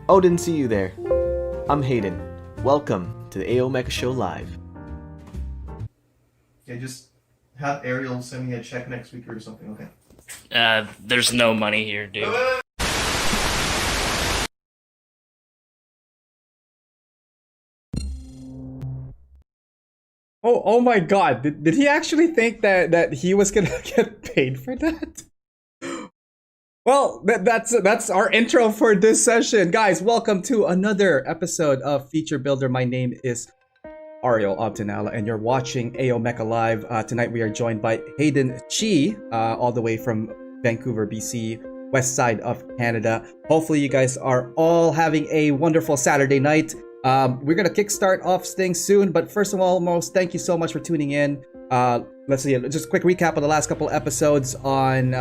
Oh, didn't see you there. I'm Hayden. Welcome to the AO Mecha Show Live. Yeah, just have Ariel send me a check next week or something, okay? There's no money here, dude. Oh my God! Did he actually think that he was gonna get paid for that? Well, that's our intro for this session, guys. Welcome to another episode of Feature Builder. My name is Ariel Obtanala, and you're watching AO Mecha Live. Tonight we are joined by Hayden Chi, all the way from Vancouver, BC, west side of Canada. Hopefully, you guys are all having a wonderful Saturday night. We're gonna kickstart off things soon, but first of all, thank you so much for tuning in. Let's see, just a quick recap of the last couple episodes on,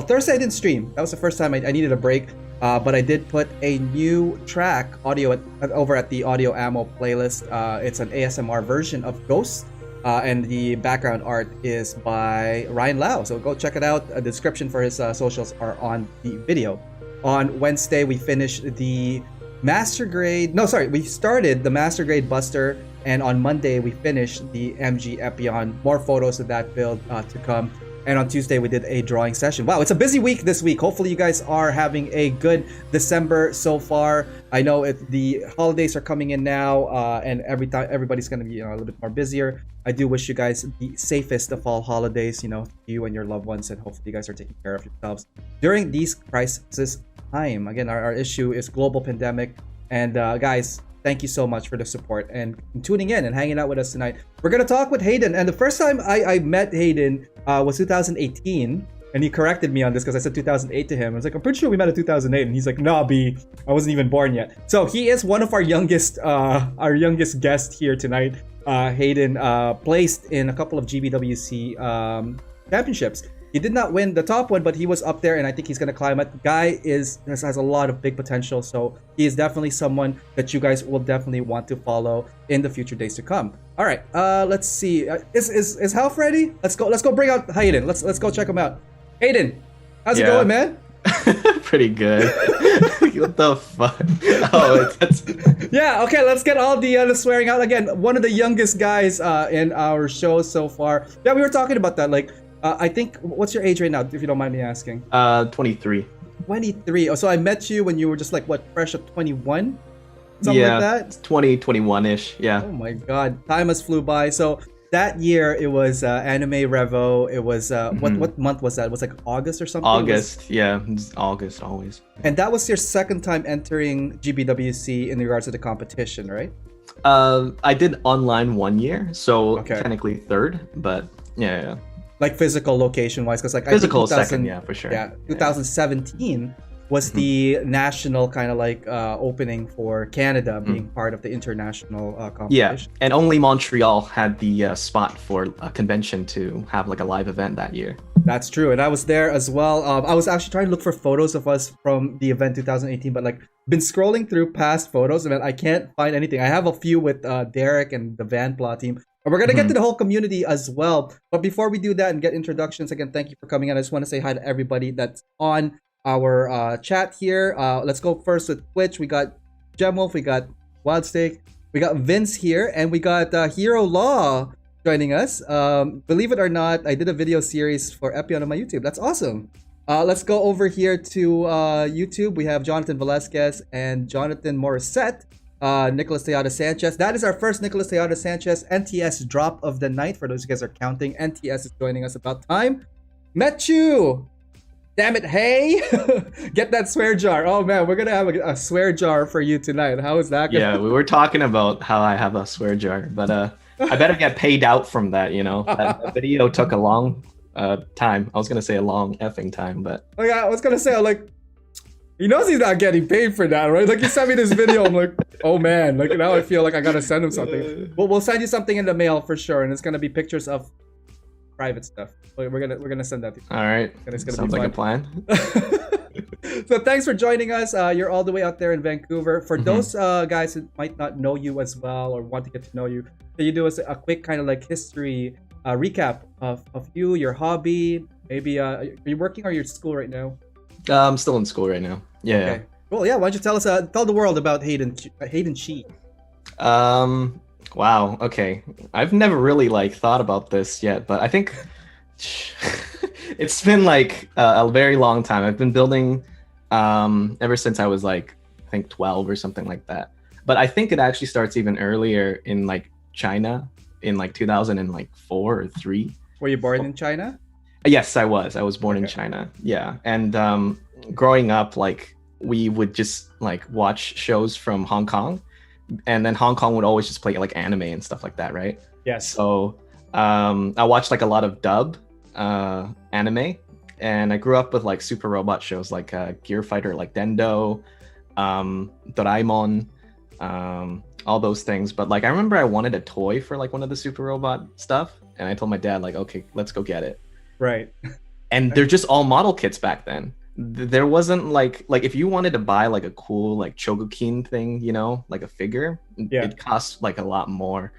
Thursday I didn't stream. That was the first time I needed a break, but I did put a new track, audio, over at the Audio Ammo playlist. It's an ASMR version of Ghost, and the background art is by Ryan Lau, so go check it out. The description for his socials are on the video. On Wednesday, we finished the we started the Master Grade Buster, and on Monday we finished the MG Epion. More photos of that build to come. And on Tuesday we did a drawing session. Wow, it's a busy week this week. Hopefully you guys are having a good December so far. I know the holidays are coming in now, and everybody's gonna be a little bit more busier. I do wish you guys the safest of all holidays, you and your loved ones, and hopefully you guys are taking care of yourselves during these crisis time. Again, our issue is global pandemic, and guys, thank you so much for the support and tuning in and hanging out with us tonight. We're gonna talk with Hayden, and the first time I met Hayden was 2018, and he corrected me on this because I said 2008 to him. I was like, I'm pretty sure we met in 2008, and he's like, nah, B, I wasn't even born yet. So he is one of our youngest guest here tonight. Hayden placed in a couple of GBWC championships. He did not win the top one, but he was up there, and I think he's going to climb it. The guy has a lot of big potential, so he is definitely someone that you guys will definitely want to follow in the future days to come. All right, let's see. Is Half ready? Let's go bring out Hayden. Let's go check him out. Hayden, how's it going, man? Pretty good. What the fuck? Oh, that's... Yeah, okay, let's get all the swearing out. Again, one of the youngest guys in our show so far. Yeah, we were talking about that, like, I think, what's your age right now, if you don't mind me asking? 23. 23. Oh, so I met you when you were just like, what, fresh of 21? Something like that? 21-ish, yeah. Oh my god, time has flew by. So that year, it was Anime Revo. It was, what month was that? It was like August or something? August, yeah. It's August, always. And that was your second time entering GBWC in regards to the competition, right? I did online 1 year, so Okay. technically third, but yeah. Like physical location wise, because like Physical I think second, yeah, for sure. Yeah, 2017 was the national kind of like opening for Canada being part of the international competition. Yeah, and only Montreal had the spot for a convention to have like a live event that year. That's true, and I was there as well. I was actually trying to look for photos of us from the event 2018, but like been scrolling through past photos and I can't find anything. I have a few with Derek and the Van Pla team. And we're going to get to the whole community as well. But before we do that and get introductions, again, thank you for coming in. I just want to say hi to everybody that's on our chat here. Let's go first with Twitch. We got Gemwolf, we got Wildsteak, we got Vince here, and we got Hero Law joining us. Believe it or not, I did a video series for Epion on my YouTube. That's awesome. Let's go over here to YouTube. We have Jonathan Velasquez and Jonathan Morissette. Nicholas Tejada Sanchez. That is our first Nicholas Tejada Sanchez NTS drop of the night. For those of you guys are counting, NTS is joining us about time. Met you! Damn it, hey! Get that swear jar. Oh man, we're gonna have a swear jar for you tonight. How is that gonna... Yeah, we were talking about how I have a swear jar, but I better get paid out from that, That video took a long time. I was gonna say a long effing time, but... Oh yeah, I was gonna say, he knows he's not getting paid for that, right? Like, he sent me this video. I'm like, oh man, like now I feel like I gotta send him something. We'll send you something in the mail for sure, and it's gonna be pictures of private stuff. We're gonna send that to you. All right. It's gonna Sounds be like fun. a plan. So thanks for joining us. You're all the way out there in Vancouver. For those guys who might not know you as well or want to get to know you, can you do us a quick kind of like history recap of you, your hobby? Maybe are you working or you're at school right now? I'm still in school right now. Yeah. Okay. Well, yeah. Why don't you tell the world about Hayden Chi? Wow. Okay. I've never really like thought about this yet, but I think it's been like a very long time. I've been building ever since I was like I think 12 or something like that. But I think it actually starts even earlier in like China in like 2004 or 3. Were you born in China? Yes, I was. I was born in Okay. China. Yeah. And growing up like we would just like watch shows from Hong Kong, and then Hong Kong would always just play like anime and stuff like that, right? Yes. So I watched like a lot of dub anime, and I grew up with like super robot shows like Gear Fighter, like Dendo, Doraemon, all those things. But like I remember I wanted a toy for like one of the super robot stuff, and I told my dad like, okay, let's go get it. Right. And they're just all model kits back then. There wasn't like if you wanted to buy like a cool like Chogokin thing, you know, like a figure, Yeah. it costs like a lot more.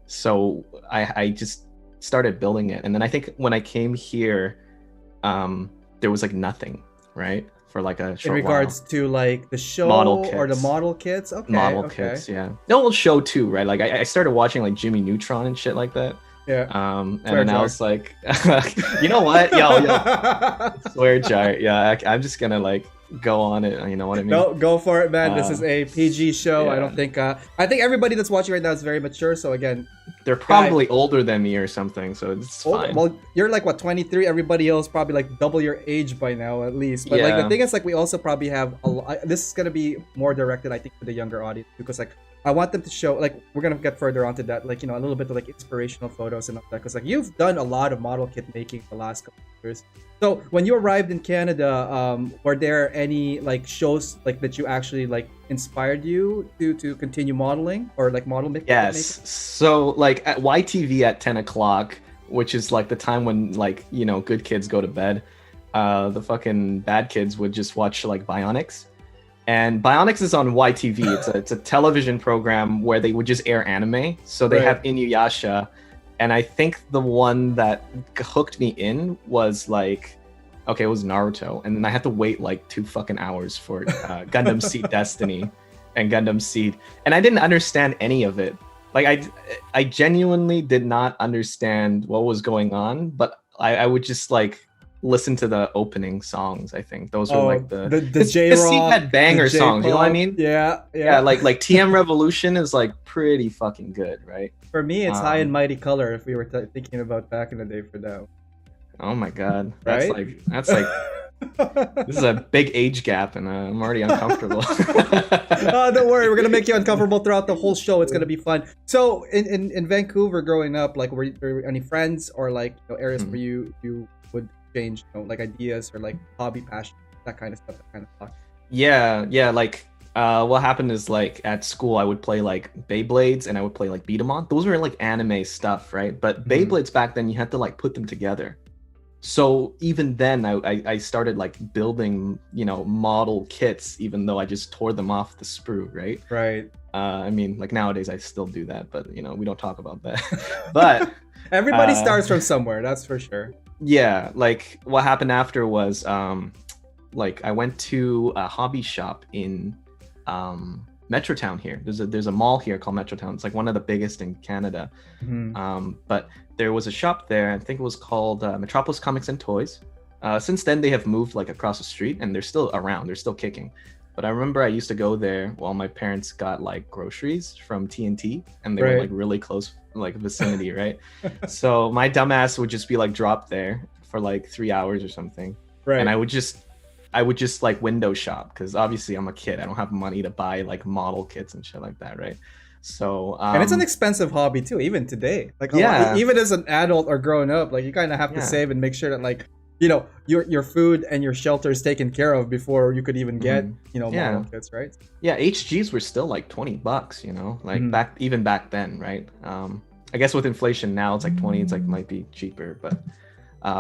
So I just started building it, and then I think when I came here, there was like nothing, right, for like a In short regards to like the show Model or the kits. model kits. Okay. model okay. kits, yeah. No, well, show too, right? Like I started watching like Jimmy Neutron and shit like that. Yeah. And Swear then I jar. was like, you know what, yo, swear jar. Yeah, I'm just gonna like go on it. You know what I mean? No, go for it, man. This is Uh, a PG show. I yeah. don't think. I think everybody that's watching right now is very mature. So again, They're probably older than me or something, so it's fine. well, you're like what 23. Everybody else probably like double your age by now at least. But like the Yeah. thing is, like we also probably have a lot. This is gonna be more directed, I think, to the younger audience because like I want them to show like we're gonna get further onto that, like you know a little bit of like inspirational photos and all that because like you've done a lot of model kit making the last couple of years. So when you arrived in Canada, were there any like shows like that you actually like inspired you to continue modeling or like model making? Yes. So like at YTV at 10 o'clock, which is like the time when like you know good kids go to bed, the fucking bad kids would just watch like Bionics. And Bionics is on YTV. It's a television program where they would just air anime. So they Right. have Inuyasha, and I think the one that hooked me in was like, okay, it was Naruto, and then I had to wait like 2 fucking hours for Gundam Seed Destiny and Gundam Seed, and I didn't understand any of it. Like I genuinely did not understand what was going on, but I would just like listen to the opening songs. I think those were like the J Seed Rock, had banger songs. You know what I mean? Yeah, Yeah, like TM Revolution is like pretty fucking good, right? For me, it's High and Um, Mighty Color. If we were thinking about back in the day for that, Oh my god, that's Right? that's like this is a big age gap, and I'm already uncomfortable. Oh, don't worry, we're gonna make you uncomfortable throughout the whole show. It's gonna be fun. So, in Vancouver, growing up, like, were there any friends or like areas where you would change, like ideas or like hobby, passion, that kind of stuff, that kind of stuff? Yeah, like what happened is like at school I would play like Beyblades and I would play like Beat 'em on. Those were like anime stuff, right? But Beyblades back then you had to like put them together. So even then I started like building, model kits, even though I just tore them off the sprue, right? Right. I mean, like nowadays I still do that, but we don't talk about that. But Everybody starts from somewhere, that's for sure. yeah, like what happened after was like I went to a hobby shop in Metrotown here. There's a mall here called Metrotown. It's like one of the biggest in Canada. But there was a shop there, I think it was called Metropolis Comics and Toys. Since then they have moved like across the street and they're still around, they're still kicking. But I remember I used to go there while my parents got like groceries from TNT, and they were like really close like vicinity, right? So my dumbass would just be like dropped there for like 3 hours or something. Right. And I would just like window shop because obviously I'm a kid. I don't have money to buy like model kits and shit like that, right? So and it's an expensive hobby too, even today. Like Yeah. even as an adult or growing up, like you kind of have to Yeah. save and make sure that like your food and your shelter is taken care of before you could even get Yeah. model kits, right? Yeah, HGs were still like $20, like back then, right? I guess with inflation now it's like 20, it's like might be cheaper, but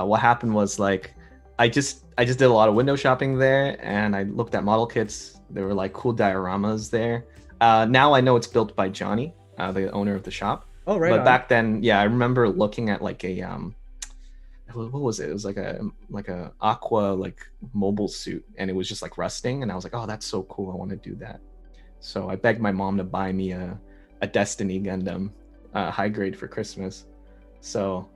what happened was like I just did a lot of window shopping there, and I looked at model kits. There were like cool dioramas there. Now I know it's built by Johnny, the owner of the shop. Oh, right. But back then, yeah, I remember looking at like what was it? It was like a aqua like mobile suit, and it was just like rusting, and I was like, oh, that's so cool, I want to do that. So I begged my mom to buy me a Destiny Gundam high grade for Christmas. So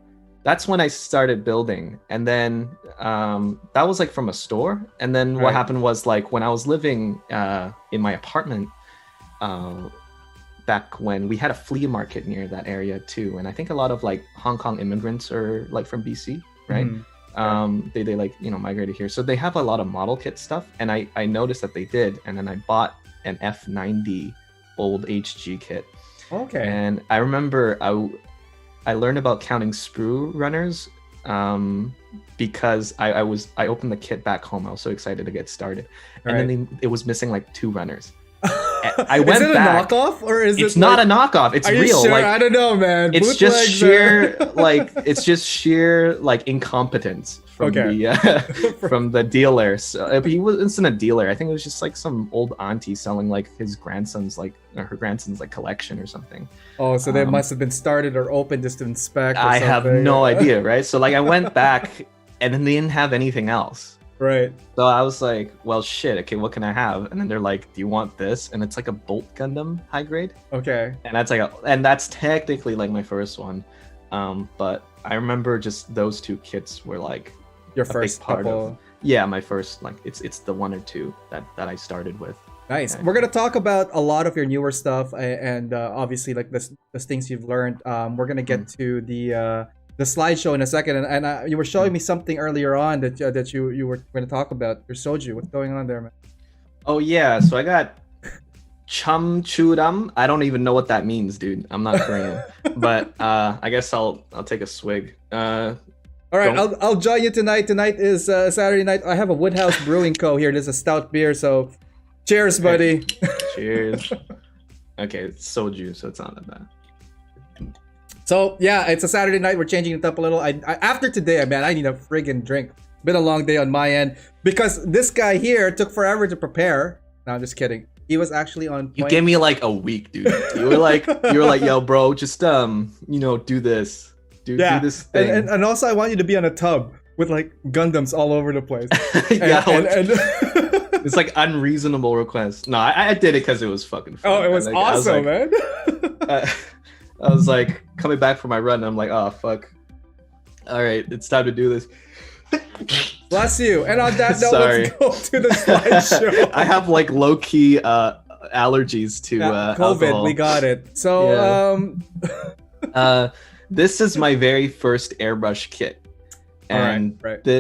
that's when I started building, and then that was like from a store. And then what happened was, like, when I was living in my apartment back when, we had a flea market near that area too, and I think a lot of like Hong Kong immigrants are like from BC, right? They like, you know, migrated here, so they have a lot of model kit stuff, and I noticed that they did, and then I bought an F90 old HG kit. Okay. And I remember I learned about counting sprue runners because I opened the kit back home. I was so excited to get started, and then it was missing like 2 runners. I went is it back. a knockoff, or is it's it not like, a knockoff? It's are you real. Sure? Like, I don't know, man. It's just Bootlegs sheer like it's just sheer like incompetence from the from the dealer. So he wasn't a dealer. I think it was just like some old auntie selling like his grandson's like, or her grandson's like collection or something. Oh, so they must have been started or opened just to inspect. Or I have something. no idea, right? So like I went back, and then they didn't have anything else. Right. So I was like, well, shit, okay, what can I have? And then they're like, do you want this? And it's like a Bolt Gundam high grade. Okay. And that's like and that's technically like my first one. But I remember just those 2 kits were like Your a first big part couple. of, yeah, my first, like it's the 1 or 2 that I started with. Nice. Yeah. We're gonna talk about a lot of your newer stuff, and obviously like this things you've learned. We're gonna get to the slideshow in a second, and you were showing me something earlier on that you were going to talk about your soju. What's going on there, man? Oh yeah, so I got chum churam. I don't even know what that means, dude. I'm not Korean, but I guess I'll take a swig. All right, I'll join you tonight. Tonight is Saturday night. I have a Woodhouse Brewing Co. here. There's a stout beer, so cheers, buddy. Cheers. Okay, it's soju, so it's not that bad. So yeah, it's a Saturday night. We're changing it up a little. I after today, man, I need a friggin' drink. Been a long day on my end because this guy here took forever to prepare. No, I'm just kidding. He was actually on point. You gave me like a week, dude. You were like, yo, bro, just do this, do this thing. And also, I want you to be on a tub with like Gundams all over the place. Yeah, it's like unreasonable request. No, I did it because it was fucking fun. Oh, it was awesome, man. I was like coming back from my run, and I'm like, oh fuck. All right, it's time to do this. Bless you. And on that note, let's go to the slideshow. I have like low key allergies to COVID. alcohol. We got it. So this is my very first airbrush kit. And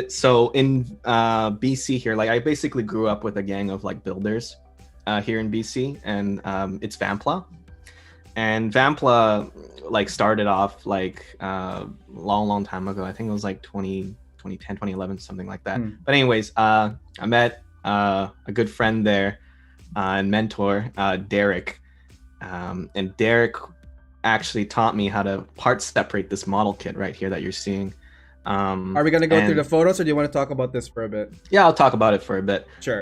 so in BC here, like I basically grew up with a gang of like builders here in BC, and it's Vampla. And Vampla like started off like long time ago. I think it was like 2010, 2011, something like that. But anyways, I met a good friend there and mentor, Derek. And Derek actually taught me how to part separate this model kit right here that you're seeing. Are we going to go through the photos, or do you want to talk about this for a bit? Yeah, I'll talk about it for a bit. Sure.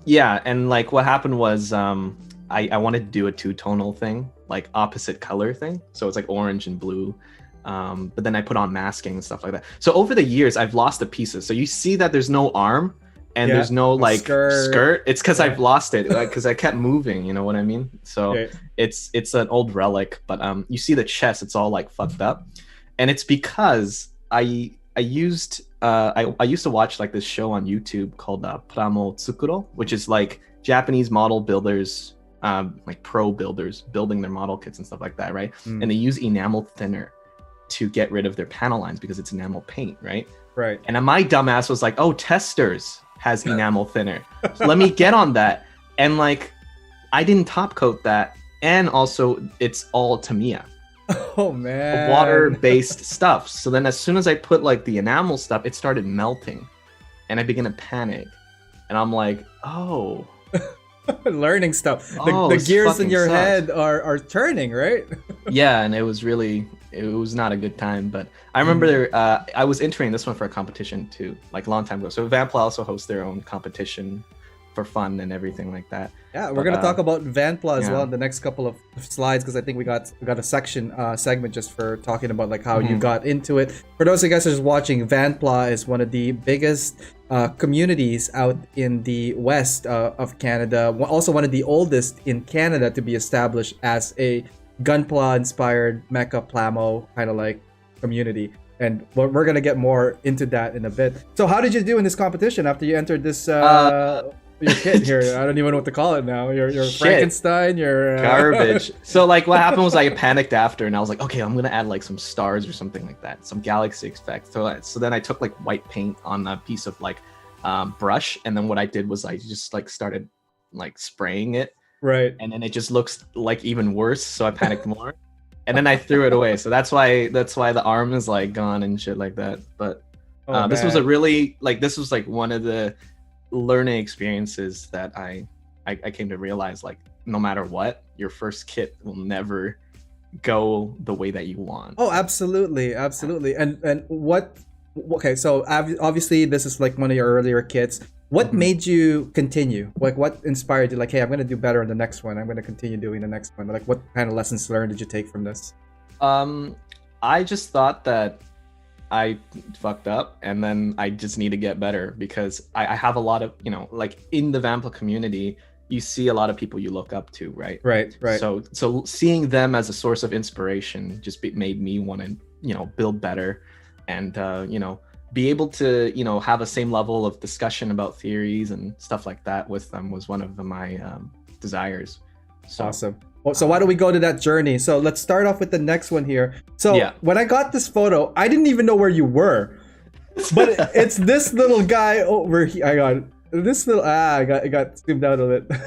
Yeah, and like what happened was I wanted to do a 2-tonal thing, like opposite color thing. So it's like orange and blue. But then I put on masking and stuff like that. So over the years, I've lost the pieces. So you see that there's no arm and there's no like skirt. It's because I've lost it, because I kept moving. You know what I mean? So it's an old relic. But you see the chest, it's all like fucked up, and it's because I used to watch like this show on YouTube called Pramo Tsukuro, which is like Japanese model builders. Like pro builders building their model kits and stuff like that, right? And they use enamel thinner to get rid of their panel lines because it's enamel paint, right? Right. And my dumbass was like, oh, Testers has enamel thinner. So let me get on that. And like, I didn't top coat that. And also, it's all Tamiya. Oh, man. Water-based stuff. So then as soon as I put like the enamel stuff, it started melting. And I began to panic. And I'm like, oh... learning stuff. The gears in your head are turning, right? Yeah, and it was not a good time. But I remember I was entering this one for a competition too, like a long time ago. So Vampla also hosts their own competition for fun and everything like that. Yeah, we're gonna talk about Vanpla as yeah. well in the next couple of slides, because I think we got a segment just for talking about like how you got into it. For those of you guys who are just watching, Vanpla is one of the biggest communities out in the west of Canada. Also one of the oldest in Canada to be established as a Gunpla inspired mecha plamo kind of like community. And we're gonna get more into that in a bit. So how did you do in this competition after you entered this your kit here? I don't even know what to call it now. Your Frankenstein, your garbage. So like what happened was I panicked after, and I was like, okay, I'm gonna add like some stars or something like that, some galaxy effect. So then I took like white paint on a piece of like brush, and then what I did was I just like started like spraying it, right, and then it just looks like even worse. So I panicked more, and then I threw it away. So that's why the arm is like gone and shit like that. But this was like one of the learning experiences that I came to realize, like, no matter what, your first kit will never go the way that you want. Oh, absolutely. And what, okay, so obviously this is like one of your earlier kits. What made you continue? Like, what inspired you? Like, hey, I'm gonna do better in the next one. I'm gonna continue doing the next one. Like, what kind of lessons learned did you take from this? I just thought that I fucked up, and then I just need to get better, because I have a lot of, like in the Vampla community, you see a lot of people you look up to, right? Right. So seeing them as a source of inspiration just made me want to, build better, and be able to, have a same level of discussion about theories and stuff like that with them was one of my desires. So, awesome. Well, so why don't we go to that journey? So let's start off with the next one here. So when I got this photo, I didn't even know where you were, but it's this little guy over here. I got this little. I got zoomed out a bit.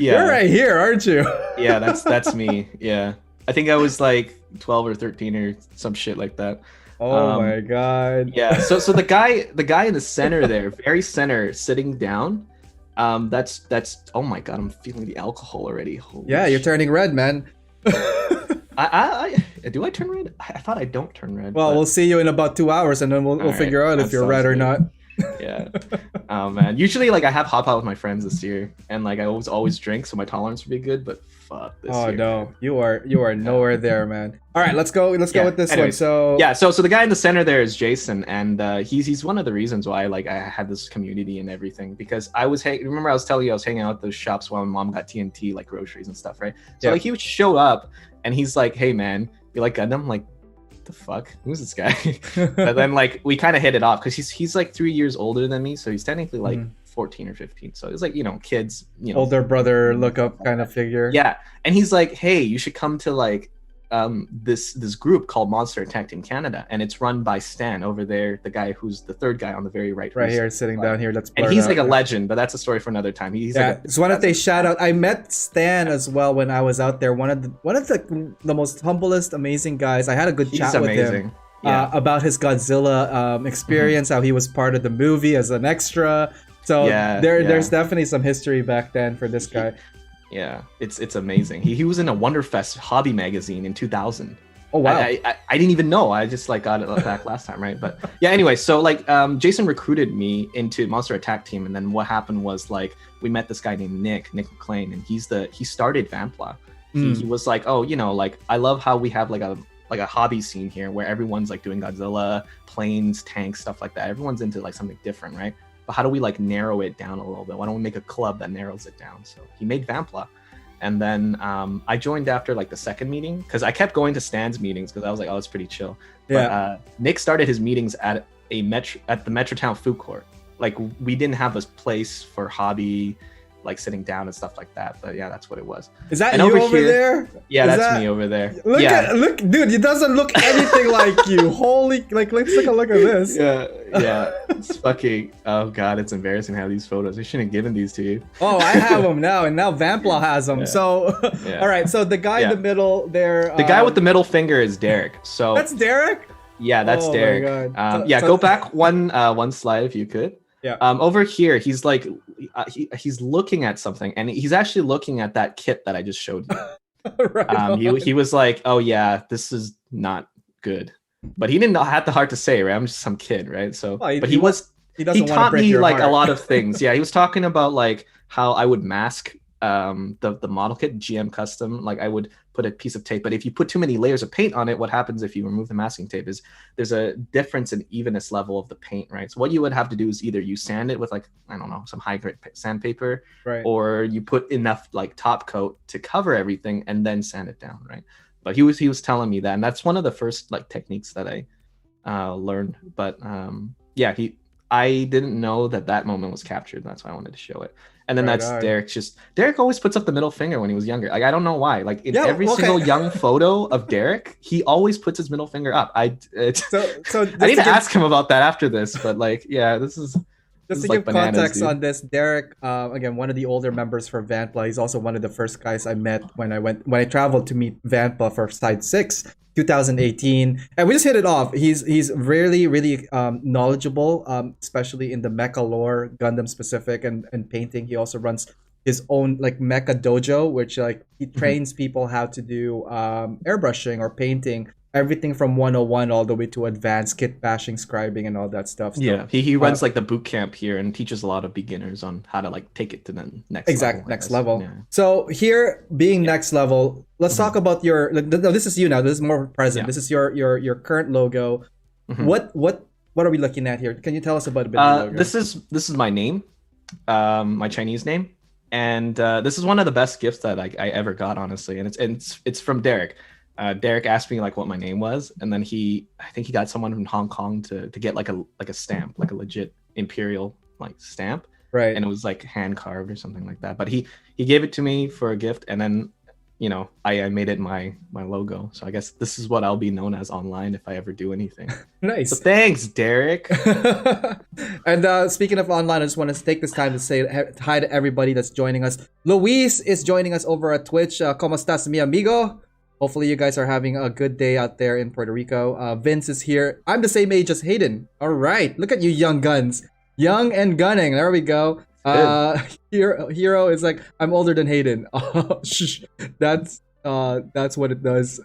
Yeah, you're right here, aren't you? Yeah, that's me. Yeah, I think I was like 12 or 13 or some shit like that. Oh my god. Yeah. So the guy in the center there, very center, sitting down. That's oh my god, I'm feeling the alcohol already. Holy you're turning red, man. I do I turn red? I thought I don't turn red. Well, we'll see you in about 2 hours, and then we'll figure out if you're red or not. Yeah. Oh man. Usually like I have hot pot with my friends this year, and like I always drink, so my tolerance would be good, but fuck this year. Oh no, you are nowhere there, man. All right, let's go with this one. So the guy in the center there is Jason, and he's one of the reasons why like I had this community and everything, because I was remember I was telling you I was hanging out at those shops while my mom got TNT, like groceries and stuff, right? So like he would show up and he's like, hey man, you like Gundam? I'm like, the fuck, who's this guy? But then like we kind of hit it off, because he's like 3 years older than me, so he's technically like 14 or 15, so it's like kids, older brother look up kind of figure. Yeah, and he's like, hey, you should come to like this group called Monster Attack Team Canada, and it's run by Stan over there, the guy who's the third guy on the very right here sitting down here. That's and he's like a legend, but that's a story for another time. He's like just want to say shout out. I met Stan as well when I was out there. One of the most humblest, amazing guys. I had a good chat with him about his Godzilla experience, how he was part of the movie as an extra. So there's definitely some history back then for this guy. Yeah, it's amazing. He was in a Wonderfest hobby magazine in 2000. Oh wow! I didn't even know. I just like got it back last time, right? But yeah. Anyway, so like Jason recruited me into Monster Attack Team, and then what happened was like we met this guy named Nick McLean, and he started Vampla. He was like, oh, like I love how we have like a hobby scene here where everyone's like doing Godzilla, planes, tanks, stuff like that. Everyone's into like something different, right? But how do we like narrow it down a little bit? Why don't we make a club that narrows it down? So he made Vampla. And then I joined after like the second meeting, because I kept going to Stan's meetings because I was like, oh, it's pretty chill. Yeah. But Nick started his meetings at the Metrotown food court. Like we didn't have a place for hobby, like sitting down and stuff like that. But yeah, that's what it was. Is that you over there? Yeah, that's me over there. Look, dude, he doesn't look anything like you. Holy, like let's take a look at this. Yeah. It's fucking, oh god, it's embarrassing to have these photos. I shouldn't have given these to you. Oh, I have them now, and now Vampla has them. So all right, so the guy in the middle there, the guy with the middle finger is Derek. So that's Derek. Yeah, that's Derek. Go back one slide if you could. Yeah. Over here, he's like, he's looking at something, and he's actually looking at that kit that I just showed you. Right. He was like, oh yeah, this is not good, but he didn't have the heart to say, right? I'm just some kid, right? So, but he was he He doesn't want to taught break me your like heart. a lot of things. Yeah, he was talking about like how I would mask the model kit GM custom. Like I would put a piece of tape, but if you put too many layers of paint on it, what happens if you remove the masking tape is there's a difference in evenness level of the paint, right? So what you would have to do is either you sand it with like, I don't know, some high grade sandpaper, Right. or you put enough like top coat to cover everything and then sand it down, right? But he was telling me that, and that's one of the first like techniques that I learned. But yeah, I didn't know that moment was captured. That's why I wanted to show it. And then Right that's on. Derek always puts up the middle finger when he was younger. Like I don't know why. Like in Yeah, every okay. single young photo of Derek, he always puts his middle finger up. So I need just to ask him about that after this. But like, yeah, this is to like give bananas, context dude. on this, Derek, again, one of the older members for Vanpla. He's also one of the first guys I met when I traveled to meet Vanpla for Side 6, 2018, and we just hit it off. He's really knowledgeable, especially in the mecha lore, Gundam specific, and painting. He also runs his own like mecha dojo, which like he trains people how to do airbrushing or painting. Everything from 101 all the way to advanced kit bashing, scribing, and all that stuff. So, Yeah, he runs like the boot camp here and teaches a lot of beginners on how to like take it to the next level. Next level. Yeah. So here being next level, let's talk about your. No, this is you now. This is more present. Yeah. This is your current logo. What are we looking at here? Can you tell us about a bit of the logo? This is my name, my Chinese name, and this is one of the best gifts that I ever got, honestly. And it's from Derek. Derek asked me like what my name was, and then I think he got someone from Hong Kong to get like a stamp, like a legit imperial like stamp, right? And it was like hand carved or something like that. But he gave it to me for a gift, and then I made it my logo. So I guess this is what I'll be known as online if I ever do anything. Nice. So thanks, Derek. And speaking of online, I just want to take this time to say hi to everybody that's joining us. Luis is joining us over at Twitch. ¿Cómo estás, mi amigo? Hopefully you guys are having a good day out there in Puerto Rico. Vince is here. I'm the same age as Hayden. All right. Look at you young guns. Young and gunning. There we go. Hero is like, I'm older than Hayden. That's what it does.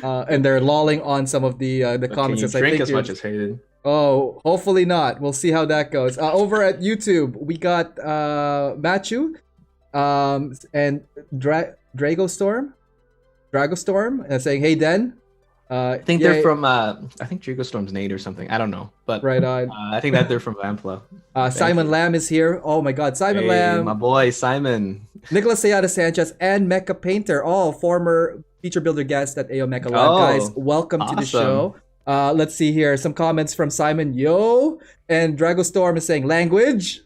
And they're lolling on some of the comments. Can you drink as much as Hayden? Oh, hopefully not. We'll see how that goes. Over at YouTube, we got Machu and Dragostorm saying, "Hey, Den." I think they're from. I think Dragostorm's Nate or something. I don't know, but right on. I think that they're from Vampla. Simon Lamb is here. Oh my God, Simon Lamb, my boy Simon. Nicholas Sayada Sanchez and Mecha Painter, all former feature builder guests at AO Mecha Lab. Guys, welcome to the show. Let's see here. Some comments from Simon. Yo, and Dragostorm is saying language.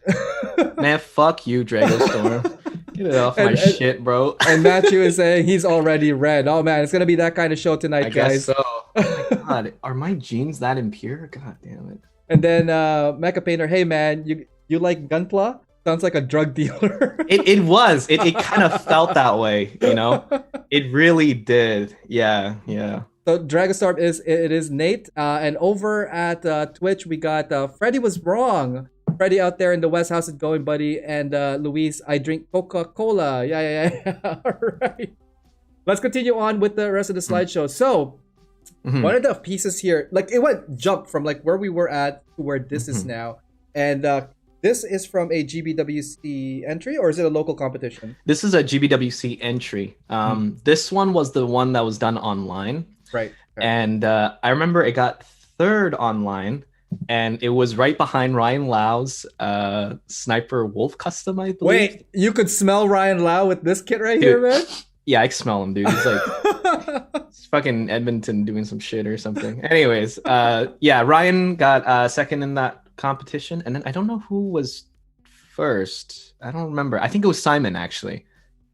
Man, fuck you, Dragostorm. Get it off my shit, bro. And Matthew is saying he's already red. Oh man, it's gonna be that kind of show tonight, guys. I guess so. Oh my God, are my jeans that impure? God damn it. And then Mecha Painter, hey man, you like Gunpla? Sounds like a drug dealer. It was. It kind of felt that way, you know? It really did. Yeah. So Dragostorm is Nate. And over at Twitch, we got Freddy was wrong. Freddy out there in the West, how's it going, buddy? And Luis, I drink Coca-Cola. Yeah. All right. Let's continue on with the rest of the slideshow. So, one of the pieces here, like it went jump from like where we were at to where this is now. And this is from a GBWC entry, or is it a local competition? This is a GBWC entry. This one was the one that was done online. Right. And I remember it got third online. And it was right behind Ryan Lau's Sniper Wolf custom, I believe. Wait, you could smell Ryan Lau with this kit right here, man? Yeah, I can smell him, dude. He's like, he's fucking Edmonton doing some shit or something. Anyways, yeah, Ryan got second in that competition. And then I don't know who was first. I don't remember. I think it was Simon, actually.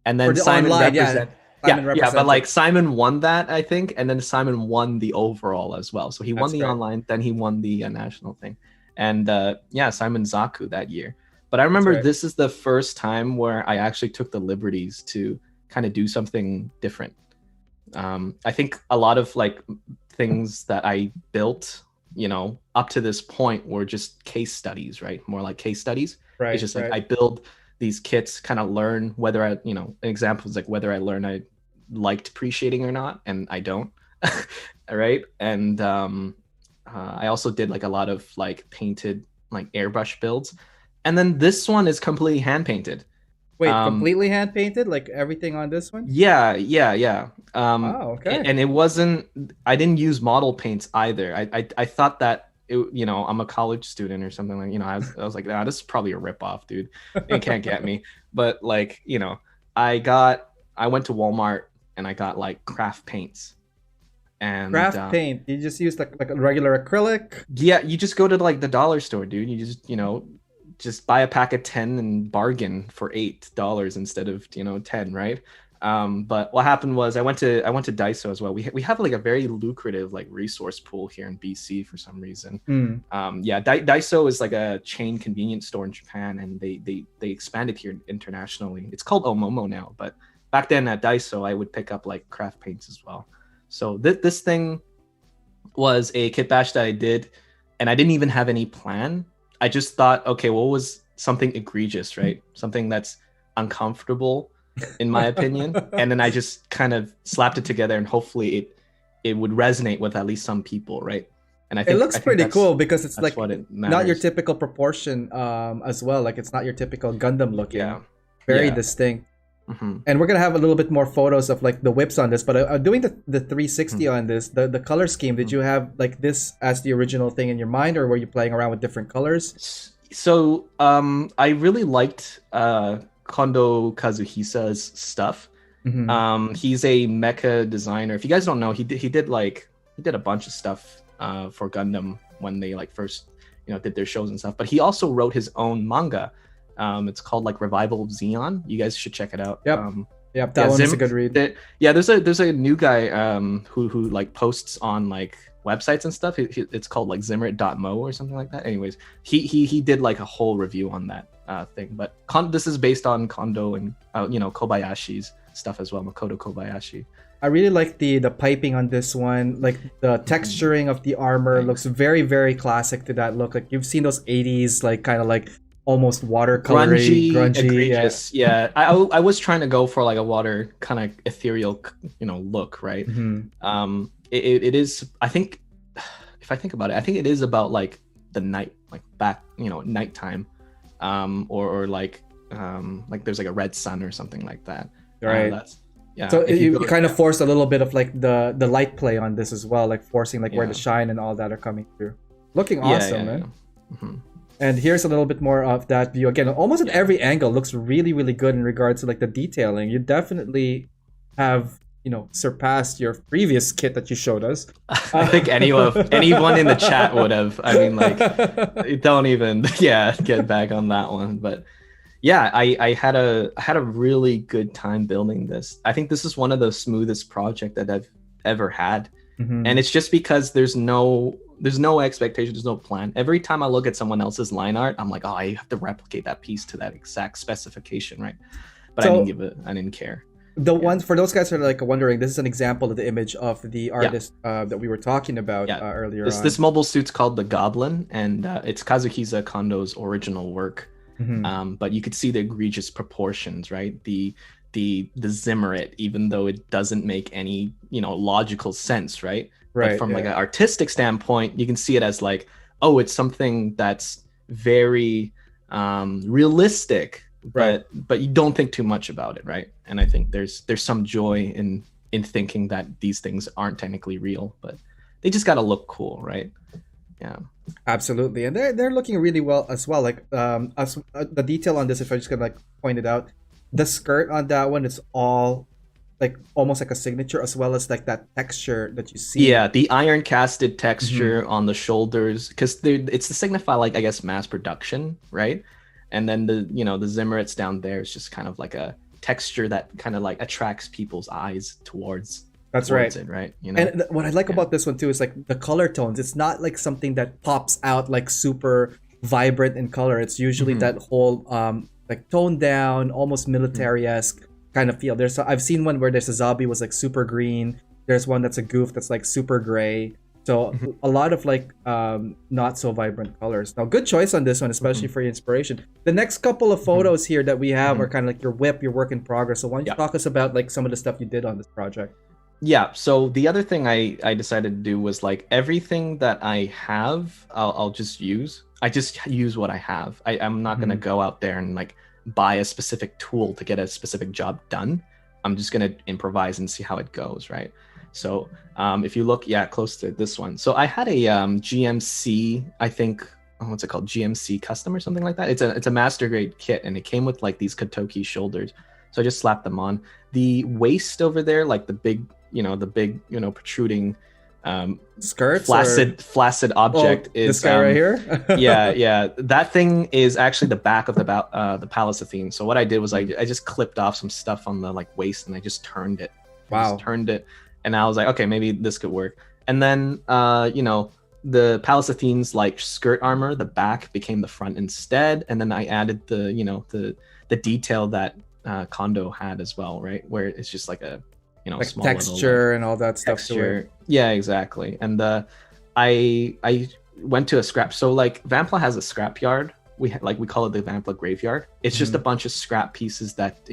And then Simon represented. Yeah, but like Simon won that, I think, and then Simon won the overall as well. So he won the online, then he won the national thing, and yeah, Simon Zaku that year. But I remember this is the first time where I actually took the liberties to kind of do something different. I think a lot of like things that I built, up to this point were just case studies, right? More like case studies. Right. It's just like I build these kits, kind of learn whether I, an example is like whether I learn I liked appreciating or not, and I don't. Right. And I also did like a lot of like painted like airbrush builds, and then this one is completely hand painted. Wait, Um, completely hand painted, like everything on this one? yeah. Wow, okay. And it wasn't. I didn't use model paints either. I thought that I'm a college student or something like. I was like, nah, this is probably a ripoff, dude. It can't get me. But like, I went to Walmart and I got like craft paints. And Craft paint. You just use like a regular acrylic. yeah, you just go to like the dollar store, dude. You just buy a pack of 10 and bargain for $8 instead of 10, right? But what happened was I went to Daiso as well. We have like a very lucrative like resource pool here in BC for some reason. Yeah, Daiso is like a chain convenience store in Japan, and they expanded here internationally. It's called Omomo now, but back then at Daiso I would pick up like craft paints as well. So this thing was a kit bash that I did, and I didn't even have any plan. I just thought, okay, what was something egregious, right? Something that's uncomfortable, in my opinion. And then I just kind of slapped it together, and hopefully it would resonate with at least some people, right? And I think it looks pretty cool because it's like what it not your typical proportion as well. Like it's not your typical Gundam looking. Yeah. Very Yeah. distinct. Mhm. And we're gonna have a little bit more photos of like the whips on this, but doing the 360 on this, the color scheme. Did you have like this as the original thing in your mind, or were you playing around with different colors? So I really liked Kondo Kazuhisa's stuff. Mhm. He's a mecha designer. If you guys don't know, he did a bunch of stuff for Gundam when they like first did their shows and stuff. But he also wrote his own manga. It's called like Revival of Xeon. You guys should check it out. Yep. Yep, that one is a good read. There's a new guy who like posts on like websites and stuff. It's called like Zimmerit.mo or something like that. Anyways, he did like a whole review on that thing. But this is based on Kondo and Kobayashi's stuff as well, Makoto Kobayashi. I really like the piping on this one. Like the texturing of the armor looks very, very classic to that look. Like you've seen those 80s like kind of like almost watercolory, grungy, egregious. Yeah. I was trying to go for like a water kind of ethereal, look, right? It is. I think if I think about it, I think it is about like the night, like back, nighttime, or like there's like a red sun or something like that. Right. Yeah. So you kind of forced a little bit of like the light play on this as well, like forcing like where the shine and all that are coming through. Looking awesome, man. Mm-hmm. And here's a little bit more of that view. Again, almost at every angle looks really, really good in regards to like the detailing. You definitely have, surpassed your previous kit that you showed us. I think anyone in the chat would have. I mean, like, don't even, get back on that one. But yeah, I had a really good time building this. I think this is one of the smoothest projects that I've ever had. And it's just because there's no expectation, there's no plan. Every time I look at someone else's line art, I'm like, oh, I have to replicate that piece to that exact specification, right? But I didn't care. The ones for those guys who are like wondering, this is an example of the image of the artist that we were talking about earlier. This mobile suit's called the Goblin, and it's Kazuhisa Kondo's original work. But you could see the egregious proportions, right? The Zimmerit, even though it doesn't make any logical sense, right? But from like an artistic standpoint, you can see it as like, oh, it's something that's very realistic, but you don't think too much about it, right? And I think there's some joy in thinking that these things aren't technically real, but they just gotta look cool, right? Yeah, absolutely. And they're looking really well as well. Like the detail on this, if I just could like point it out, the skirt on that one is all like almost like a signature, as well as like that texture that you see. Yeah, the iron casted texture on the shoulders, because it's to signify like, I guess, mass production, right? And then the Zimmerits down there is just kind of like a texture that kind of like attracts people's eyes towards it, right? And what I like about this one too is like the color tones. It's not like something that pops out like super vibrant in color. It's usually that whole like toned down, almost military-esque kind of feel. I've seen one where there's a zombie was like super green. There's one that's a goof that's like super gray. So a lot of like not so vibrant colors. Now, good choice on this one, especially for your inspiration. The next couple of photos here that we have are kind of like your whip, your work in progress. So why don't you talk us about like some of the stuff you did on this project? Yeah, so the other thing I decided to do was like everything that I have, I'll just use. I just use what I have. I'm not gonna go out there and like buy a specific tool to get a specific job done. I'm just gonna improvise and see how it goes, right? So if you look, yeah, close to this one. So I had a GMC, I think, what's it called? GMC Custom or something like that. It's a master grade kit, and it came with like these Kotoki shoulders. So I just slapped them on. The waist over there, like the big protruding skirts, flaccid object is this guy right here. yeah, that thing is actually the back of the Palace of Athene. So what I did was I just clipped off some stuff on the like waist, and I just turned it. Wow. Turned it, and I was like, okay, maybe this could work. And then the Palace of Athene's like skirt armor, the back became the front instead, and then I added the detail that Kondo had as well, right, where it's just like a like small texture little, like, and all that stuff to it. Yeah, exactly. And I went to a scrap. So like Vampla has a scrap yard. We call it the Vampla graveyard. It's just a bunch of scrap pieces that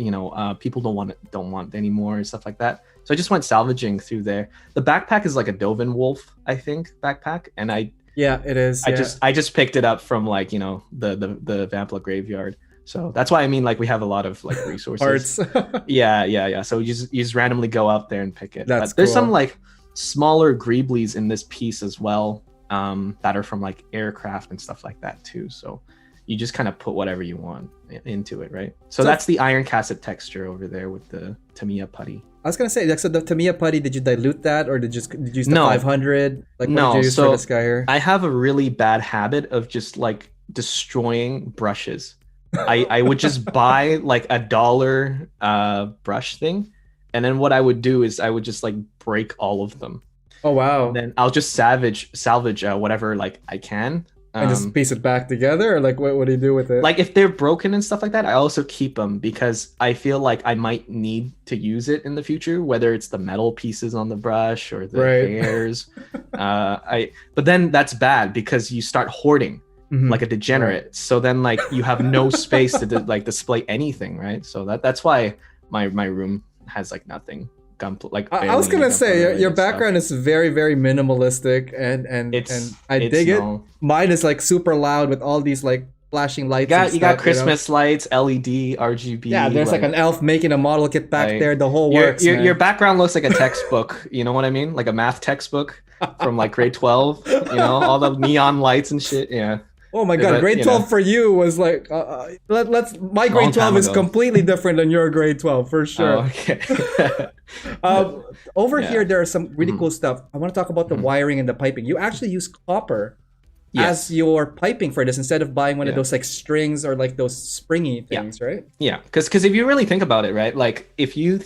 people don't want anymore and stuff like that. So I just went salvaging through there. The backpack is like a Dovin Wolf, I think, backpack, and yeah, it is. I just picked it up from like the Vampla graveyard. So that's why I mean, like, we have a lot of like resources. Parts. yeah. So you just randomly go out there and pick it. That's There's cool. some like smaller greeblies in this piece as well, that are from like aircraft and stuff like that too. So you just kind of put whatever you want into it, right? So that's the iron casset texture over there with the Tamiya putty. I was gonna say, like, so the Tamiya putty, did you dilute that, or did you use the 500? Like, what did you use for this guy here? I have a really bad habit of just like destroying brushes. I would just buy like $1 brush thing, and then what I would do is I would just like break all of them. Oh wow! And then I'll just salvage whatever like I can, and just piece it back together, or like what do you do with it? Like if they're broken and stuff like that, I also keep them because I feel like I might need to use it in the future, whether it's the metal pieces on the brush or the hairs. But then that's bad because you start hoarding. Like a degenerate, right. So then like you have no space to like display anything, right? So that's why my room has like nothing. I was gonna say your background is very, very minimalistic, and I dig it. Mine is like super loud with all these like flashing lights. You got Christmas lights, LED, RGB. Yeah, there's like an elf making a model kit back there. The whole works. Your background looks like a textbook. You know what I mean? Like a math textbook from like grade 12. All the neon lights and shit. Yeah. Oh my god, grade 12 for you was like my grade 12 is completely different than your grade 12 for sure. Oh, okay. Over here there are some really cool stuff. I want to talk about the wiring and the piping. You actually use copper as your piping for this instead of buying one of those like strings or like those springy things, right? Yeah, because if you really think about it, right, like if you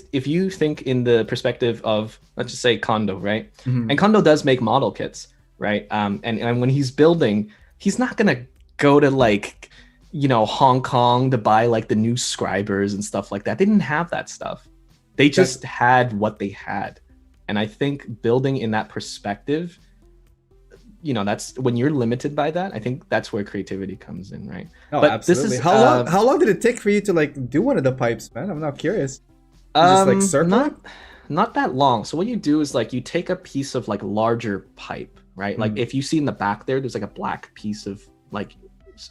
think in the perspective of, let's just say, Kondo, right? And Kondo does make model kits, right? And when he's building, he's not gonna go to like Hong Kong to buy like the new scribers and stuff like that. They didn't have that stuff. They just had what they had. And I think building in that perspective, that's when you're limited by that. I think that's where creativity comes in, right? Oh, but absolutely. This is how long did it take for you to like do one of the pipes, man? I'm not curious. Just like circle? Not that long. So what you do is like you take a piece of like larger pipe, right? Like if you see in the back there's like a black piece of like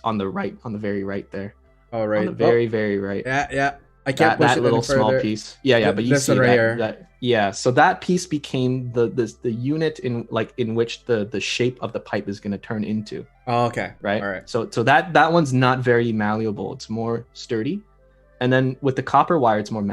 on the very right there. Oh, right. On the very, very right. Yeah. I can't push that it little small piece. Yeah. But you see that. Yeah. So that piece became the unit in which the shape of the pipe is going to turn into. Oh, okay. Right. All right. So that one's not very malleable. It's more sturdy. And then with the copper wire, it's more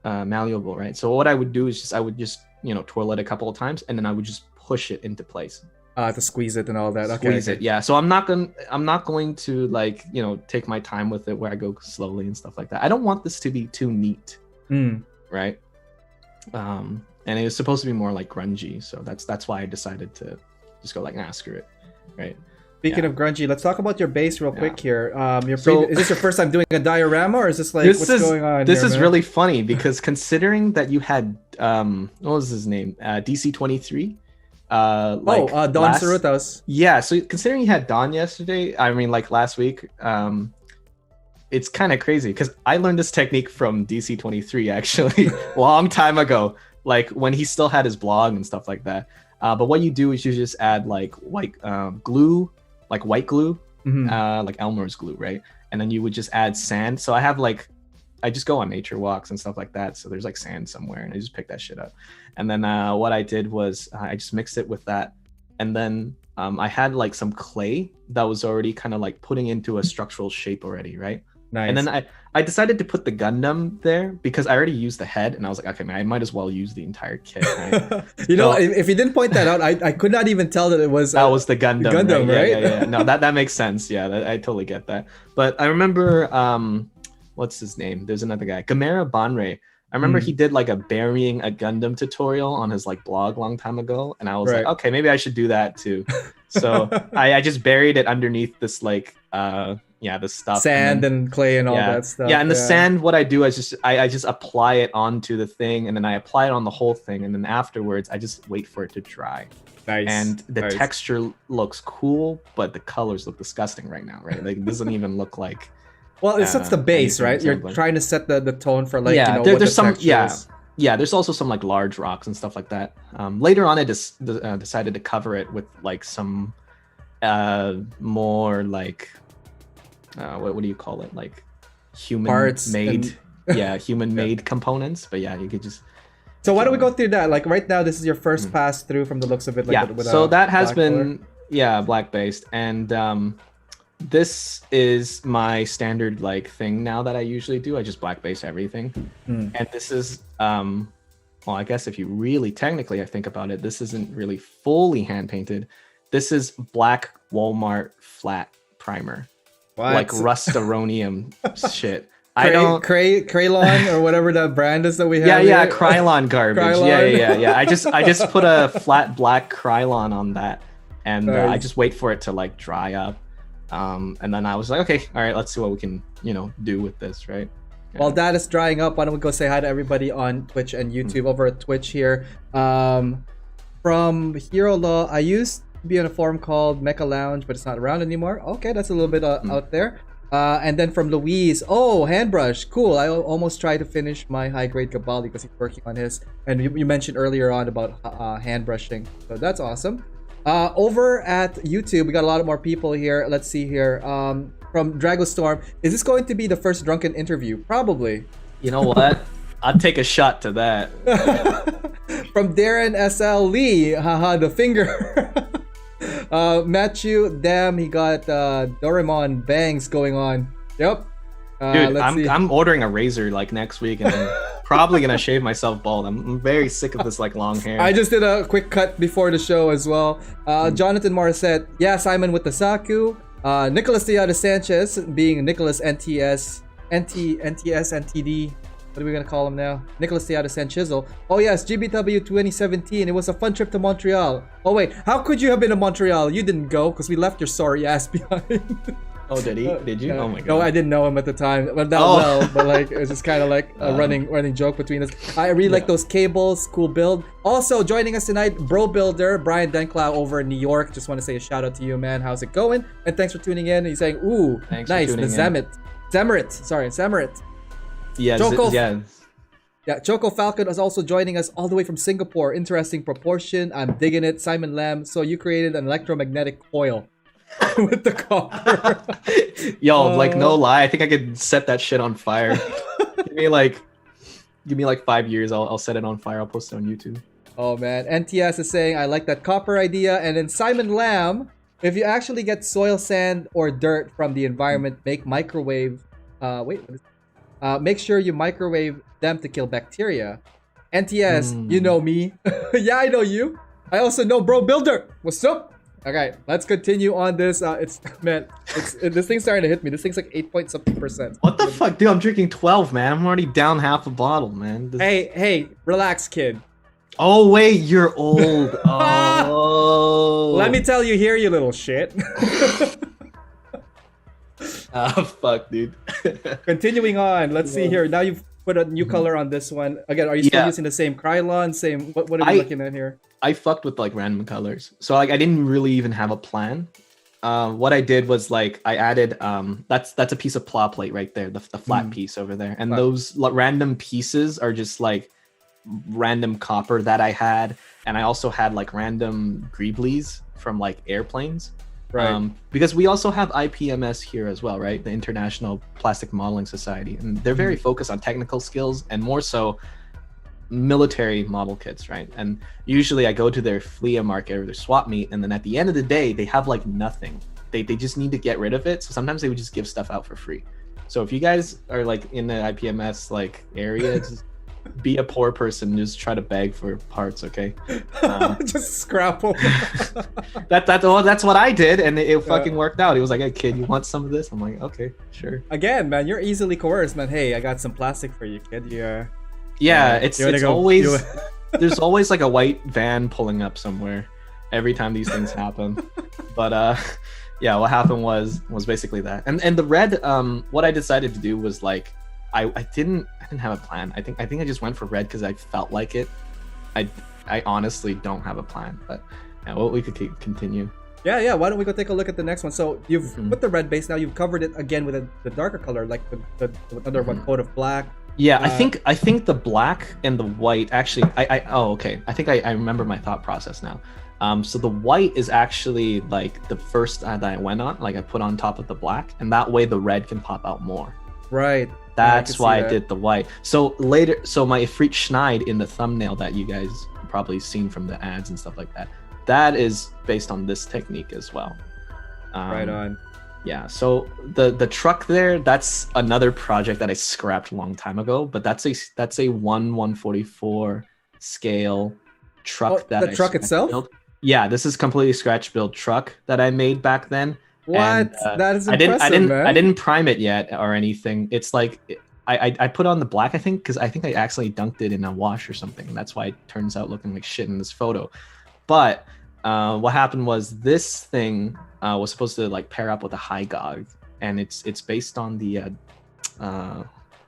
malleable, right? So what I would do is I would just twirl it a couple of times, and then I would just push it into place. To squeeze it and all that. Squeeze it, yeah. So I'm not going to like take my time with it where I go slowly and stuff like that. I don't want this to be too neat, right? And it was supposed to be more like grungy, so that's why I decided to just go like, screw it, right? Speaking of grungy, let's talk about your base real quick here. Is this your first time doing a diorama, or is this like what's going on? This is really funny because considering that you had what was his name, DC-23. Don Cerutos. Yeah, so considering you had Don yesterday, I mean like last week, it's kind of crazy because I learned this technique from DC-23 actually long time ago. like when he still had his blog and stuff like that. But what you do is you just add like white glue, like white glue, like Elmer's glue, right? And then you would just add sand. So I just go on nature walks and stuff like that. So there's like sand somewhere, and I just pick that shit up. And then what I did was I just mixed it with that, and then I had like some clay that was already kind of like putting into a structural shape already, right? Nice. And then I decided to put the Gundam there because I already used the head, and I was like, okay, man, I might as well use the entire kit. Right? You know, if you didn't point that out, I could not even tell that it was that was the Gundam. Gundam, right? Yeah. No, that makes sense. Yeah, I totally get that. But I remember, what's his name? There's another guy, Gamera Banrei. I remember he did like a burying a Gundam tutorial on his like blog a long time ago, and I was like, okay, maybe I should do that too. So I just buried it underneath this like this stuff, sand and clay and all that stuff. Yeah, and the sand, what I do is I just apply it onto the thing, and then I apply it on the whole thing, and then afterwards I just wait for it to dry. Nice. And the texture looks cool, but the colors look disgusting right now, right? Like it doesn't even look like. Well, it sets the base, right? You're trying to set the tone for like there's some there's also some like large rocks and stuff like that. Later on, I just decided to cover it with like some more like what do you call it, like human parts made human made components. But yeah, you could just. So why don't we go through that? Like right now, this is your first pass through from the looks of it. Like, with so that has been color. Black based, and this is my standard like thing now that I usually do. I just black base everything, and this is well, I guess if you really technically I think about it, this isn't really fully hand painted. This is black Walmart flat primer, like Rust-Aronium shit. I don't Krylon or whatever that brand is that we have. Yeah, Krylon garbage. Krylon. Yeah. I just put a flat black Krylon on that, and I just wait for it to like dry up. And then I was like, okay, all right, let's see what we can, do with this, right? Yeah. While that is drying up, why don't we go say hi to everybody on Twitch and YouTube. Over at Twitch here. From Hero Law, I used to be on a forum called Mecha Lounge, but it's not around anymore. Okay, that's a little bit out there. And then from Louise, Handbrush, cool. I almost tried to finish my high grade Gabali because he's working on his. And you mentioned earlier on about hand brushing, so that's awesome. Over at YouTube, we got a lot more people here. Let's see here. From Dragostorm, is this going to be the first drunken interview? Probably. You know what? I'd take a shot to that. From Darren SL Lee, haha, the finger. Matthew, damn, he got Doraemon bangs going on. Yep. Dude, I'm ordering a razor like next week, and I'm probably gonna shave myself bald. I'm very sick of this like long hair. I just did a quick cut before the show as well. Jonathan Morissette, yeah, Simon with the Saku. Nicholas Diada Sanchez, being Nicholas NTS NTD. What are we gonna call him now? Nicholas Diada Sanchez. Oh yes, GBW 2017. It was a fun trip to Montreal. Oh wait, how could you have been to Montreal? You didn't go because we left your sorry ass behind. Oh, did he? Did you? Oh my god. No, I didn't know him at the time. Well, that well, but like it was just kind of like a running joke between us. I really like those cables. Cool build. Also joining us tonight, Bro Builder Brian Denklau over in New York. Just want to say a shout out to you, man. How's it going? And thanks for tuning in. He's saying, "Ooh, thanks nice." The Zamerit. Sorry, Zamerit. Yeah. Yeah, Choco Falcon is also joining us all the way from Singapore. Interesting proportion. I'm digging it. Simon Lam. So you created an electromagnetic coil. With the copper. Yo, like no lie, I think I could set that shit on fire. give me like 5 years, I'll set it on fire. I'll post it on YouTube. Oh man, NTS is saying I like that copper idea. And then Simon Lamb, if you actually get soil, sand, or dirt from the environment, make sure you microwave them to kill bacteria. NTS, you know me. Yeah, I know you. I also know Bro Builder. What's up? Okay, let's continue on this. This thing's starting to hit me. This thing's like 8-point-something%. What the fuck, dude? I'm drinking 12, man. I'm already down half a bottle, man. Hey, relax, kid. Oh wait, you're old. Oh. Let me tell you here, you little shit. Fuck, dude. Continuing on, let's see here. Now you've put a new color on this one. Again, are you still using the same Krylon? Same. What are we looking at here? I fucked with like random colors, so like I didn't really even have a plan. What I did was like I added that's a piece of pla plate right there, the flat piece over there, and those random pieces are just like random copper that I had, and I also had like random greeblies from like airplanes. Right. Because we also have IPMS here as well, right? The International Plastic Modeling Society, and they're very focused on technical skills and more so military model kits, right? And usually I go to their flea market or their swap meet, and then at the end of the day, they have like nothing. They just need to get rid of it. So sometimes they would just give stuff out for free. So if you guys are like in the IPMS like area, just be a poor person, just try to beg for parts, okay? Just scrapple. That's what I did, and it fucking worked out. He was like, "Hey kid, you want some of this?" I'm like, "Okay, sure." Again, man, you're easily coerced, man. Hey, I got some plastic for you, kid. Yeah, it's always there's always like a white van pulling up somewhere every time these things happen. But yeah, what happened was basically that. And the red, what I decided to do was like I didn't have a plan. I think I just went for red because I felt like it. I honestly don't have a plan, but yeah, well, we could continue. Yeah. Why don't we go take a look at the next one? So you've put the red base now. You've covered it again with the darker color, like the another one coat of black. Yeah, I think the black and the white actually. Okay. I think I remember my thought process now. So the white is actually like the first that I went on, like I put on top of the black, and that way the red can pop out more. Right. That's why I did the white. So later, my Ifrit Schneid in the thumbnail that you guys probably seen from the ads and stuff like that, that is based on this technique as well. Right on. Yeah, so the truck there, that's another project that I scrapped a long time ago, but that's a 1/144 scale truck the truck itself? built. Yeah, this is completely scratch build truck that I made back then. What? And, that is impressive, man. I didn't prime it yet or anything. It's like I put on the black, I think, because I think I accidentally dunked it in a wash or something. And that's why it turns out looking like shit in this photo. But what happened was this thing was supposed to like pair up with a high gog, and it's based on the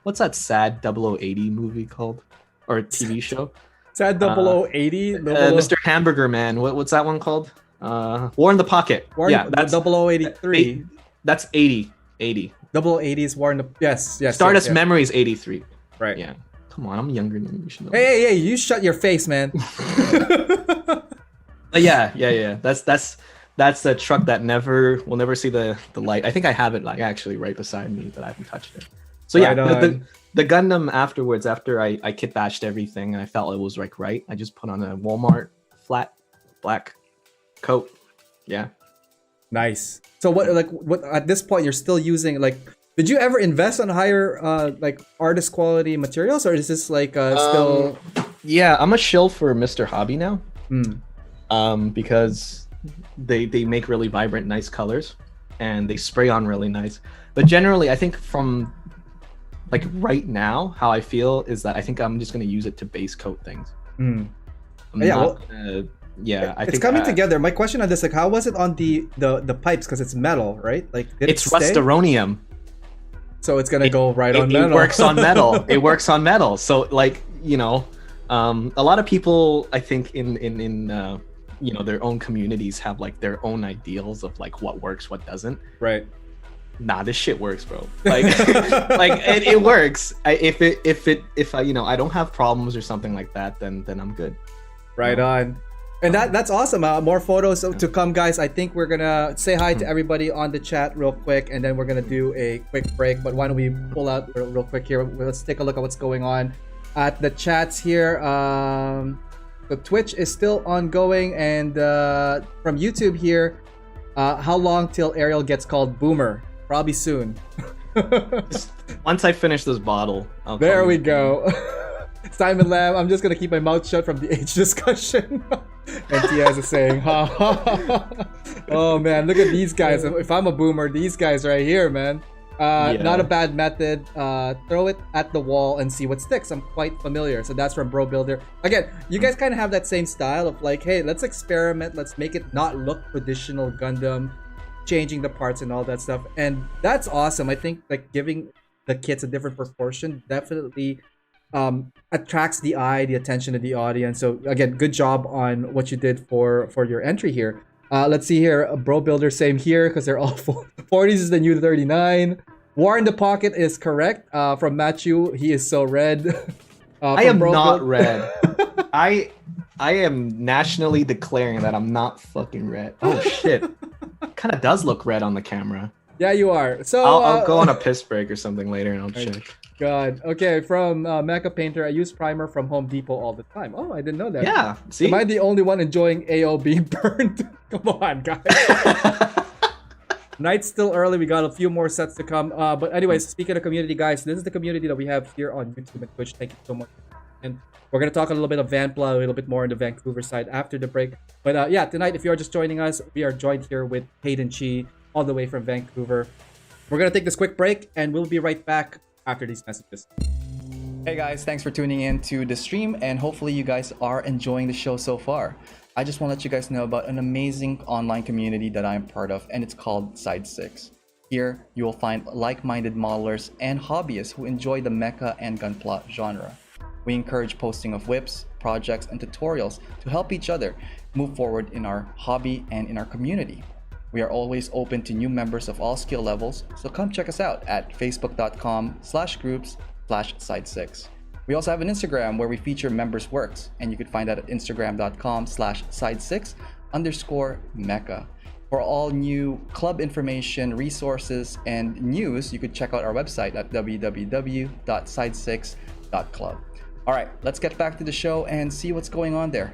what's that sad 0080 movie called, or TV show? Sad 0080? Mr. Hamburger Man. What's that one called? War in the Pocket. That's 0083. That's 80. 0080 is War in the... Yes. Stardust Memories 83. Right. Yeah. Come on, I'm younger than you. You should know. Hey, you shut your face, man. Yeah. That's the truck that will never see the light. I think I have it like actually right beside me, but I haven't touched it. So yeah, the Gundam afterwards, after I kit bashed everything and I felt it was like right, I just put on a Walmart flat black coat. Yeah. Nice. So what at this point you're still using, like, did you ever invest on higher like artist quality materials, or is this like still? Yeah, I'm a shill for Mr. Hobby now. Because they make really vibrant, nice colors, and they spray on really nice. But generally, I think from like right now, how I feel is that I think I'm just gonna use it to base coat things. It's coming together. My question on this, like, how was it on the pipes? Because it's metal, right? Like, it's Rust-Aronium. So it's gonna go right on metal. It works on metal. It works on metal. So like, you know, a lot of people, I think in you know, their own communities have like their own ideals of like what works, what doesn't. Right. Nah, this shit works, bro. Like, like it works. If I, you know, I don't have problems or something like that, then I'm good. Right on. And that's awesome. More photos to come, guys. I think we're gonna say hi to everybody on the chat real quick, and then we're gonna do a quick break. But why don't we pull out real quick here? Let's take a look at what's going on at the chats here. The Twitch is still ongoing, and from YouTube here, how long till Ariel gets called Boomer? Probably soon. Once I finish this bottle. There we go. Simon Lamb, I'm just gonna keep my mouth shut from the age discussion. And Tiaz is saying, ha ha ha. Oh man, look at these guys. If I'm a boomer, these guys right here, man. Not a bad method. Throw it at the wall and see what sticks. I'm quite familiar. So that's from Bro Builder. Again, you guys kind of have that same style of like, hey, let's experiment. Let's make it not look traditional Gundam, changing the parts and all that stuff. And that's awesome. I think like giving the kits a different proportion definitely attracts the eye, the attention of the audience. So again, good job on what you did for your entry here. Let's see here. Bro Builder, same here, because they're all 40s is the new 39. War in the Pocket is correct. From Matthew, he is so red. I am Bro not Build- red. I am nationally declaring that I'm not fucking red. Oh shit. Kind of does look red on the camera. Yeah, you are. So I'll go on a piss break or something later and I'll check. God. Okay, from Mecha Painter, I use primer from Home Depot all the time. Oh, I didn't know that. Yeah, see? Am I the only one enjoying AO being burned? Come on, guys. Night's still early. We got a few more sets to come. But anyways, speaking of community, guys, this is the community that we have here on YouTube and Twitch. Thank you so much. And we're going to talk a little bit of Vanpla, a little bit more on the Vancouver side after the break. But yeah, tonight, if you are just joining us, we are joined here with Hayden Chi, all the way from Vancouver. We're going to take this quick break, and we'll be right back after these messages. Hey guys, thanks for tuning in to the stream, and hopefully you guys are enjoying the show so far. I just want to let you guys know about an amazing online community that I'm part of, and it's called Side 6. Here, you will find like-minded modelers and hobbyists who enjoy the mecha and gunpla genre. We encourage posting of whips, projects, and tutorials to help each other move forward in our hobby and in our community. We are always open to new members of all skill levels, so come check us out at facebook.com/groups/side6. We also have an Instagram where we feature members' works, and you can find that at instagram.com/side6_mecha. For all new club information, resources, and news, you could check out our website at www.side6.club. All right, let's get back to the show and see what's going on there.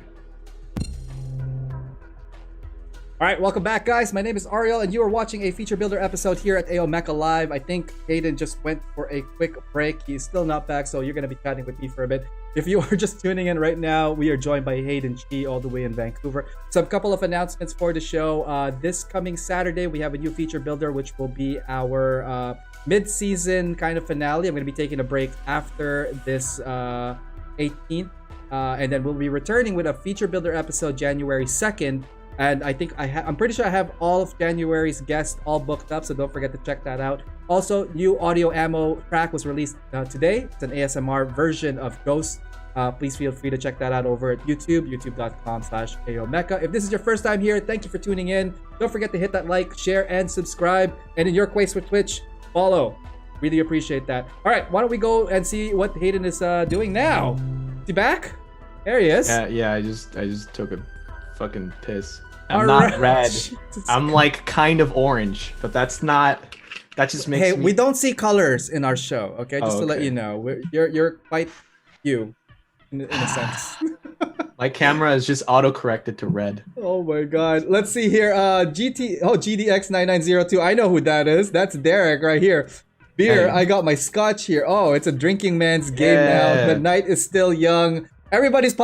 All right, welcome back, guys. My name is Ariel, and you are watching a feature builder episode here at AO Mecha Live. I think Hayden just went for a quick break. He's still not back, so you're going to be chatting with me for a bit. If you are just tuning in right now, we are joined by Hayden Chi all the way in Vancouver. So a couple of announcements for the show. This coming Saturday, we have a new feature builder, which will be our mid-season kind of finale. I'm going to be taking a break after this 18th, and then we'll be returning with a feature builder episode January 2nd. And I think I'm pretty sure I have all of January's guests all booked up, so don't forget to check that out. Also, new audio ammo track was released today. It's an ASMR version of Ghost. Please feel free to check that out over at YouTube, youtube.com/AOMecha. If this is your first time here, thank you for tuning in. Don't forget to hit that like, share, and subscribe. And in your case with Twitch, follow. Really appreciate that. All right, why don't we go and see what Hayden is doing now? Is he back? There he is. Yeah, I just took a fucking piss. I'm All not right. red. Jesus. I'm like kind of orange, but that's not. That just makes Hey, me. we don't see colors in our show, okay? Just Oh, to let okay. you know, you're quite you, in a sense. My camera is just auto corrected to red. Oh my god. Let's see here. GDX9902. I know who that is. That's Derek right here. Beer. Hey. I got my scotch here. Oh, it's a drinking man's game Yeah. now. The night is still young. Everybody's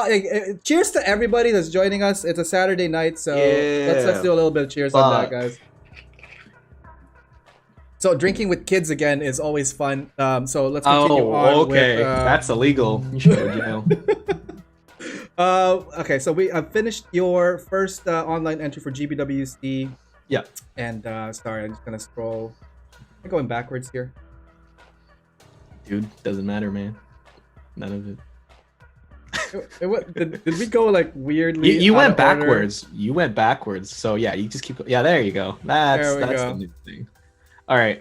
cheers to everybody that's joining us. It's a Saturday night, so let's Yeah. do a little bit of cheers on that, Fuck. guys. So drinking with kids again is always fun. So let's continue on. Okay. With, That's illegal. You should go to jail. Okay, so we have finished your first online entry for GBWC. Yeah. And sorry, I'm just gonna scroll. I'm going backwards here. Dude, doesn't matter, man. None of it. Did we go like weirdly? You out went of order? backwards. You went backwards. So yeah, you just keep. Yeah, there you go. That's There we go. the new thing. All right.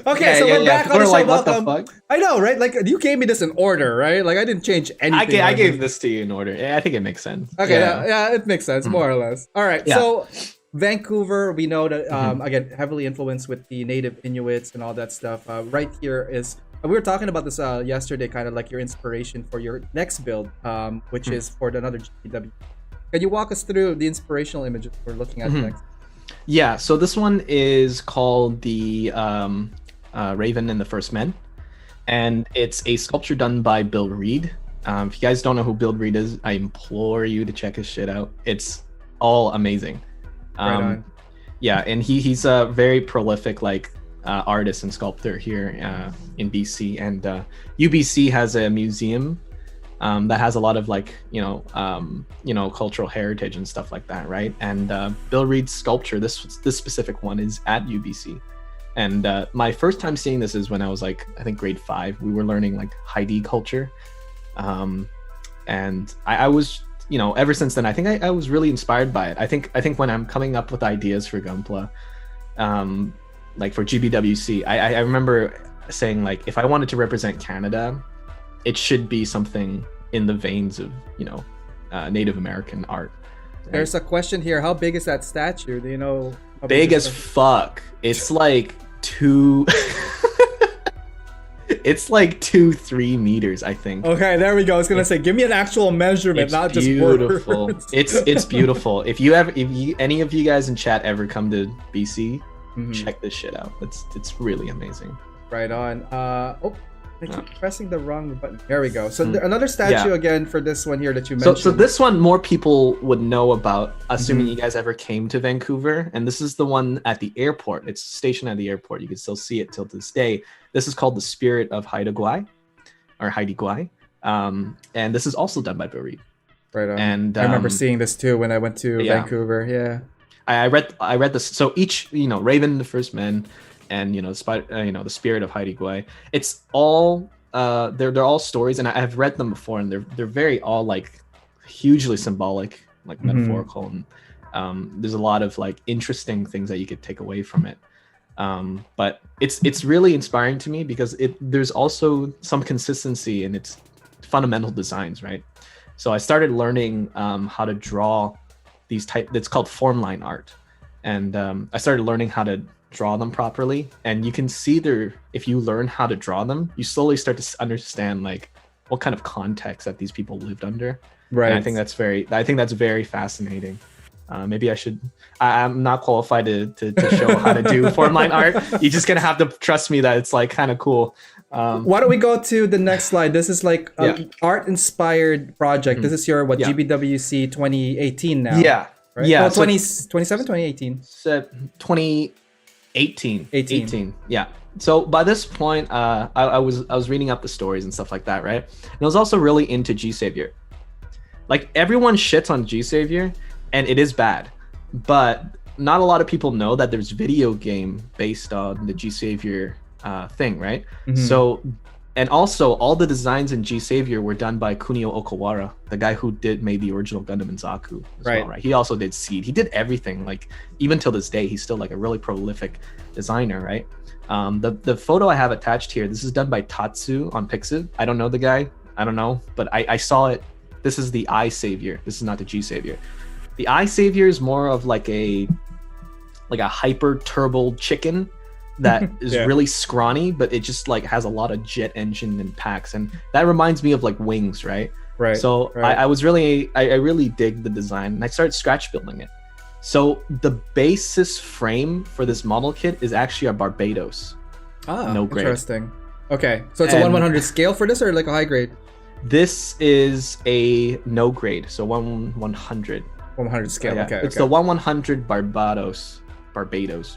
Okay, so we're back on We're the show. like, what the Welcome. fuck? I know, right? Like you gave me this in order, right? Like I didn't change anything. I gave this to you in order. Yeah, I think it makes sense. Okay, Yeah. yeah, it makes sense, more or less. All right, Yeah. so Vancouver, we know that again heavily influenced with the native Inuits and all that stuff. Right here is we were talking about this yesterday, kind of like your inspiration for your next build, which is for another GW. Can you walk us through the inspirational images we're looking at next? Yeah, so this one is called the Raven and the First Men, and it's a sculpture done by Bill Reed. If you guys don't know who Bill Reed is, I implore you to check his shit out. It's all amazing. Right on. Yeah, and he's a very prolific artist and sculptor here in BC, and UBC has a museum that has a lot of cultural heritage and stuff like that, right? And Bill Reed's sculpture, this specific one, is at UBC. And my first time seeing this is when I was I think grade 5. We were learning Heidi culture, and I was, ever since then, I think I was really inspired by it. I think when I'm coming up with ideas for Gunpla, for GBWC, I remember saying like, if I wanted to represent Canada, it should be something in the veins of, Native American art. Right? There's a question here. How big is that statue? Do you know? How Big is as it? fuck. It's like 2 it's like 2-3 meters, I think. Okay, there we go. I was gonna say, give me an actual measurement, It's not beautiful. just words. It's beautiful. If any of you guys in chat ever come to BC, check this shit out. It's really amazing. Right on. I keep pressing the wrong button. There we go. So another statue again for this one here that you mentioned. So this one more people would know about, assuming you guys ever came to Vancouver. And this is the one at the airport. It's stationed at the airport. You can still see it till this day. This is called the Spirit of Haida Gwaii, or Heidi Gwaii. And this is also done by Bill Reed. Right on. And I remember seeing this too when I went to Vancouver. Yeah. I read this. So each, Raven, the First Men, and the Spirit of Heidi Gwaii. It's all they're all stories, and I have read them before, and they're very all like hugely symbolic, like metaphorical, and there's a lot of like interesting things that you could take away from it. But it's really inspiring to me because there's also some consistency in its fundamental designs, right? So I started learning how to draw these it's called form line art, and I started learning how to draw them properly, and you can see if you learn how to draw them, you slowly start to understand like what kind of context that these people lived under. Right. And I think that's very fascinating. Maybe I'm not qualified to show how to do form line art. You're just gonna have to trust me that it's like kind of cool. Why don't we go to the next slide? This is like an art inspired project. This is your GBWC 2018 now. Yeah. Right? Yeah. Oh, 2017, 2018. 2018. Yeah. So by this point, I was reading up the stories and stuff like that, right? And I was also really into G Savior. Like everyone shits on G Savior, and it is bad, but not a lot of people know that there's video game based on the G Savior thing, right? So, and also all the designs in G Savior were done by Kunio Okawara, the guy who made the original Gundam and Zaku as well, right? He also did Seed. He did everything. Like even till this day, he's still like a really prolific designer, right? The photo I have attached here, this is done by Tatsu on Pixiv. I don't know the guy. I don't know, but I saw it. This is the I Savior. This is not the G Savior. The I Savior is more of like a hyper turbo chicken that is really scrawny, but it just like has a lot of jet engine and packs, and that reminds me of like Wings, right? Right. So I really dig the design, and I started scratch building it. So the basis frame for this model kit is actually a Barbados. No grade. Interesting. Okay, so it's a 1/100 scale for this, or like a high grade? This is a no grade, so 1/100. 1/100 scale. Yeah, Okay. It's the 1/100 Barbados,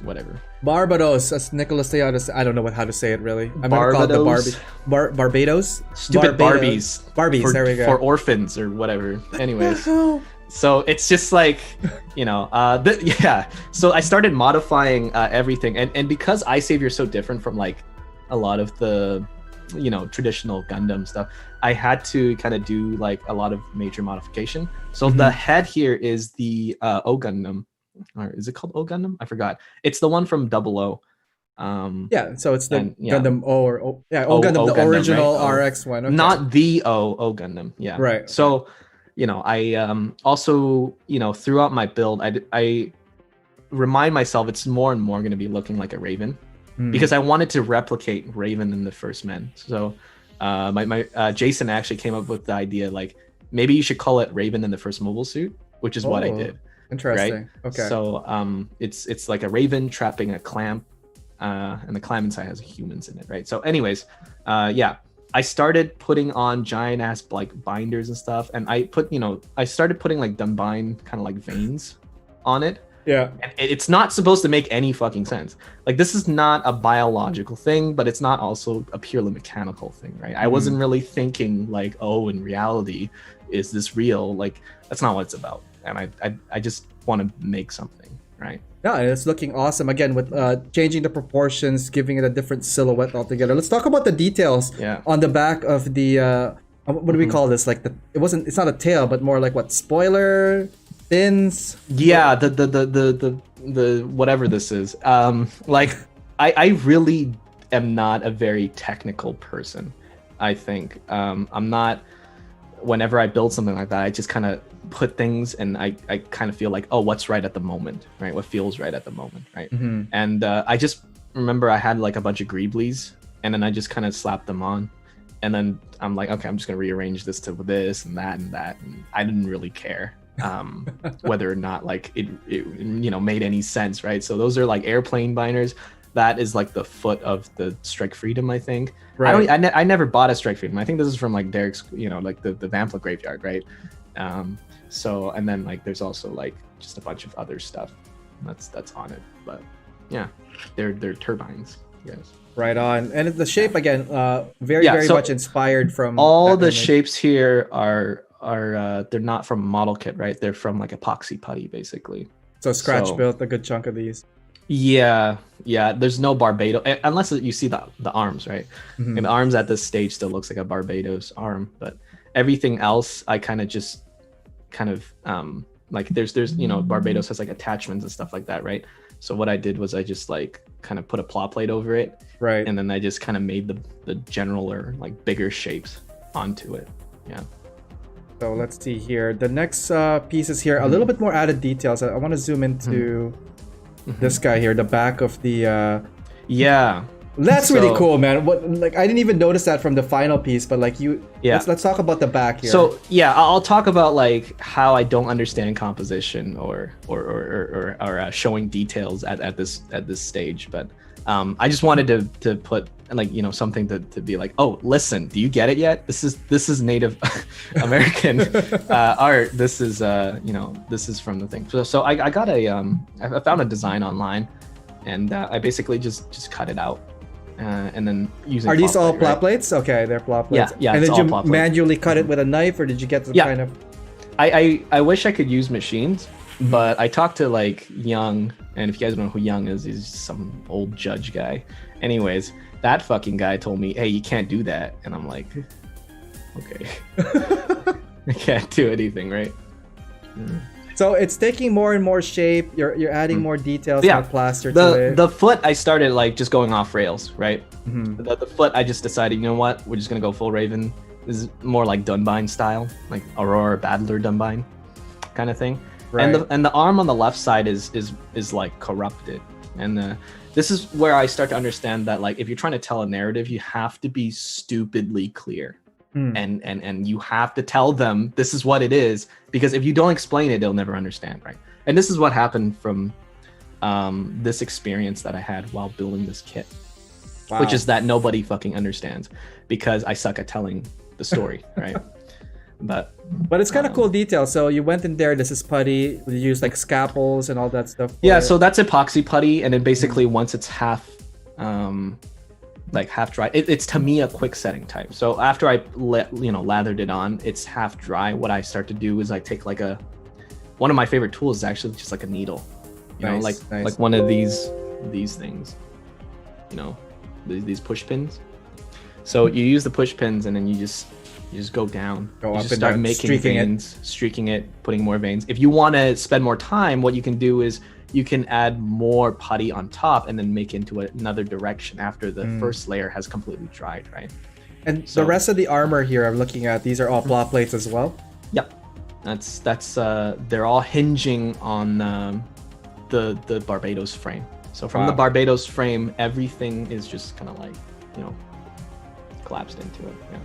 whatever. Barbados, as Nicholas Theodos. I don't know how to say it really. I'm gonna call it the Barbados. Stupid Barbados. Barbies. There we go. For orphans or whatever. Anyways, so it's just like, So I started modifying everything, and because I Savior is so different from like a lot of the, traditional Gundam stuff, I had to kind of do like a lot of major modification. So the head here is the O Gundam. Or is it called O Gundam? I forgot. It's the one from 00. So it's the Gundam O Gundam, the Gundam, original right? RX one. Okay. Not the O Gundam. Yeah. Right. So, I also, throughout my build, I remind myself it's more and more going to be looking like a Raven, because I wanted to replicate Raven in the First Men. So, my Jason actually came up with the idea like maybe you should call it Raven in the First Mobile Suit, which is what I did. Interesting. Right? Okay. So it's like a Raven trapping a clamp, and the clamp inside has humans in it, right? So anyways, I started putting on giant ass like binders and stuff, and I started putting like Dunbine kind of like veins on it. Yeah. And it's not supposed to make any fucking sense. Like this is not a biological thing, but it's not also a purely mechanical thing, right? I wasn't really thinking like, oh, in reality, is this real? Like that's not what it's about. And I just want to make something, right? Yeah, and it's looking awesome again with changing the proportions, giving it a different silhouette altogether. Let's talk about the details on the back of the what do we call this? Like it's not a tail, but more like what, spoiler, fins? Yeah, the whatever this is. Like I really am not a very technical person. I think I'm not. Whenever I build something like that, I just kind of put things, and I kind of feel like, oh, what's right at the moment, right? What feels right at the moment, right? Mm-hmm. And I just remember I had like a bunch of greeblies, and then I just kind of slapped them on, and then I'm like, okay, I'm just gonna rearrange this to this and that and that, and I didn't really care whether or not like it made any sense, right? So those are like airplane binders. That is like the foot of the Strike Freedom, I think. Right. I never bought a Strike Freedom. I think this is from like Derek's, like the Vampla graveyard, right? So, and then like there's also like just a bunch of other stuff that's on it. But yeah, they're turbines. Yes. Right on. And the shape again, very so much inspired from all the image. shapes here are they're not from model kit, right? They're from like epoxy putty, basically. So scratch built a good chunk of these. Yeah. There's no Barbados unless you see the arms, right? Mm-hmm. And the arms at this stage still looks like a Barbados arm, but everything else I kind of like there's Barbados has like attachments and stuff like that, right? So what I did was I just like kind of put a plot plate over it, right? And then I just kind of made the general or like bigger shapes onto it. Yeah. So let's see here. The next piece is here, a little bit more added details. I want to zoom into this guy here, the back of the yeah. That's really cool, man. What, like, I didn't even notice that from the final piece, but like let's talk about the back here. So yeah, I'll talk about like how I don't understand composition or showing details at this stage, but I just wanted to put like something to be like, oh, listen, do you get it yet? This is Native American art. This is this is from the thing. So I got I found a design online, and I basically just cut it out. And then using. Are these all plot right? plates? Okay, they're plot plates. Yeah. And did you manually cut it with a knife, or did you get some kind of? I wish I could use machines, but I talked to like Young, and if you guys don't know who Young is, he's some old judge guy. Anyways, that fucking guy told me, hey, you can't do that, and I'm like, okay, I can't do anything, right? So it's taking more and more shape. You're adding more details, more plaster to it. The foot, I started like just going off rails, right? Mm-hmm. The foot, I just decided, you know what? We're just gonna go full Raven. This is more like Dunbine style, like Aurora Battler Dunbine kind of thing. Right. And the arm on the left side is like corrupted. And this is where I start to understand that like if you're trying to tell a narrative, you have to be stupidly clear. And you have to tell them this is what it is, because if you don't explain it, they'll never understand, right? And this is what happened from this experience that I had while building this kit, which is that nobody fucking understands because I suck at telling the story, right? But it's kind of cool detail. So you went in there. This is putty. You use like scalpels and all that stuff. Yeah, so that's epoxy putty, and then basically once it's half dry, it's to me a quick setting type. So after I lathered it on, it's half dry. What I start to do is I take like one of my favorite tools is actually just like a needle, like one of these things, these push pins. So you use the push pins, and then you just go down. You just start making veins, streaking it, putting more veins. If you want to spend more time, what you can do is you can add more putty on top and then make into another direction after the first layer has completely dried, right? And the rest of the armor here I'm looking at, these are all plot plates as well? Yep. That's they're all hinging on the Barbados frame. So from the Barbados frame, everything is just kind of like, collapsed into it. Yeah.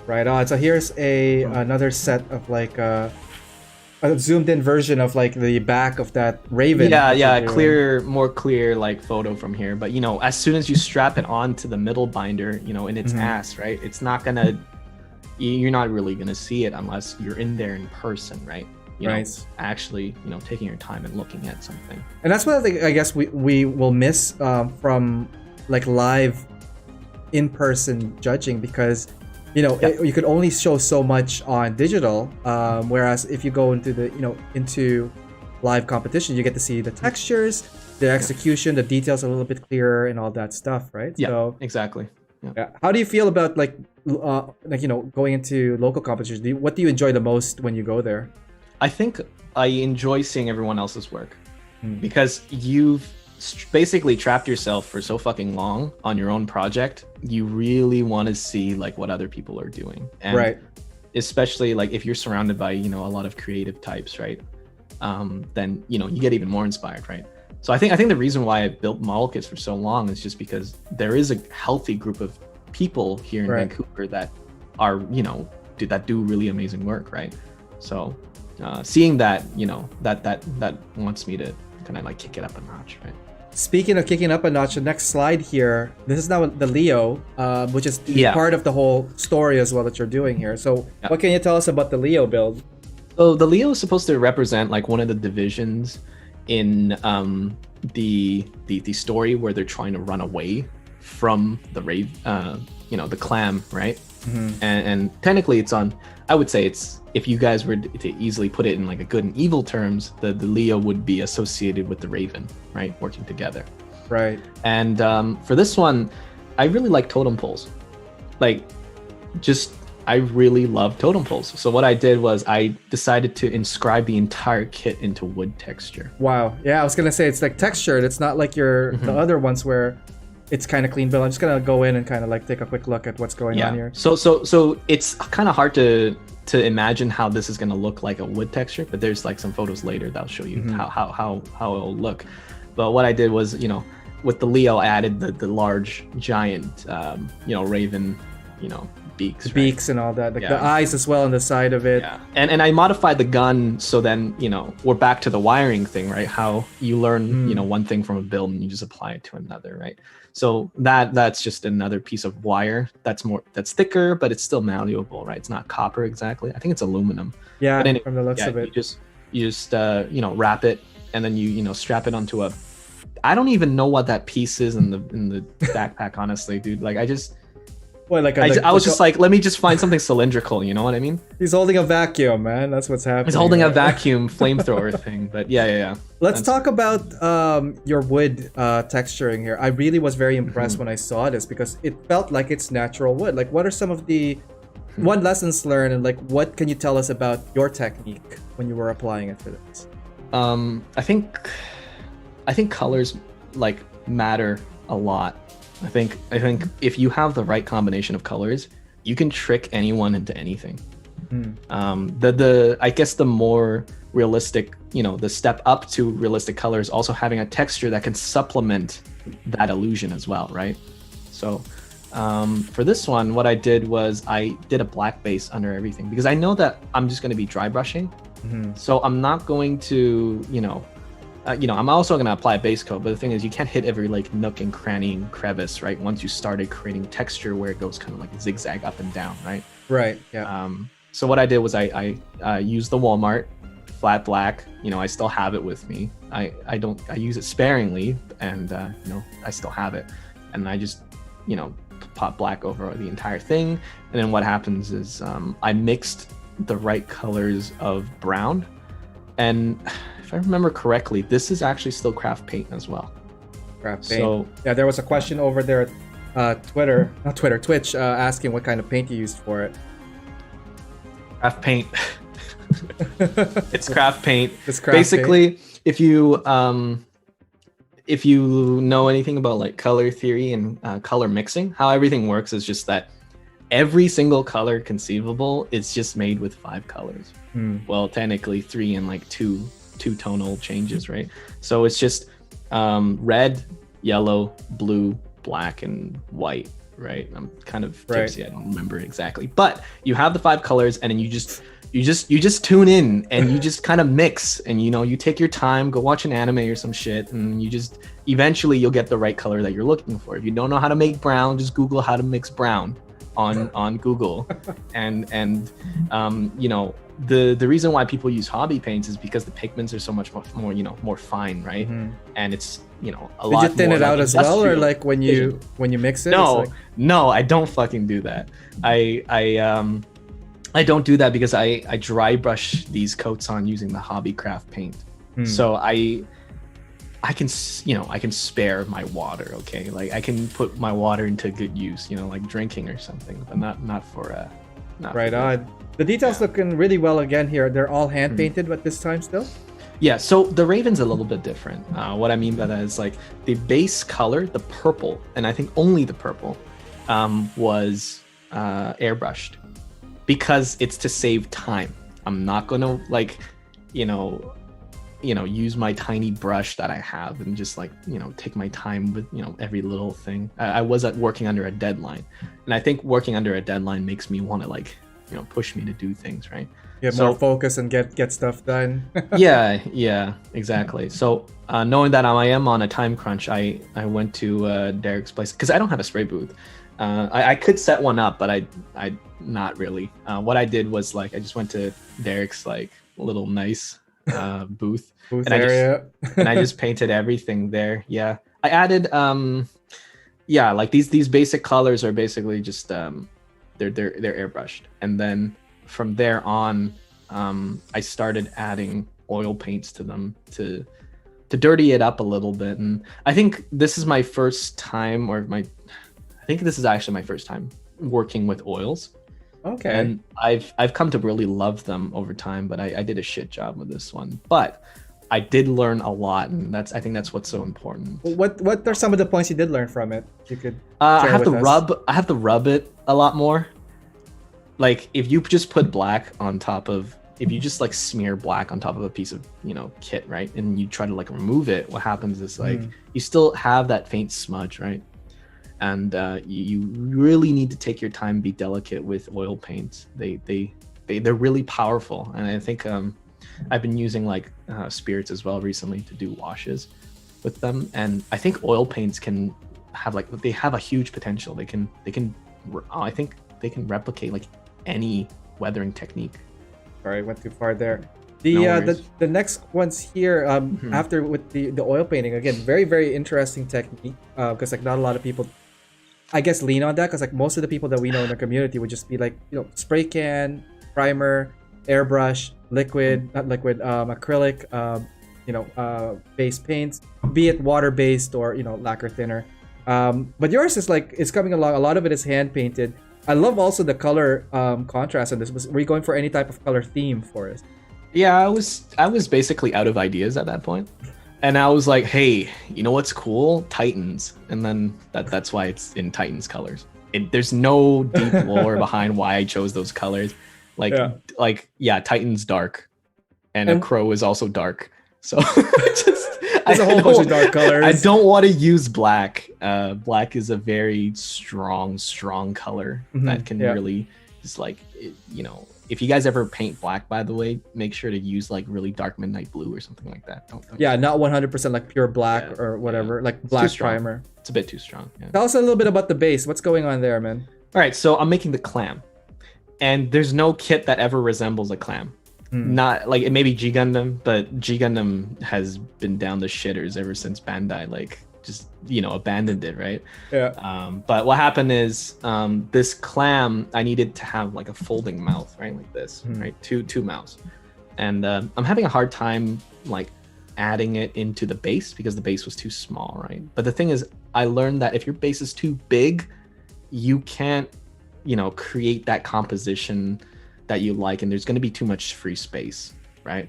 Right on. So here's another set of like a zoomed in version of like the back of that Raven. Yeah, more clear like photo from here. But as soon as you strap it onto the middle binder, in its ass, right? It's not gonna. You're not really gonna see it unless you're in there in person, right? Actually, taking your time and looking at something. And that's what I guess we will miss from like live in-person judging, because you could only show so much on digital, whereas if you go into into live competition, you get to see the textures, the execution, the details a little bit clearer, and all that stuff, right? Yeah, so, exactly. Yeah. How do you feel about going into local competitions? What do you enjoy the most when you go there? I think I enjoy seeing everyone else's work, because you've basically trapped yourself for so fucking long on your own project, you really want to see like what other people are doing, and Right. especially like if you're surrounded by a lot of creative types, right? Then you get even more inspired, right? So I think the reason why I built model kits for so long is just because there is a healthy group of people here in Right. Vancouver that are that do really amazing work, right? So seeing that that wants me to kind of like kick it up a notch, right? Speaking of kicking up a notch, the next slide here, this is now the Leo, which is Yeah. part of the whole story as well that you're doing here. So Yeah. what can you tell us about the Leo build? So the Leo is supposed to represent like one of the divisions in the story where they're trying to run away from the the clam, right? And technically it's on, I would say it's, if you guys were to easily put it in like a good and evil terms, the Leo would be associated with the Raven, right? Working together. Right. And for this one, I really like totem poles. Like, I really love totem poles. So what I did was I decided to inscribe the entire kit into wood texture. Wow. Yeah, I was gonna say it's like textured. It's not like the other ones where it's kind of clean build. I'm just gonna go in and kind of like take a quick look at what's going on here. So it's kind of hard to imagine how this is gonna look like a wood texture, but there's like some photos later that'll show you how it'll look. But what I did was, with the Leo, I added the large giant raven, beaks. Right? Beaks and all that, like the eyes as well on the side of it. Yeah. And I modified the gun, so then we're back to the wiring thing, right? How you learn one thing from a build and you just apply it to another, right? So that's just another piece of wire that's thicker, but it's still malleable, right? It's not copper exactly. I think it's aluminum. Yeah, but anyway, from the looks of it. You just wrap it, and then you strap it onto a. I don't even know what that piece is in the backpack, honestly, dude. Like I was just like, let me just find something cylindrical. You know what I mean? He's holding a vacuum, man. That's what's happening. He's holding a vacuum flamethrower thing. But yeah. Let's talk about your wood texturing here. I really was very impressed when I saw this because it felt like it's natural wood. Like, what are some of the lessons learned, and like what can you tell us about your technique when you were applying it for this? I think colors like matter a lot. I think if you have the right combination of colors, you can trick anyone into anything. I guess the more realistic, the step up to realistic colors, also having a texture that can supplement that illusion as well, right? So for this one, what I did was I did a black base under everything because I know that I'm just going to be dry brushing. So I'm not going to, I'm also going to apply a base coat, but the thing is you can't hit every like nook and cranny and crevice, right? Once you started creating texture where it goes kind of like zigzag up and down, right? Right, yeah. So what I did was I used the Walmart flat black, I still have it with me. I use it sparingly, and I still have it. And I just, pop black over the entire thing. And then what happens is I mixed the right colors of brown. And if I remember correctly, this is actually still craft paint as well. Craft paint. So yeah, there was a question over there at Twitch, asking what kind of paint you used for it. Craft paint. It's craft paint. It's craft Basically, paint. if you know anything about like color theory and color mixing, how everything works is just that every single color conceivable is just made with 5 colors. Well, technically 3 and like two tonal changes, right? So it's just red, yellow, blue, black, and white, right? I'm kind of tipsy. I don't remember exactly, but you have the 5 colors, and then you just tune in and you just kind of mix, and you take your time, go watch an anime or some shit, and eventually you'll get the right color that you're looking for. If you don't know how to make brown, just Google how to mix brown on Google, and the reason why people use hobby paints is because the pigments are so much more more fine, right? And it's a lot. Did you thin it out as well, or like when you mix it? No, I don't fucking do that. I don't do that because I dry brush these coats on using the hobby craft paint. So I can spare my water, okay? Like I can put my water into good use, like drinking or something, but not for right on. The details looking really well again here. They're all hand painted at this time still? Yeah, so the Raven's a little bit different. What I mean by that is like the base color, the purple, and I think only the purple, was airbrushed because it's to save time. I'm not gonna like, you know, use my tiny brush that I have and just like, take my time with, every little thing. I was working under a deadline, and I think working under a deadline makes me want to like, push me to do things, right? Get more focus and get stuff done. yeah, exactly. So knowing that I am on a time crunch, I went to Derek's place because I don't have a spray booth. I could set one up, but I not really. What I did was like I just went to Derek's like little nice booth Booth and area. I just painted everything there. Yeah, I added like these basic colors are basically just they're airbrushed, and then from there on, I started adding oil paints to them to dirty it up a little bit. And I think this is my first time, I think this is actually my first time working with oils. Okay. And I've come to really love them over time, but I did a shit job with this one. But I did learn a lot, and I think that's what's so important. What are some of the points you did learn from it? You could I have to rub it a lot more. Like if you just put black on top of, if you just like smear black on top of a piece of kit, right, and you try to like remove it, what happens is like you still have that faint smudge, right? And you really need to take your time, be delicate with oil paints. They're really powerful, and I think I've been using like spirits as well recently to do washes with them, and I think oil paints can have they have a huge potential. They can I think they can replicate like any weathering technique. Sorry, I went too far there. The next ones here after with the oil painting, again, very very interesting technique because like not a lot of people I guess lean on that, because like most of the people that we know in the community would just be like spray can, primer, airbrush, acrylic, base paints, be it water based or lacquer thinner. But yours is like it's coming along. A lot of it is hand painted. I love also the color contrast on this. Were you going for any type of color theme for it? Yeah, I was basically out of ideas at that point. And I was like, hey, you know what's cool? Titans. And then that's why it's in Titans colors. There's no deep lore behind why I chose those colors. Titan's dark. And a crow is also dark. So there's a whole bunch of dark colors. I don't want to use black. Black is a very strong color that can really just like, if you guys ever paint black, by the way, make sure to use like really dark midnight blue or something like that. Don't not 100% like pure black or whatever, like black primer. It's a bit too strong. Yeah. Tell us a little bit about the base. What's going on there, man? All right, so I'm making the clam, and there's no kit that ever resembles a clam. Not like it may be G Gundam, but G Gundam has been down the shitters ever since Bandai just abandoned it, right? Yeah. But what happened is this clam, I needed to have like a folding mouth, right, like this, right, two mouths, and I'm having a hard time like adding it into the base because the base was too small, right? But the thing is, I learned that if your base is too big, you can't create that composition that you like, and there's going to be too much free space, right?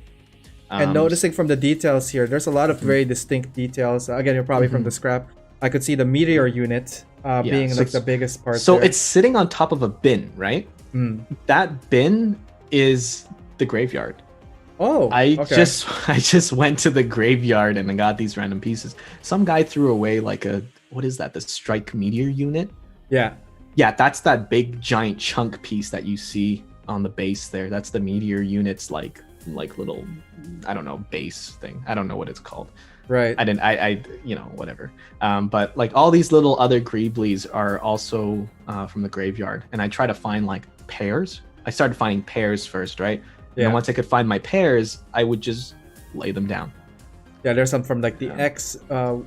And noticing from the details here, there's a lot of very distinct details. Again, you're probably from the scrap. I could see the meteor unit being like the biggest part. So there. It's sitting on top of a bin, right? That bin is the graveyard. Oh, I just went to the graveyard and I got these random pieces. Some guy threw away like what is that? The strike meteor unit? Yeah, that's that big giant chunk piece that you see on the base there. That's the meteor unit's like little, I don't know, base thing. I don't know what it's called. Right. I whatever. But like all these little other greeblies are also from the graveyard, and I try to find like pairs. I started finding pairs first, right? And then once I could find my pairs, I would just lay them down. Yeah, there's some from like the X Gundam.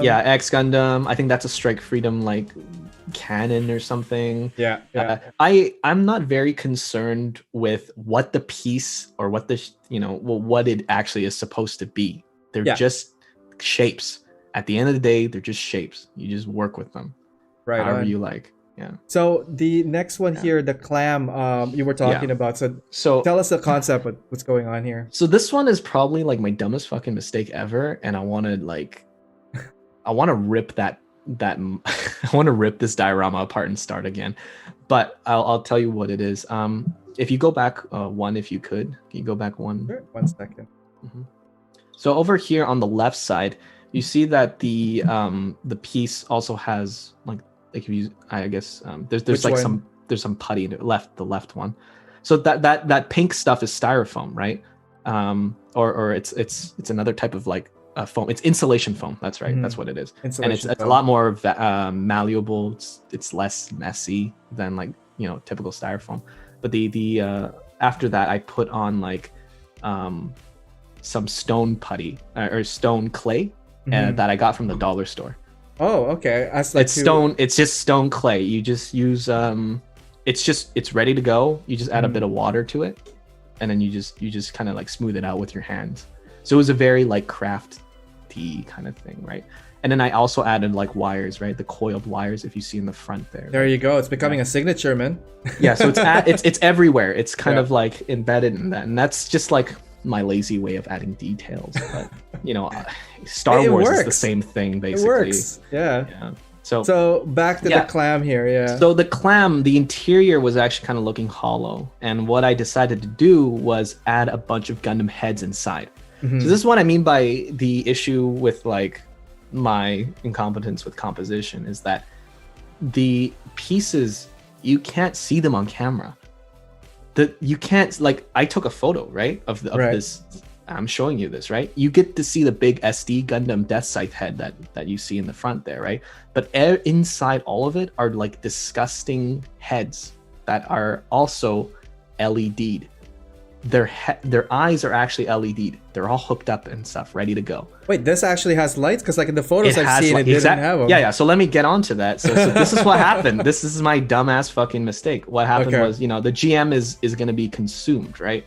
Yeah, X Gundam. I think that's a Strike Freedom like cannon or something. Yeah. I'm not very concerned with what the piece or what the what it actually is supposed to be. They're just shapes. At the end of the day, they're just shapes. You just work with them, right? However you like. Yeah. So the next one here, the clam, you were talking about. So tell us the concept of what's going on here. So this one is probably like my dumbest fucking mistake ever, and I want to rip I want to rip this diorama apart and start again. But I'll tell you what it is. If you go back one, if you could, can you go back one? Sure. 1 second. Mm-hmm. So over here on the left side, you see that the piece also has like if you I guess there's Which like one? there's some putty in it, the left one. So that pink stuff is styrofoam, right? Or it's another type of like foam. It's insulation foam. That's right. That's what it is. And it's a lot more malleable. It's less messy than like typical styrofoam. But the after that I put on like some stone putty or stone clay that I got from the dollar store. Oh, okay. It's stone. It's just stone clay. You just use it's ready to go. You just add a bit of water to it, and then you just kind of like smooth it out with your hands. So it was a very like crafty kind of thing, right? And then I also added like wires, right? The coiled wires, if you see in the front there. There you go. It's becoming a signature, man. Yeah. So it's everywhere. It's kind of like embedded in that, and that's just like my lazy way of adding details. But Star Wars is the same thing basically. It works. Yeah. So back to the clam here. Yeah. So the clam, the interior was actually kind of looking hollow, and what I decided to do was add a bunch of Gundam heads inside. So this is what I mean by the issue with like my incompetence with composition, is that the pieces, you can't see them on camera. You can't, like, I took a photo, right, of this. I'm showing you this, right? You get to see the big SD Gundam Death Scythe head that you see in the front there, right? But inside all of it are like disgusting heads that are also LED'd. Their eyes are actually LED'd. They're all hooked up and stuff, ready to go. Wait, this actually has lights? Because like in the photos I've seen, it didn't have them. Yeah. So let me get on to that. So this is what happened. This is my dumbass fucking mistake. What happened was, the GM is going to be consumed, right?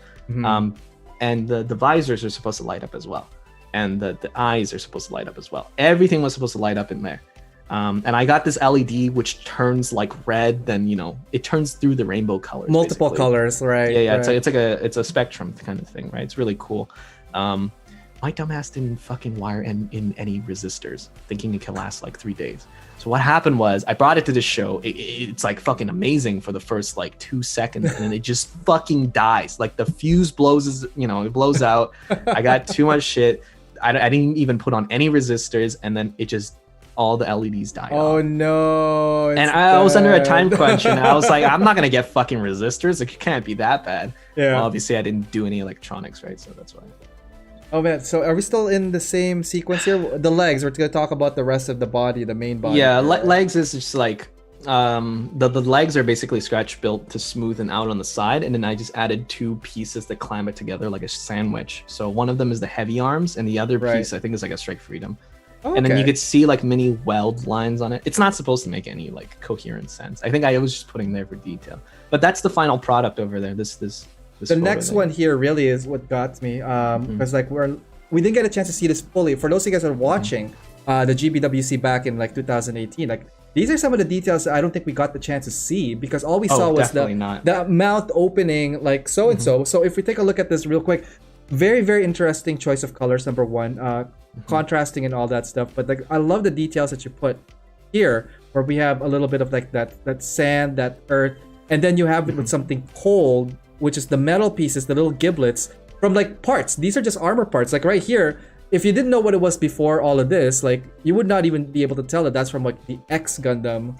And the visors are supposed to light up as well, and the eyes are supposed to light up as well. Everything was supposed to light up in there. And I got this LED which turns like red, then it turns through the rainbow colors. Multiple basically. colors, right? Yeah. Right. It's a spectrum kind of thing, right? It's really cool. My dumbass didn't fucking wire in any resistors, thinking it could last like 3 days. So what happened was I brought it to this show. It's like fucking amazing for the first like 2 seconds, and then it just fucking dies. Like the fuse blows, it blows out. I got too much shit. I didn't even put on any resistors, and then it just all the LEDs died. Oh off. No! And I was under a time crunch, and I was like, I'm not gonna get fucking resistors. It can't be that bad. Yeah. Well, obviously, I didn't do any electronics, right? So that's why. Oh man, so are we still in the same sequence here? The legs, we're gonna talk about the rest of the body, the main body. Yeah, legs is just like the legs are basically scratch built to smoothen out on the side, and then I just added 2 pieces that clamp it together like a sandwich. So one of them is the heavy arms, and the other piece I think is like a Strike Freedom. Oh, and then you could see like mini weld lines on it. It's not supposed to make any like coherent sense. I think I was just putting there for detail. But that's the final product over there. This the next one here really is what got me, because like we didn't get a chance to see this fully. For those of you guys that are watching the GBWC back in like 2018, like these are some of the details that I don't think we got the chance to see, because all we saw was the mouth opening like so and so. So if we take a look at this real quick, very, very interesting choice of colors, number one, contrasting and all that stuff. But like I love the details that you put here, where we have a little bit of like that sand, that earth, and then you have it with something cold, which is the metal pieces, the little giblets from like parts. These are just armor parts. Like right here, if you didn't know what it was before all of this, like you would not even be able to tell that that's from like the X Gundam,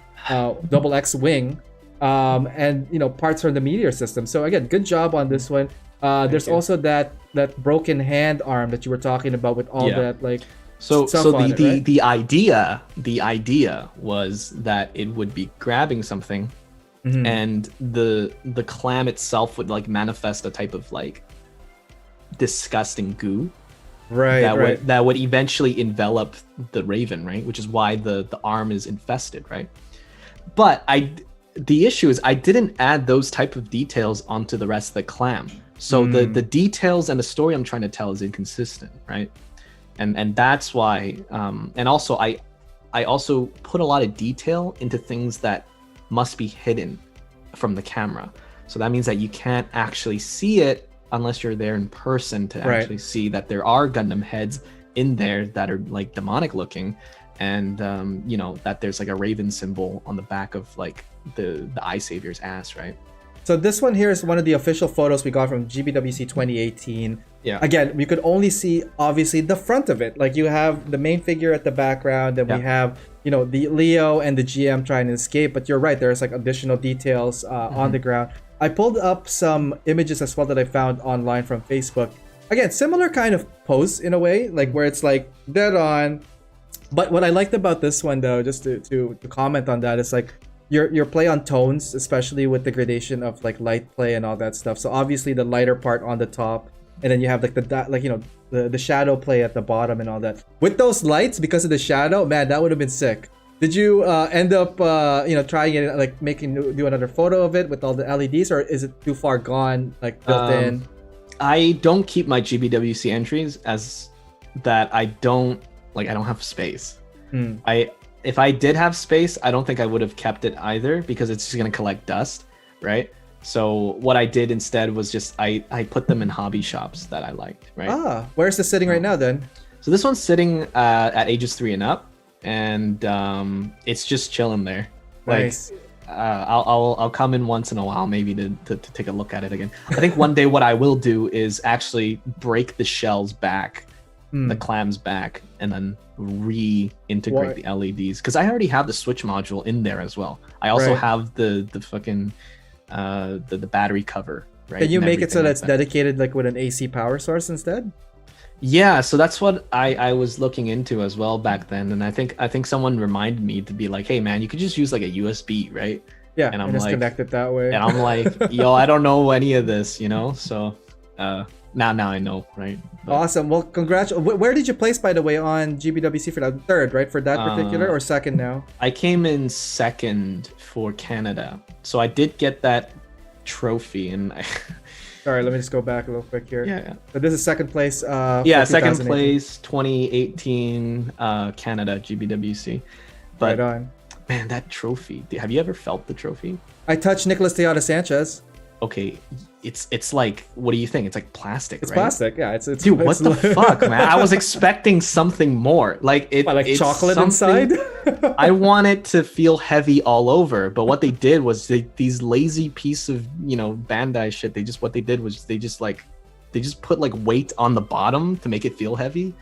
double X wing, and parts from the meteor system. So again, good job on this one. There's also that broken hand arm that you were talking about with all that like. So right? the idea was that it would be grabbing something. And the clam itself would like manifest a type of like disgusting goo, that would eventually envelop the Raven, right? Which is why the arm is infested, right? But the issue is I didn't add those type of details onto the rest of the clam, so the details and the story I'm trying to tell is inconsistent, right? And that's why and also I also put a lot of detail into things that must be hidden from the camera. So that means that you can't actually see it unless you're there in person to actually see that there are Gundam heads in there that are like demonic looking, and you know, that there's like a raven symbol on the back of like the Eye Savior's ass, right? So this one here is one of the official photos we got from GBWC 2018. Yeah. Again, we could only see obviously the front of it. Like you have the main figure at the background, and we have, you know, the Leo and the GM trying to escape. But you're right, there's like additional details on the ground. I pulled up some images as well that I found online from Facebook. Again, similar kind of pose in a way, like where it's like dead on. But what I liked about this one though, just to comment on that, is like your play on tones, especially with the gradation of like light play and all that stuff. So obviously the lighter part on the top, and then you have like the shadow play at the bottom and all that. With those lights, because of the shadow, man, that would have been sick. Did you end up trying it, like do another photo of it with all the LEDs, or is it too far gone, like built in? I don't keep my GBWC entries as that. I don't have space. If I did have space, I don't think I would have kept it either, because it's just gonna collect dust, right? So what I did instead was just I put them in hobby shops that I liked, right? Where's this sitting right now then? So this one's sitting at ages 3 and up, and it's just chilling there. Nice. I'll come in once in a while, maybe to take a look at it again. I think one day what I will do is actually break the shells back, the clams back, and then reintegrate the LEDs, because I already have the switch module in there as well. I also have the fucking the battery cover, right? Can you make it so that's dedicated like with an AC power source instead? Yeah, so that's what I was looking into as well back then, and I think someone reminded me to be like, hey man, you could just use like a USB, right? Yeah, and I'm just like, connect it that way. And I'm like, yo, I don't know any of this, you know? So now I know, right? But, awesome. Well, congrats. Where did you place, by the way, on GBWC for that? Third, right? For that particular, or second now? I came in second for Canada, so I did get that trophy, and Sorry, let me just go back a little quick here. Yeah. But this is second place. Second place, 2018 Canada GBWC. But right on. Man, that trophy. Have you ever felt the trophy? I touched Nicholas Teata Sanchez. Okay, it's like, what do you think? It's like plastic, It's right? plastic, yeah. It's dude, what the fuck, man? I was expecting something more. Like it's chocolate inside. I want it to feel heavy all over, but what they did was these lazy piece of Bandai shit. They just put like weight on the bottom to make it feel heavy.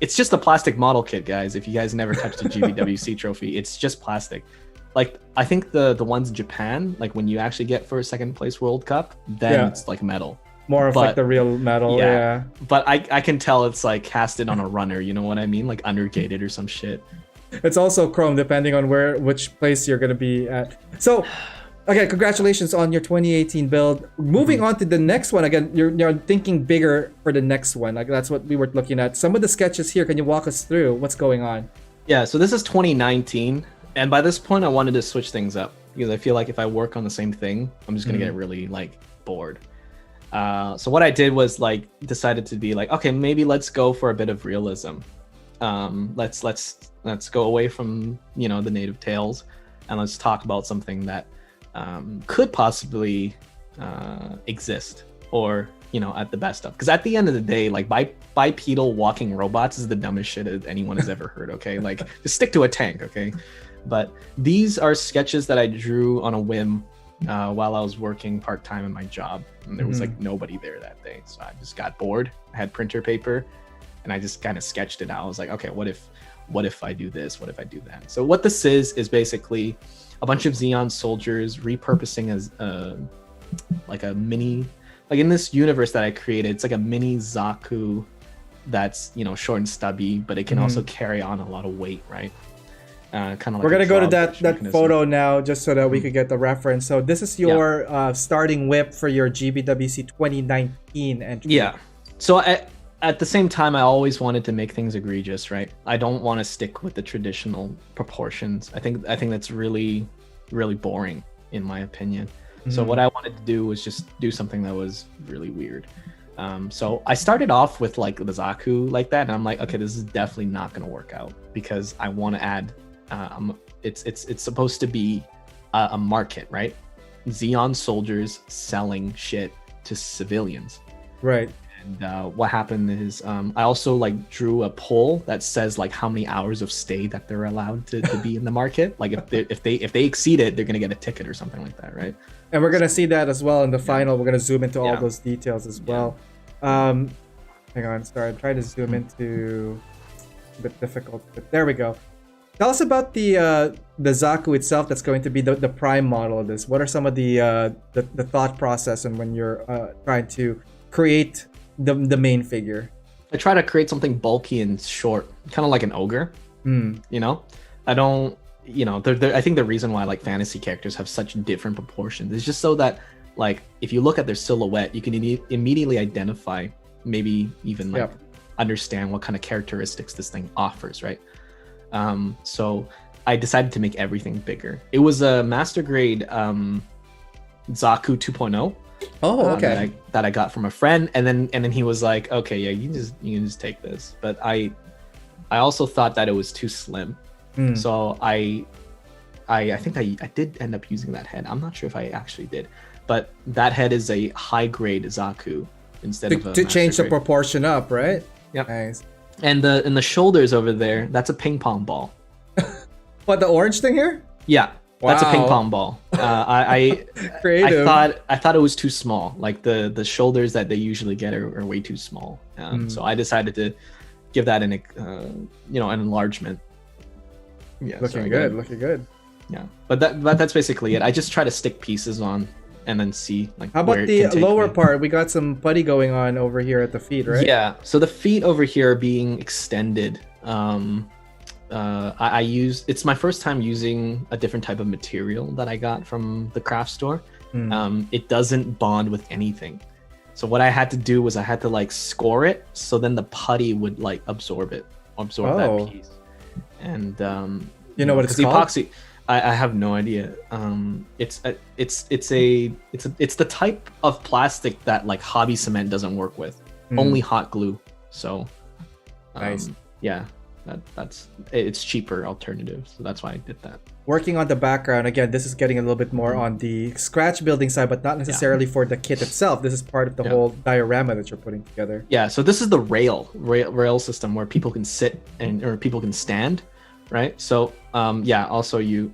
It's just a plastic model kit, guys. If you guys never touched a GBWC trophy, it's just plastic. Like, I think the ones in Japan, like when you actually get for a second place World Cup, then it's like metal. More of like the real metal, yeah. But I can tell it's like casted on a runner, you know what I mean? Like undergated or some shit. It's also chrome, depending on which place you're gonna be at. So, again, congratulations on your 2018 build. Moving on to the next one, again, you're thinking bigger for the next one. Like that's what we were looking at. Some of the sketches here, can you walk us through what's going on? Yeah, so this is 2019. And by this point, I wanted to switch things up, because I feel like if I work on the same thing, I'm just gonna get really like bored. So what I did was like decided to be like, okay, maybe let's go for a bit of realism. Let's go away from the native tales, and let's talk about something that could possibly exist, or at the best of. Because at the end of the day, like bipedal walking robots is the dumbest shit anyone has ever heard. Okay, like just stick to a tank. Okay. But these are sketches that I drew on a whim while I was working part-time in my job, and there was like nobody there that day, so I just got bored. I had printer paper, and I just kind of sketched it out. I was like, okay, what if I do this? What if I do that? So what this is basically a bunch of Xeon soldiers repurposing as like a mini, like in this universe that I created, it's like a mini Zaku that's short and stubby, but it can also carry on a lot of weight, right? Kind of like we're gonna go to that photo now, just so that we could get the reference. So this is your starting whip for your GBWC 2019 entry. Yeah. So at the same time, I always wanted to make things egregious, right? I don't want to stick with the traditional proportions. I think that's really, really boring, in my opinion. So what I wanted to do was just do something that was really weird. So I started off with like the Zaku like that, and I'm like, okay, this is definitely not gonna work out, because I want to add. It's supposed to be a market, right? Xeon soldiers selling shit to civilians. Right. And what happened is I also like drew a poll that says like how many hours of stay that they're allowed to be in the market. Like if they exceed it, they're gonna get a ticket or something like that, right? And we're gonna see that as well in the final. We're gonna zoom into all Yeah. those details as well. Hang on, sorry, I'm trying to zoom into a bit difficult, but there we go. Tell us about the Zaku itself. That's going to be the prime model of this. What are some of the thought process and when you're trying to create the main figure? I try to create something bulky and short, kind of like an ogre. You know, I don't. You know, I think the reason why like fantasy characters have such different proportions is just so that like if you look at their silhouette, you can immediately identify, maybe even like understand what kind of characteristics this thing offers, right? So I decided to make everything bigger. It was a master grade Zaku 2.0. Oh, okay. That I got from a friend, and then he was like, okay, yeah, you can just take this. But I also thought that it was too slim. So I think I did end up using that head. I'm not sure if I actually did, but that head is a high grade Zaku instead of a to change the grade. proportion up, right? Yep. Nice. And the shoulders over there, that's a ping pong ball. What, the orange thing here? Yeah, that's a ping Wow. pong ball. I Creative. I thought it was too small. Like the shoulders that they usually get are way too small. So I decided to give that an an enlargement. Yeah, Looking good. Looking good. Yeah, but that's basically it. I just try to stick pieces on and then see like. How where about it the can take lower me. part? We got some putty going on over here at the feet, right? Yeah, so the feet over here are being extended. I use, it's my first time using a different type of material that I got from the craft store. It doesn't bond with anything. So what I had to do was I had to like score it so then the putty would like absorb that piece. And you know what it's the called? epoxy, I have no idea. It's the type of plastic that like hobby cement doesn't work with. Only hot glue. So Nice. Yeah, it's cheaper alternative. So that's why I did that. Working on the background again, this is getting a little bit more on the scratch building side, but not necessarily for the kit itself. This is part of the whole diorama that you're putting together. Yeah, so this is the rail system where people can sit or people can stand, right? So this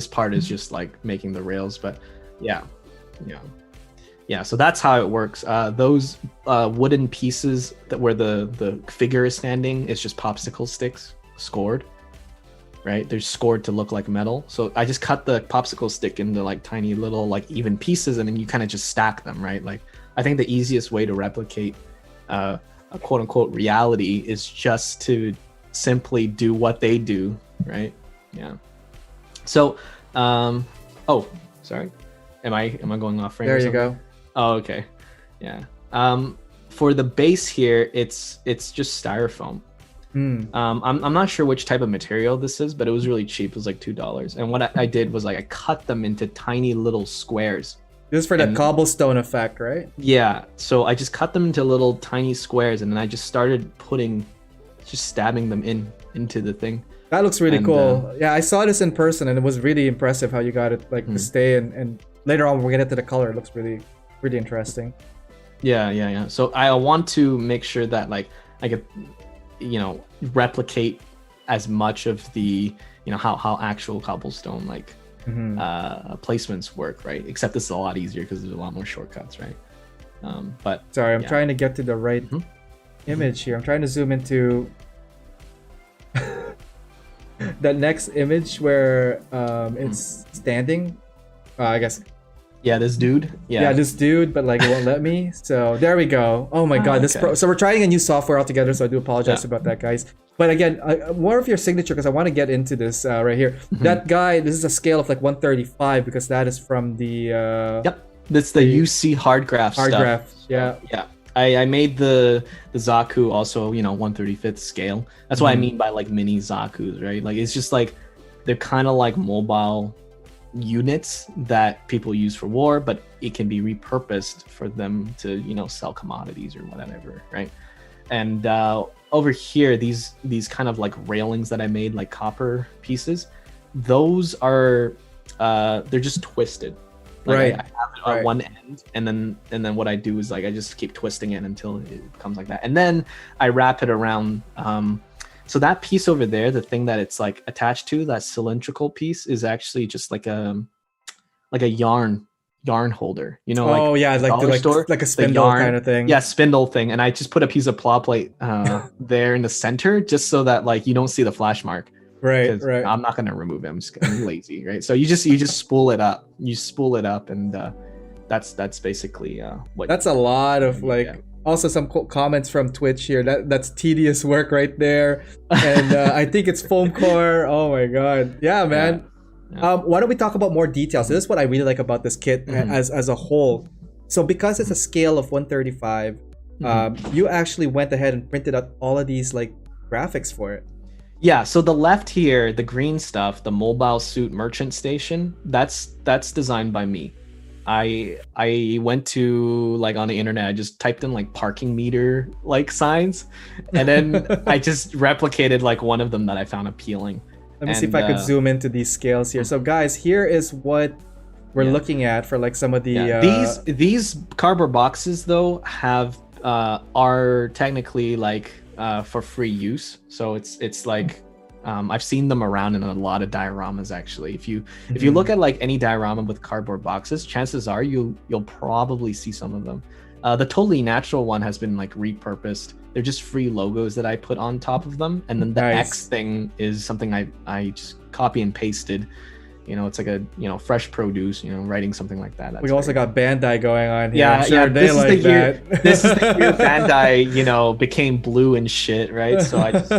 part is just like making the rails, but so that's how it works. Those wooden pieces that where the figure is standing is just popsicle sticks scored, right? They're scored to look like metal. So I just cut the popsicle stick into like tiny little like even pieces, and then you kind of just stack them, right? Like I think the easiest way to replicate a quote unquote reality is just to simply do what they do, right? Yeah. So sorry, am I going off frame? There or you something? go. Oh, okay. Yeah. For the base here, it's just styrofoam. I'm not sure which type of material this is, but it was really cheap. It was like $2. And what I did was like I cut them into tiny little squares. This is for that cobblestone effect, right? Yeah. So I just cut them into little tiny squares, and then I just started stabbing them into the thing. That looks really cool. Yeah, I saw this in person, and it was really impressive how you got it like to stay. And later on, when we get into the color, it looks really interesting. Yeah. So I want to make sure that like I could, replicate as much of the, how actual cobblestone like placements work, right? Except this is a lot easier because there's a lot more shortcuts, right? But sorry, I'm trying to get to the right image here. I'm trying to zoom into the next image where it's standing. I guess. Yeah, this dude. Yeah, this dude, but like it won't let me. So there we go. Oh my god, okay. so we're trying a new software altogether. So I do apologize about that, guys. But again, more of your signature because I want to get into this right here. That guy, this is a scale of like 135 because that is from the. Yep, that's the UC hardgraph stuff. Hardgraph, yeah. Yeah. I made the Zaku also 1/35th scale. That's what I mean by like mini Zakus, right? Like it's just like they're kind of like mobile units that people use for war, but it can be repurposed for them to sell commodities or whatever, right? And over here, these kind of like railings that I made, like copper pieces, those are they're just twisted. Like Right. I have it on one end, and then what I do is like I just keep twisting it until it becomes like that, and then I wrap it around. So that piece over there, the thing that it's like attached to, that cylindrical piece, is actually just like a yarn holder. You know, Oh like yeah, the like dollar store, like a the spindle yarn, kind of thing. Yeah, spindle thing, and I just put a piece of ply plate there in the center, just so that like you don't see the flash mark. Right. I'm not gonna remove it. I'm lazy, right? So you just spool it up. You spool it up, and that's basically what. That's a lot of like. Yeah. Also, some comments from Twitch here. That's tedious work right there, and I think it's foam core. Oh my god, yeah, man. Yeah. Why don't we talk about more details? This is what I really like about this kit as a whole. So because it's a scale of 135, you actually went ahead and printed out all of these like graphics for it. Yeah, so the left here, the green stuff, the mobile suit merchant station, that's designed by me. I went to like on the internet, I just typed in like parking meter like signs, and then I just replicated like one of them that I found appealing. Let me see if I could zoom into these scales here. So guys, here is what we're looking at for like some of the these cardboard boxes though are technically like for free use. So it's like I've seen them around in a lot of dioramas actually. If you look at like any diorama with cardboard boxes, chances are you'll probably see some of them. The Totally Natural one has been like repurposed. They're just free logos that I put on top of them, and then the X thing is something I just copy and pasted. You know, it's like a fresh produce. You know, writing something like that. We also got Bandai going on here. Yeah, I'm sure they like that. This is the year Bandai, became blue and shit, right? So I just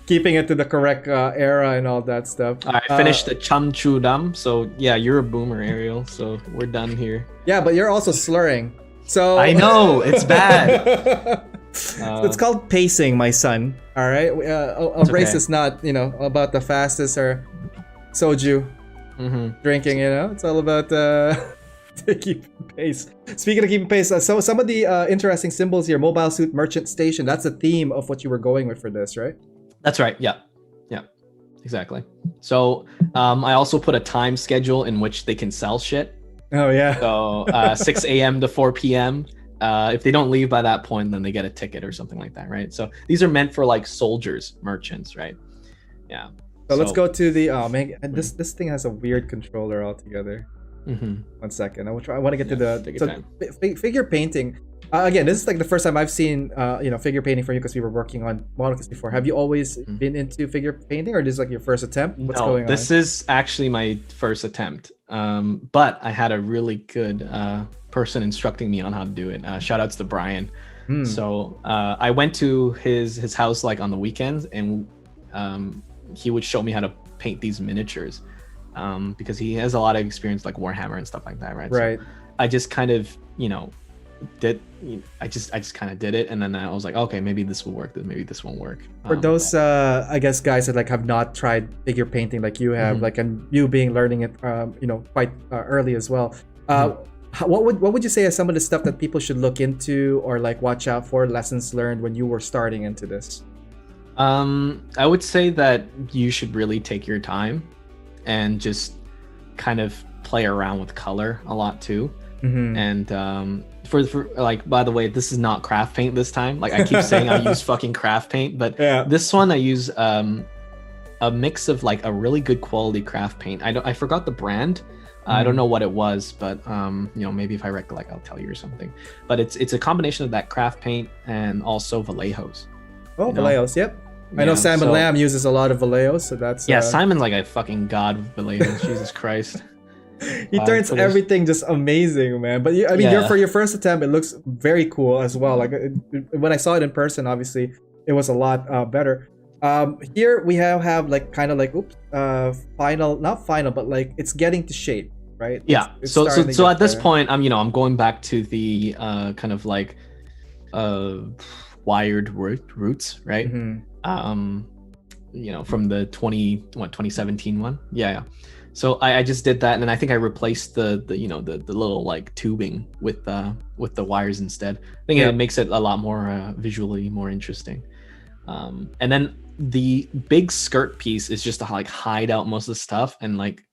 keeping it to the correct era and all that stuff. I finished the Chum Chu Dum. So yeah, you're a boomer, Ariel. So we're done here. Yeah, but you're also slurring. So I know it's bad. It's called pacing, my son. All right, a race is not about the fastest or soju drinking. It's all about keeping pace. Speaking of keeping pace, so some of the interesting symbols here: mobile suit merchant station. That's the theme of what you were going with for this, right? That's right. Yeah, exactly. So I also put a time schedule in which they can sell shit. Oh yeah. So 6 a.m. to 4 p.m. If they don't leave by that point, then they get a ticket or something like that, right? So these are meant for like soldiers, merchants, right? Yeah. So let's go to the this thing has a weird controller altogether. 1 second. I want to get to the figure painting. Again, this is like the first time I've seen figure painting from you because we were working on model kits before. Have you always been into figure painting, or this is like your first attempt? What's going on? This is actually my first attempt. But I had a really good person instructing me on how to do it. Shout outs to Brian. So I went to his house like on the weekends, and he would show me how to paint these miniatures because he has a lot of experience like Warhammer and stuff like that, right? Right. So I just kind of I just kind of did it, and then I was like, okay, maybe this will work, maybe this won't work. For those I guess guys that like have not tried figure painting like you have, like, and you being learning it quite early as well, what would you say are some of the stuff that people should look into or like watch out for, lessons learned when you were starting into this? I would say that you should really take your time and just kind of play around with color a lot too. And for like, by the way, this is not craft paint this time. Like I keep saying I use fucking craft paint, but this one I use a mix of like a really good quality craft paint. I forgot the brand. I don't know what it was, but maybe if I recollect, I'll tell you or something. But it's a combination of that craft paint and also Vallejos. Oh, Vallejos, yep. I know Simon Lamb uses a lot of Vallejos, so that's Simon's like a fucking god with Vallejos. Jesus Christ. He turns everything just amazing, man. But for your first attempt, it looks very cool as well. Like when I saw it in person, obviously it was a lot better. Here we have like kind of like not final, but like it's getting to shape, right? Yeah. So at this point, I'm going back to the kind of like wired roots, right? From the 2017 one. Yeah. So I just did that, and then I think I replaced the little like tubing with the wires instead. I think Yeah. it makes it a lot more visually more interesting. And then the big skirt piece is just to like hide out most of the stuff, and like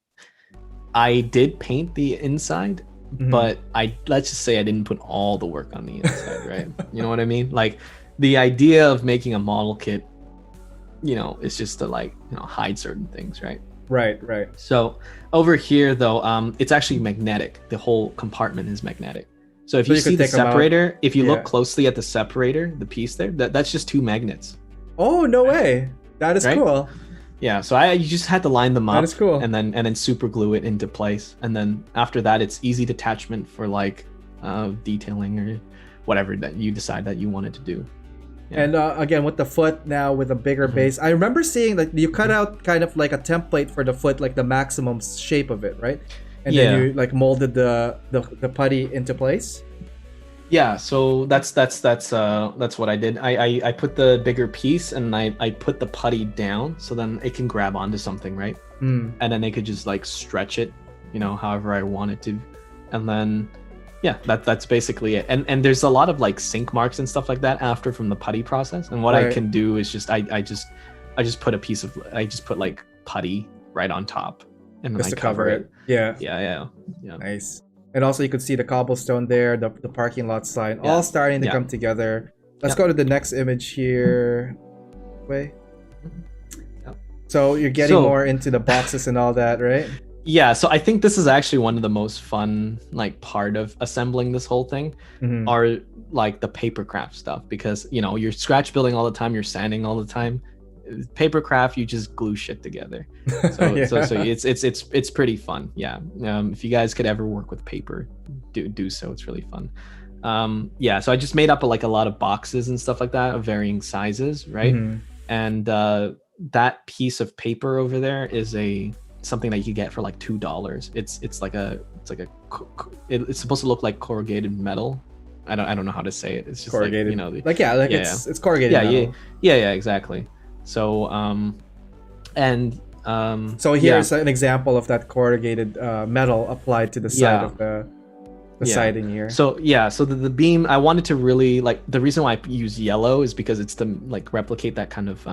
I did paint the inside, Mhm. but let's just say I didn't put all the work on the inside, right? You know what I mean? Like the idea of making a model kit, is just to like hide certain things, right? Right. So over here though, it's actually magnetic. The whole compartment is magnetic. So if So you you could see the take 'em out. separator, if you Yeah. look closely at the separator, the piece there, that's just 2 magnets. Oh, no way. That is Right? cool. Yeah, so you just had to line them up. That is cool. And then super glue it into place. And then after that, it's easy detachment for like detailing or whatever that you decide that you wanted to do. Yeah. And again, with the foot now with a bigger Mhm. base, I remember seeing like you cut out kind of like a template for the foot, like the maximum shape of it, right? And then Yeah. you like molded the putty into place. Yeah, so that's what I did. I put the bigger piece and I put the putty down so then it can grab onto something, right? Hmm. And then they could just like stretch it, however I want it to. And then yeah, that's basically it. And there's a lot of like sink marks and stuff like that after from the putty process. And what I Right. can do is just I just put like putty right on top and then Just I to cover it. Yeah. Yeah. Nice. And also you could see the cobblestone there, the parking lot sign, Yeah. all starting to Yeah. come together. Let's Yeah. go to the next image here. Wait. Yeah. So you're getting So- more into the boxes and all that, right? Yeah, so I think this is actually one of the most fun like part of assembling this whole thing Mhm. are like the papercraft stuff because you're scratch building all the time, you're sanding all the time. Papercraft, you just glue shit together. So Yeah. so it's pretty fun. Yeah. If you guys could ever work with paper, do so. It's really fun. Yeah, so I just made up like a lot of boxes and stuff like that of varying sizes, right? Mhm. And that piece of paper over there is something that you can get for like $2. It's supposed to look like corrugated metal. I don't know how to say it. It's just Corrugated. like Yeah, Yeah, it's corrugated yeah, metal. yeah, exactly. So So here's an example of that corrugated metal applied to the side Yeah. of the Yeah. siding here. So the beam, I wanted to really like, the reason why I use yellow is because it's to like replicate that kind of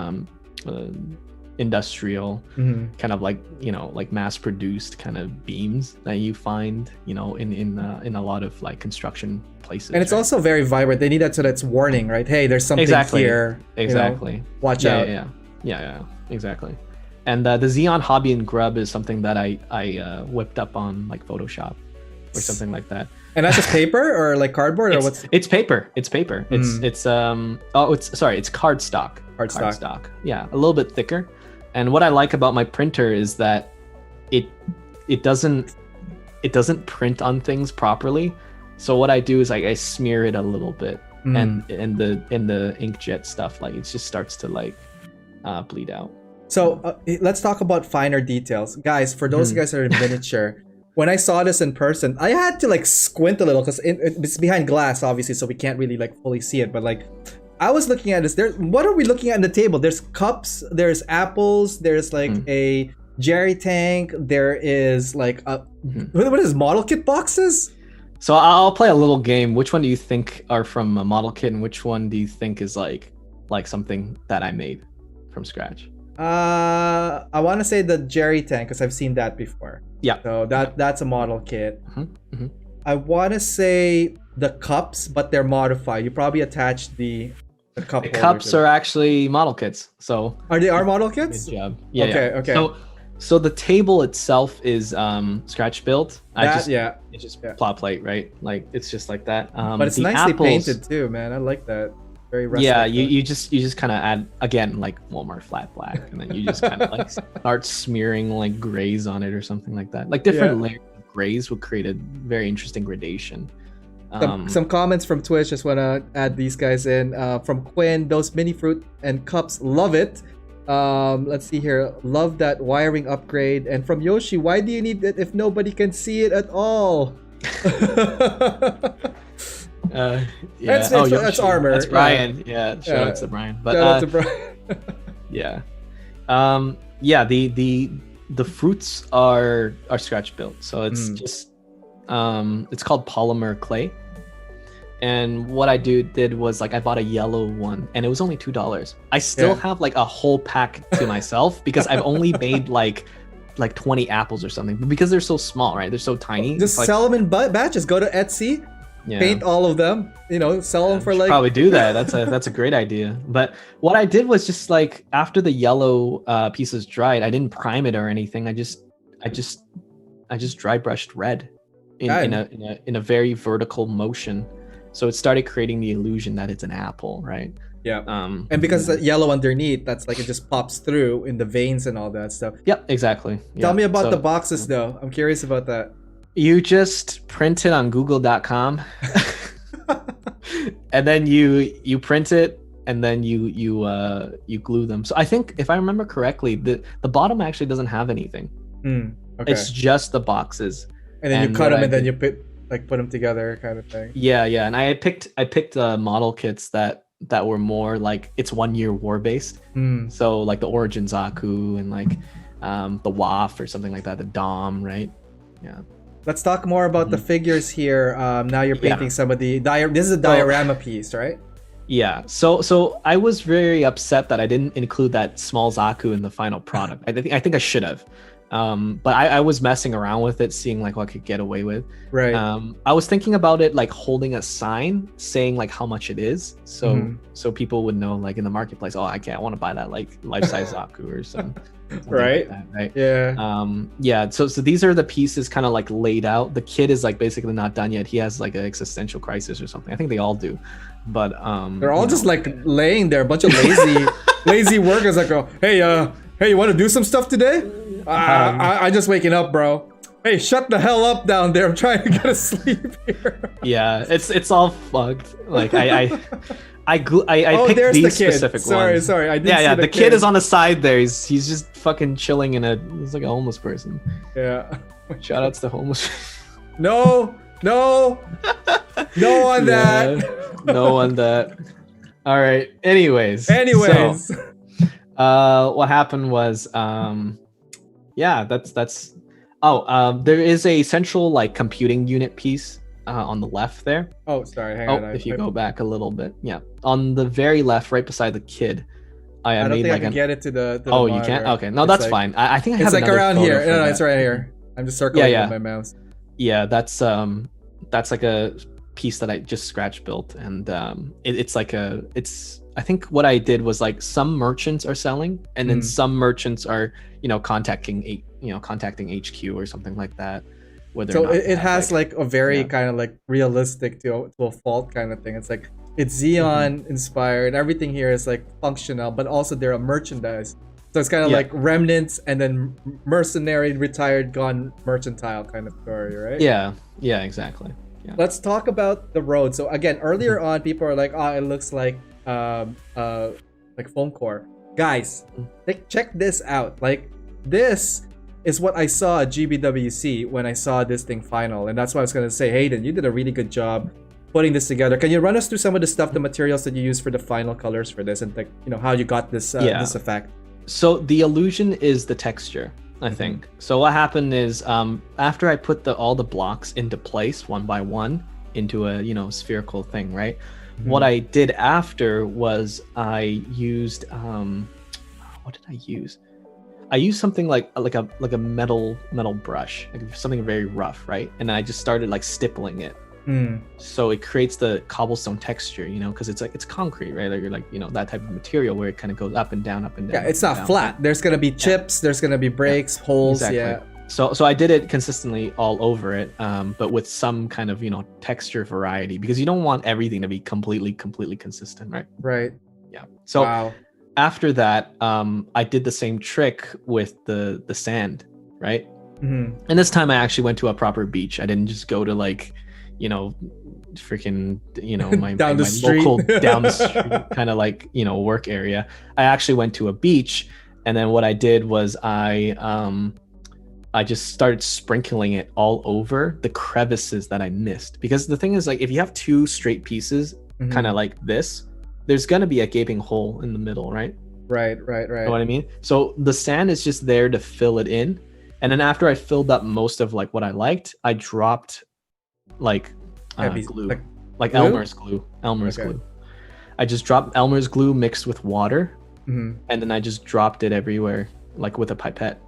industrial Mhm. kind of like like mass produced kind of beams that you find in a lot of like construction places. And it's right? also very vibrant. They need that so that's warning, right? Hey, there's something Exactly. here. Exactly. Watch yeah, out. Yeah, exactly. And the Xeon Hobby and Grub is something that I whipped up on like Photoshop or something like that. And that's just paper or like cardboard or what's It's paper. It's paper. It's cardstock. Cardstock. Yeah, a little bit thicker. And what I like about my printer is that it doesn't print on things properly. So what I do is I smear it a little bit, and the inkjet stuff, like it just starts to like bleed out. So let's talk about finer details, guys. For those guys that are in miniature, when I saw this in person, I had to like squint a little because it's behind glass, obviously, so we can't really like fully see it. But like, I was looking at this. What are we looking at on the table? There's cups. There's apples. There's like a jerry tank. There is like what is model kit boxes? So I'll play a little game. Which one do you think are from a model kit, and which one do you think is like something that I made from scratch? I want to say the jerry tank because I've seen that before. Yeah. So that's a model kit. Mm-hmm. I want to say the cups, but they're modified. You probably attach the cup. The holder cups to are actually model kits. So Are they model kits? good job. Yeah. Okay. So the table itself is scratch built. It's just Yeah. plot plate, right? Like it's just like that. But it's the nicely apples- painted too, man. I like that. Very rustic. Yeah, you just kind of add again like Walmart flat black, and then you just kind of like start smearing like grays on it or something like that. Like different layers of grays would create a very interesting gradation. Some comments from Twitch. Just want to add these guys in. From Quinn, those mini fruit and cups, love it. Let's see here. Love that wiring upgrade. And from Yoshi, why do you need it if nobody can see it at all? Yeah. That's Yoshi. armor. That's Brian. Yeah. Shout out to Brian. But Shout out to Brian. yeah. Yeah. The the fruits are scratch built, so it's just it's called polymer clay. And what I did was like I bought a yellow one, and it was only $2. I still have like a whole pack to myself because I've only made like 20 apples or something. But because they're so small, right? They're so tiny. Just sell them in batches. Go to Etsy, paint all of them. You know, sell them for like. Probably do that. That's a great idea. But what I did was just like after the yellow pieces dried, I didn't prime it or anything. I just dry brushed red in a very vertical motion. So it started creating the illusion that it's an apple, right? Yeah. And because it's yellow underneath, that's like it just pops through in the veins and all that stuff. Yep, exactly. Tell me about the boxes though. I'm curious about that. You just print it on google.com and then you print it and then you glue them. So I think if I remember correctly, the bottom actually doesn't have anything. Okay. It's just the boxes. And then you cut them and then you put them together kind of thing. Yeah, and I picked model kits that were more like it's 1 year war based. So like the Origin Zaku and like the WAF or something like that, the Dom, right? Yeah. Let's talk more about the figures here. Now you're painting some of the this is a diorama piece, right? Yeah. So I was very upset that I didn't include that small Zaku in the final product. I think I should have. But I was messing around with it, seeing like what I could get away with. Right. I was thinking about it like holding a sign saying like how much it is, so people would know like in the marketplace. Oh, I want to buy that like life-size Zaku or something. Right. Like that, right. Yeah. Yeah. So these are the pieces kind of like laid out. The kid is like basically not done yet. He has like an existential crisis or something. I think they all do, but they're all just like laying there, a bunch of lazy workers that go, hey, you want to do some stuff today? I just waking up, bro. Hey, shut the hell up down there. I'm trying to get to sleep here. Yeah, it's all fucked. Like I picked these specific ones. Sorry. I didn't yeah. The kid is on the side there. He's just fucking chilling he's like a homeless person. Yeah. Shout outs to homeless. No on that. No on that. All right. Anyways. So, what happened was that's there is a central like computing unit piece on the left there. Oh, sorry, hang on. If you go back a little bit, on the very left, right beside the kid, I don't made think like I can get it to the oh, monitor. you can't? Okay, no, that's fine. I think I have it's like around here. No, it's right here. I'm just circling with my mouse. Yeah, that's like a piece that I just scratch built, and it's I think what I did was like some merchants are selling, and then some merchants are contacting HQ or something like that. So it has like a very kind of like realistic to a fault kind of thing. It's like it's Xeon inspired. Everything here is like functional, but also there are merchandise. So it's kind of like remnants and then mercenary, retired, gone mercantile kind of story, right? Yeah, exactly. Yeah. Let's talk about the road. So again, earlier on, people are like, "Oh, it looks like foam core." Guys, check this out. Like this is what I saw at GBWC when I saw this thing final, and that's why I was gonna say, Hayden, you did a really good job putting this together. Can you run us through some of the stuff, the materials that you used for the final colors for this, and like how you got this this effect? So the illusion is the texture, I think. So what happened is after I put all the blocks into place one by one into a spherical thing, right? What I did after was I used what did I use? I used something like a metal brush, like something very rough, right? And I just started like stippling it. So it creates the cobblestone texture, because it's concrete, right? Like you're like that type of material where it kind of goes up and down, up and down. Yeah, it's not flat. There's gonna be chips. There's gonna be breaks, holes. Exactly. Yeah. So I did it consistently all over it, but with some kind of texture variety, because you don't want everything to be completely consistent, right? Right. Yeah. So after that, I did the same trick with the sand, right? And this time I actually went to a proper beach. I didn't just go to like freaking my local down the street kind of like work area. I actually went to a beach, and then what I did was I just started sprinkling it all over the crevices that I missed, because the thing is, like, if you have two straight pieces kind of like this, there's gonna be a gaping hole in the middle, right? Right. You know what I mean? So the sand is just there to fill it in. And then after I filled up most of like what I liked, I dropped like glue, like glue? Elmer's glue. Glue. I just dropped Elmer's glue mixed with water, and then I just dropped it everywhere, like with a pipette.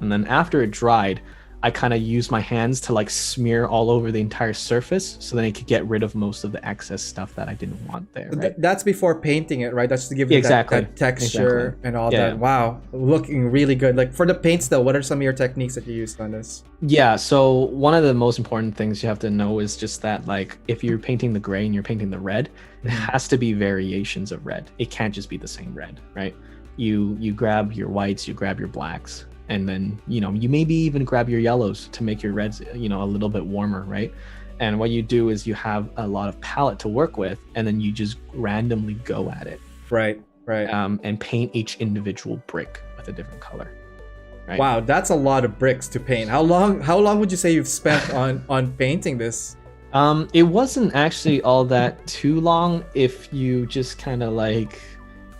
And then after it dried, I kind of used my hands to like smear all over the entire surface, so then I could get rid of most of the excess stuff that I didn't want there. Right? That's before painting it, right? That's to give it that texture and all that. Wow, looking really good. Like for the paints though, what are some of your techniques that you used on this? Yeah, so one of the most important things you have to know is just that like if you're painting the gray and you're painting the red, it has to be variations of red. It can't just be the same red, right? You grab your whites, you grab your blacks, and then you maybe even grab your yellows to make your reds a little bit warmer, right? And what you do is you have a lot of palette to work with, and then you just randomly go at it, right and paint each individual brick with a different color, right? Wow, that's a lot of bricks to paint. How long would you say you've spent on painting this? It wasn't actually all that too long if you just kind of like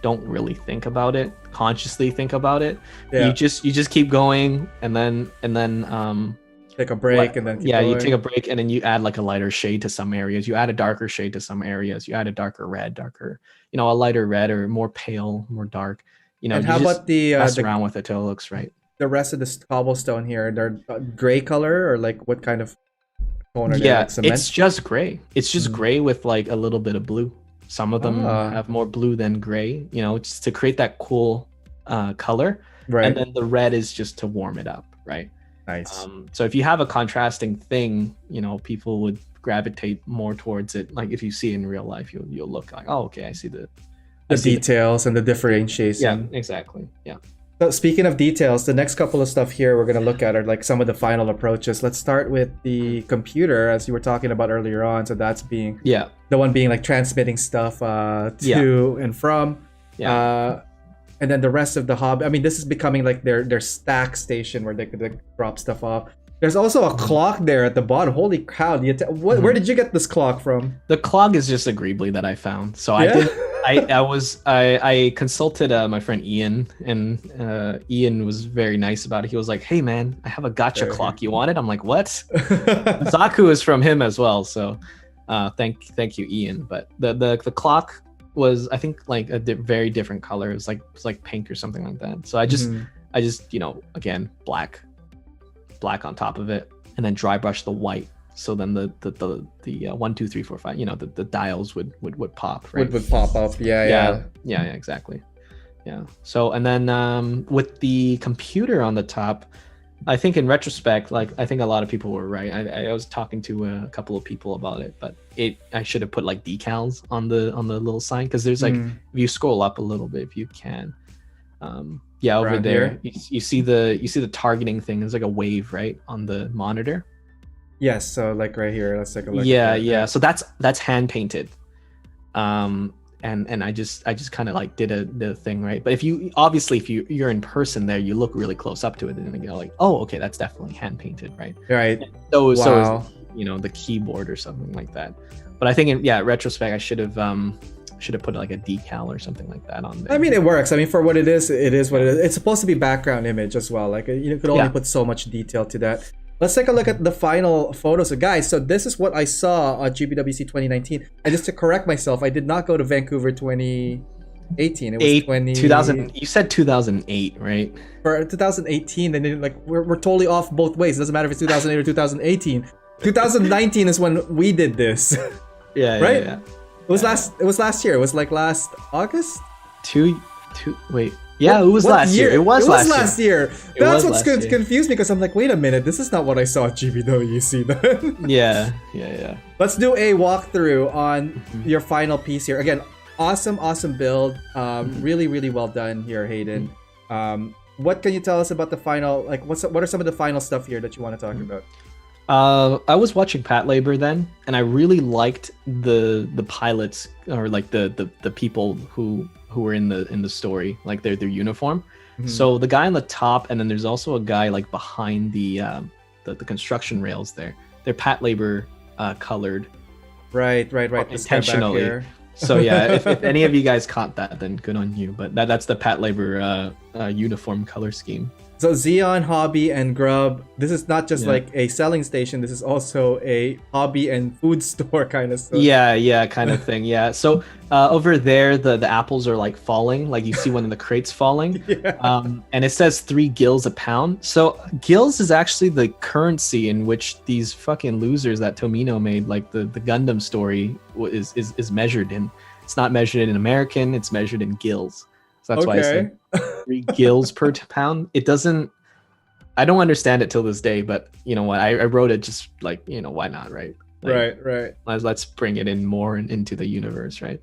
don't really think about it, consciously think about it. You just keep going, and then take a break, and then keep going. You take a break, and then you add like a lighter shade to some areas, you add a darker shade to some areas, you add a darker red, a lighter red, or more pale, more dark, and how about the mess around with it till it looks right. The rest of the cobblestone here, they're gray color, or like what kind of tone are they? Yeah, like cement? it's just gray. It's just gray with like a little bit of blue. Some of them have more blue than gray, just to create that cool color. Right. And then the red is just to warm it up, right? Nice. So if you have a contrasting thing, people would gravitate more towards it. Like if you see it in real life, you'll look like, oh, okay, I see the details and the differentiation. Yeah, exactly. Yeah. So speaking of details, the next couple of stuff here we're going to look at are like some of the final approaches. Let's start with the computer, as you were talking about earlier on. So that's being the one being like transmitting stuff to and from. And then the rest of the hub. I mean, this is becoming like their stack station where they could like, drop stuff off. There's also a clock there at the bottom. Holy cow! Where did you get this clock from? The clock is just a Greebly that I found. So I consulted my friend Ian, and Ian was very nice about it. He was like, "Hey man, I have a gotcha clock. You want it?" I'm like, "What?" Zaku is from him as well. So thank you, Ian. But the clock was, I think, like a very different color. It was like pink or something like that. So I just again black on top of it, and then dry brush the white. So then the 1, 2, 3, 4, 5, the dials would pop, right? Would pop up, yeah, exactly, yeah. So and then with the computer on the top, I think in retrospect, like I think a lot of people were right. I was talking to a couple of people about it, but I should have put like decals on the little sign, because there's like if you scroll up a little bit, if you can. Over around there you see the targeting thing. There's like a wave right on the monitor. Yes, so like right here, let's take a look. Yeah. So that's hand painted, and I just kind of like did the thing right. But if you're in person there, you look really close up to it, and then you go like, oh, okay, that's definitely hand painted, right? Right. So is the keyboard or something like that. But I think in retrospect, I should have put like a decal or something like that on there. I mean, it works. I mean, for what it is what it is. It's supposed to be background image as well. Like you could only put so much detail to that. Let's take a look at the final photos. So guys, so this is what I saw on GBWC 2019. And just to correct myself, I did not go to Vancouver 2018. It was 2000. You said 2008, right? For 2018, then like we're totally off both ways. It doesn't matter if it's 2008 or 2018. 2019 is when we did this. Yeah, right? Yeah. It was last year. It was like last August. Wait. Yeah, it was last year. It was last year. That's what's confused me, because I'm like, wait a minute, this is not what I saw at GBWC then. Yeah. Let's do a walkthrough on your final piece here. Again, awesome build. Really, really well done here, Hayden. What can you tell us about the final? Like, what are some of the final stuff here that you want to talk about? I was watching Pat Labor then, and I really liked the pilots, or like the people who were in the story, like their uniform. So the guy on the top, and then there's also a guy like behind the construction rails there. They're Pat Labor colored. Right. Intentionally. So yeah, if any of you guys caught that, then good on you. But that's the Patlabor uniform color scheme. So Xeon, Hobby, and Grub. This is not just like a selling station. This is also a hobby and food store kind of stuff. Yeah, kind of thing. Yeah. So over there, the apples are like falling. Like you see one of the crates falling. Yeah. And it says 3 gills a pound. So gills is actually the currency in which these fucking losers that Tomino made, like the Gundam story, is measured in. It's not measured in American. It's measured in gills. So that's why I said 3 gills per pound. It doesn't. I don't understand it till this day, but you know what? I wrote it just like, why not, right? Like, right. Let's bring it in more into the universe, right?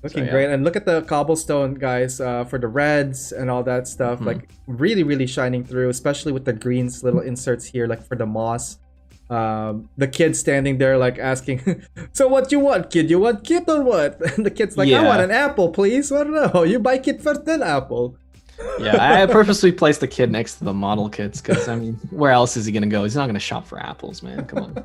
Looking great. And look at the cobblestone, guys, for the reds and all that stuff. Like really, really shining through, especially with the greens little inserts here, like for the moss. The kid standing there like asking, so what you want, kid? You want kit or what? And the kid's like, I want an apple, please. I don't know. You buy kit first, then apple. Yeah, I purposely placed the kid next to the model kits because, I mean, where else is he going to go? He's not going to shop for apples, man. Come on.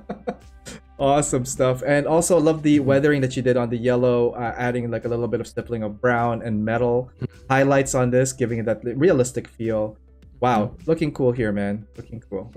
Awesome stuff. And also love the weathering that you did on the yellow, adding like a little bit of stippling of brown and metal highlights on this, giving it that realistic feel. Wow, looking cool here, man. Looking cool.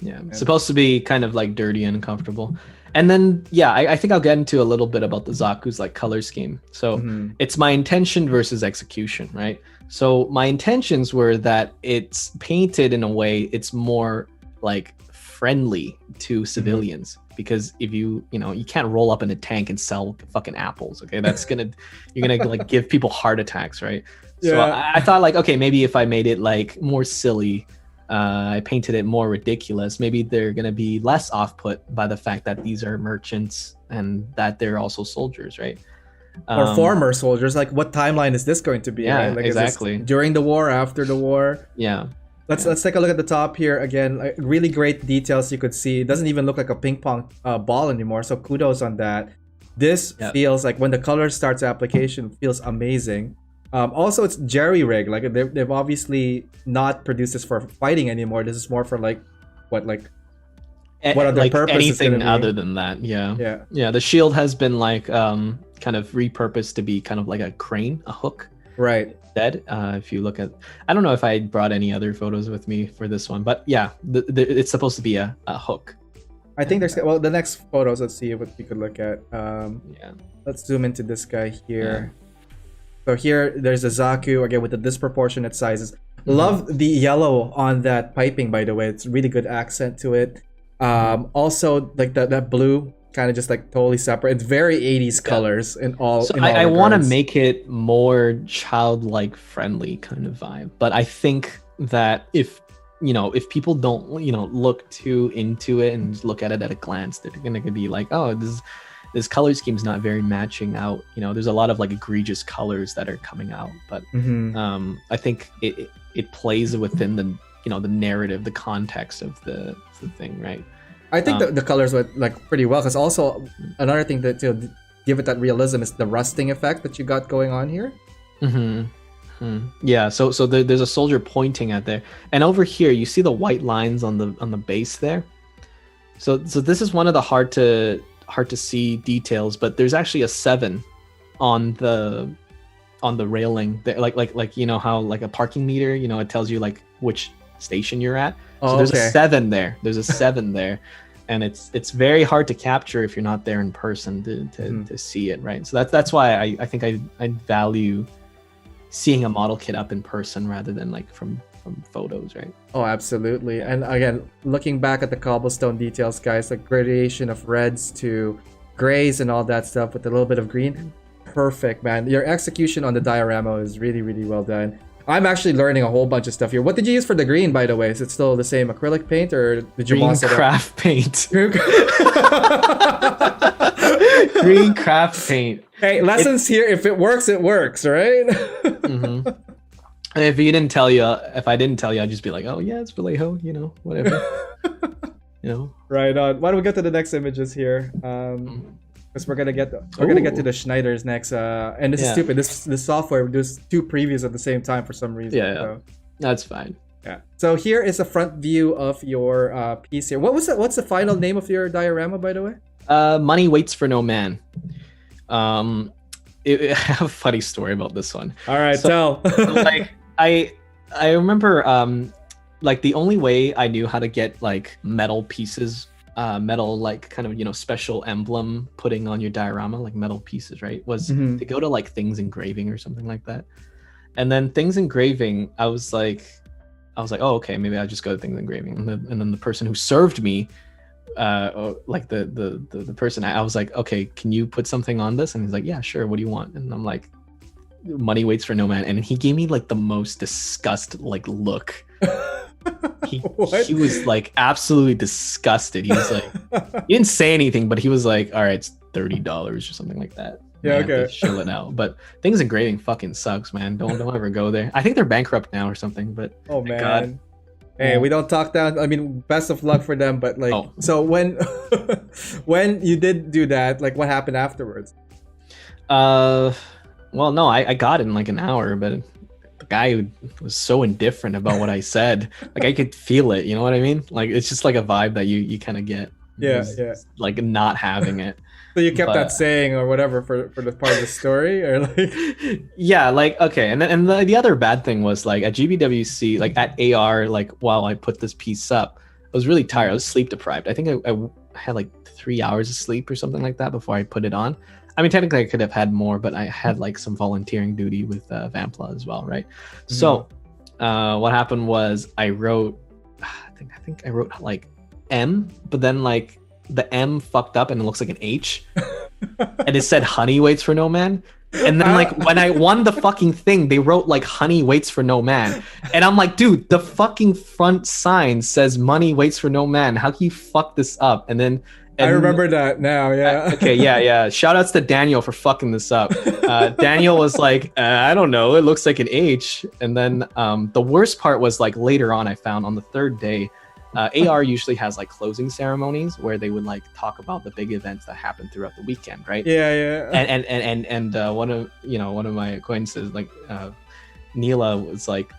Yeah, it's supposed to be kind of like dirty and uncomfortable. And then, yeah, I think I'll get into a little bit about the Zaku's like color scheme. So it's my intention versus execution, right? So my intentions were that it's painted in a way it's more like friendly to civilians, because if you can't roll up in a tank and sell fucking apples, okay? That's you're gonna like give people heart attacks, right? So I thought like, okay, maybe if I made it like more silly, I painted it more ridiculous, maybe they're gonna be less off-put by the fact that these are merchants and that they're also soldiers, right? Or former soldiers. Like, what timeline is this going to be? Yeah, right? Like, exactly. During the war, after the war? Yeah. Let's take a look at the top here again. Like, really great details you could see. It doesn't even look like a ping pong ball anymore. So kudos on that. This feels like when the color starts application, feels amazing. Also, it's jerry rig. Like they've obviously not produced this for fighting anymore. This is more for like what other like purpose? Anything other than that? Yeah. The shield has been like kind of repurposed to be kind of like a crane, a hook. Right. Dead. If you look at, I don't know if I brought any other photos with me for this one, but yeah, it's supposed to be a hook. I think there's the next photos. Let's see what we could look at. Let's zoom into this guy here. So here there's a Zaku again with the disproportionate sizes. Love the yellow on that piping, by the way. It's really good accent to it. Also like that blue kind of just like totally separate. It's very 80s colors in all. So I want to make it more childlike friendly kind of vibe, but I think that if people don't look too into it and look at it at a glance, they're gonna be like, oh, this color scheme's not very matching out. There's a lot of like egregious colors that are coming out, but I think it plays within the the narrative, the context of the thing, right? I think the colors went like pretty well, because also another thing that to give it that realism is the rusting effect that you got going on here. Yeah, so there's a soldier pointing at there, and over here you see the white lines on the base there. So this is one of the hard to see details, but there's actually a 7 on the railing there, like how like a parking meter, it tells you like which station you're at. So there's a 7 there. There's a 7 there, and it's very hard to capture if you're not there in person to see it, right? So that's why I think I value seeing a model kit up in person rather than like from photos, right? Oh, absolutely. And again, looking back at the cobblestone details, guys, like gradation of reds to grays and all that stuff with a little bit of green, perfect, man. Your execution on the diorama is really, really well done. I'm actually learning a whole bunch of stuff here. What did you use for the green, by the way? Is it still the same acrylic paint, or did you green craft paint? Green craft paint. Hey, lessons here. If it works, it works, right? And if I didn't tell you, I'd just be like, oh yeah, it's Vallejo, whatever. Right on. Why don't we get to the next images here? Because we're gonna get to the Schneiders next. And this is stupid. This software does 2 previews at the same time for some reason. Yeah. So. That's fine. Yeah. So here is a front view of your piece here. What's the final name of your diorama, by the way? Money Waits for No Man. I have a funny story about this one. All right, So, tell. like I remember like the only way I knew how to get like metal pieces, metal like kind of, you know, special emblem putting on your diorama, like metal pieces, right, was Mhm. to go to like Things Engraving or something like that. And then Things Engraving, I was like, oh, okay, maybe I'll just go to Things Engraving. And then the person who served me, like the person, I was like, okay, can you put something on this? And he's like, yeah, sure. What do you want? And I'm like, money waits for no man. And he gave me like the most disgust like look. He was like absolutely disgusted. He was like, he didn't say anything, but he was like, all right, it's $30 or something like that. Yeah, Man, okay. they chill it out. But Things Engraving fucking sucks, man. Don't ever go there. I think they're bankrupt now or something. But Oh thank man. God. Hey, we don't talk down. I mean, best of luck for them. But like, Oh. so when when you did do that, like, what happened afterwards? Well, no, I got it in like an hour, but the guy was so indifferent about what I said. Like I could feel it, you know what I mean? Like it's just like a vibe that you kind of get. Yeah, He's, yeah. Like not having it. So you kept But- that saying or whatever for the part of the story, or like, Yeah, like okay, and the other bad thing was like at GBWC, like at AR, like while I put this piece up, I was really tired. I was sleep deprived. I think I had like 3 hours of sleep or something like that before I put it on. I mean, technically I could have had more, but I had like some volunteering duty with Vampla as well, right? So what happened was I wrote, I think I wrote like M, but then like the M fucked up and it looks like an H, and it said honey waits for no man. And then like when I won the fucking thing, they wrote like honey waits for no man. And I'm like, dude, the fucking front sign says money waits for no man. How can you fuck this up? And then I remember that now. Yeah. okay, yeah. Shout outs to Daniel for fucking this up. Daniel was like, I don't know, it looks like an H. And then the worst part was like later on, I found on the third day, AR usually has like closing ceremonies where they would like talk about the big events that happened throughout the weekend, right? Yeah. And one of my acquaintances, like Neela, was like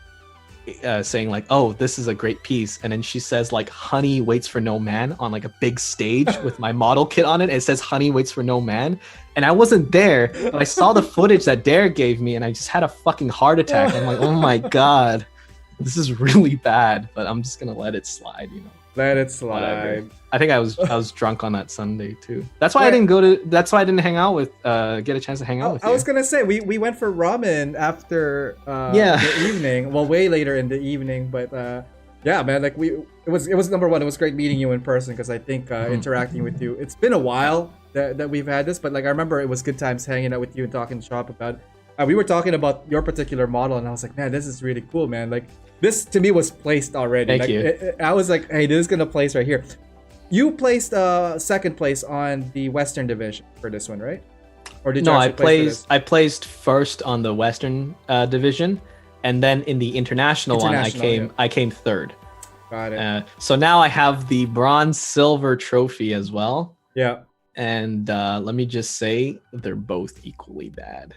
saying like, oh, this is a great piece, and then she says like honey waits for no man on like a big stage with my model kit on it. It says honey waits for no man, and I wasn't there, but I saw the footage that Derek gave me, and I just had a fucking heart attack. I'm like, oh my god, this is really bad, but I'm just gonna let it slide, you know. Let it slide. Whatever. I think I was drunk on that Sunday too. That's why I didn't that's why I didn't hang out with get a chance to hang out with you. I was gonna say we went for ramen after Yeah. the evening. Well, way later in the evening, but yeah, man, like it was number one. It was great meeting you in person because I think interacting with you. It's been a while that we've had this, but like I remember it was good times hanging out with you and talking shop about. We were talking about your particular model, and I was like, man, this is really cool, man. Like this to me was placed already. Thank you. I was like, hey, this is gonna place right here. You placed second place on the Western Division for this one, right? Or did you No, I actually place for this? placed first on the Western division, and then in the international one, I came third. Got it. So now I have the bronze silver trophy as well. Yeah. And let me just say, they're both equally bad,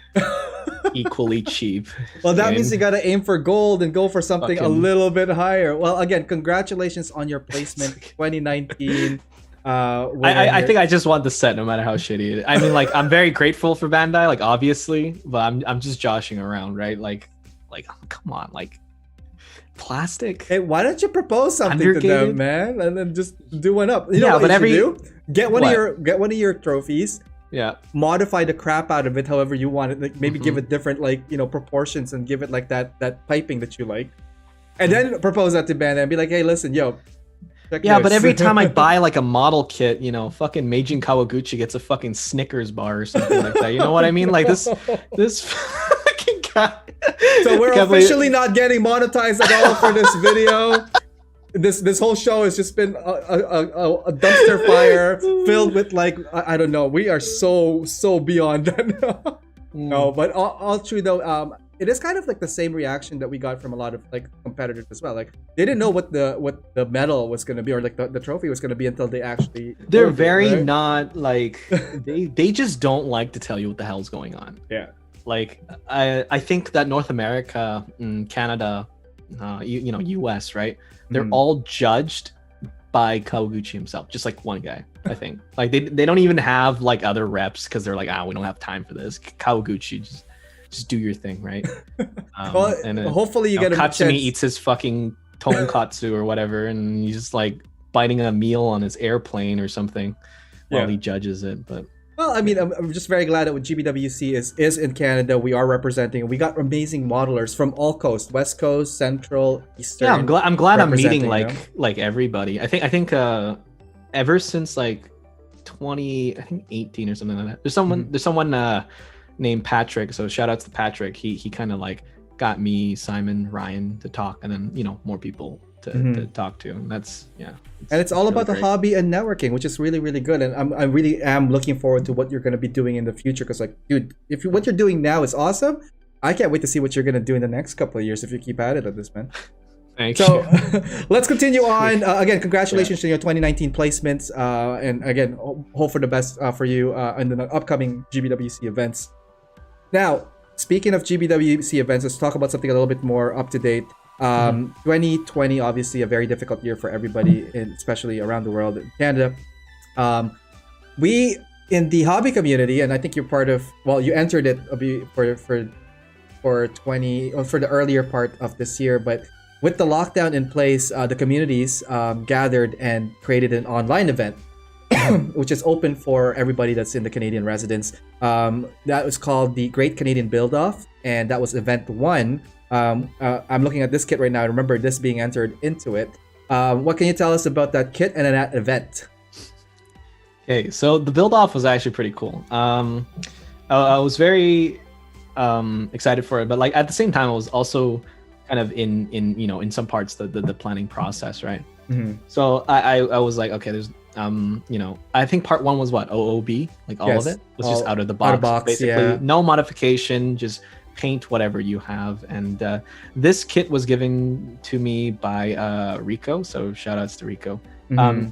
equally cheap. Well, that And- means you gotta aim for gold and go for something a Fucking- little bit higher. Well, again, congratulations on your placement 2019. I think I just want the set, no matter how shitty it is. I mean, like I'm very grateful for Bandai, like obviously, but I'm just joshing around, right? Like, come on, like plastic. Hey, why don't you propose something to them, Undergated? man, and then just do one up? You know Yeah, what but you should do? Get one What? of your trophies. Yeah. Modify the crap out of it however you want it. Like maybe Mm-hmm. give it different proportions and give it like that piping that you like, and then propose that to Bandai and be like, hey, listen, yo. check Yeah, this. but every time I buy like a model kit, you know, fucking Meijin Kawaguchi gets a fucking Snickers bar or something like that. You know what I mean? Like this fucking guy. So we're Can't believe- officially not getting monetized at all for this video. This whole show has just been a dumpster fire filled with like I don't know. We are so beyond that now. No, but all true though. It is kind of like the same reaction that we got from a lot of like competitors as well. Like they didn't know what the medal was gonna be or like the trophy was gonna be until they actually. They're hold it, very right? not like they just don't like to tell you what the hell's going on. Yeah. Like I think that North America, Canada, US, right? They're all judged by Kawaguchi himself, just like one guy, I think. Like they don't even have like other reps because they're like, we don't have time for this. Kawaguchi, just do your thing, right? Well, and then, hopefully you get a Katsumi chance. eats his fucking tonkatsu or whatever, and he's just like biting a meal on his airplane or something while he judges it. But well, I mean, I'm just very glad that GBWC is in Canada. We are representing. We got amazing modelers from all coasts, West Coast, Central, Eastern. yeah, I'm glad I'm meeting representing, like everybody. I think ever since like 2018 or something like that. There's someone named Patrick. So shout outs to Patrick. He kind of like got me, Simon, Ryan to talk, and then more people to talk to. And that's and it's all really about great. the hobby and networking, which is really, really good. And I really am looking forward to what you're going to be doing in the future. Because like, dude, what you're doing now is awesome. I can't wait to see what you're going to do in the next couple of years if you keep at it this, man. Thank So you. let's continue on. Again, congratulations to your 2019 placements. And again, hope for the best for you in the upcoming GBWC events. Now, speaking of GBWC events, let's talk about something a little bit more up to date. 2020, obviously a very difficult year for everybody, especially around the world in Canada. We in the hobby community, and I think you're part of. Well, you entered it for the earlier part of this year, but with the lockdown in place, the communities gathered and created an online event, which is open for everybody that's in the Canadian residence. That was called the Great Canadian Build-Off, and that was event 1. I'm looking at this kit right now. I remember this being entered into it. What can you tell us about that kit and that event? Okay, so the build-off was actually pretty cool. I was very excited for it, but like at the same time, I was also kind of in some parts the planning process, right? So I was like, okay, there's I think part 1 was what OOB, like all of it was just out of the box, basically no modification, just paint whatever you have. And this kit was given to me by Rico, so shout outs to Rico.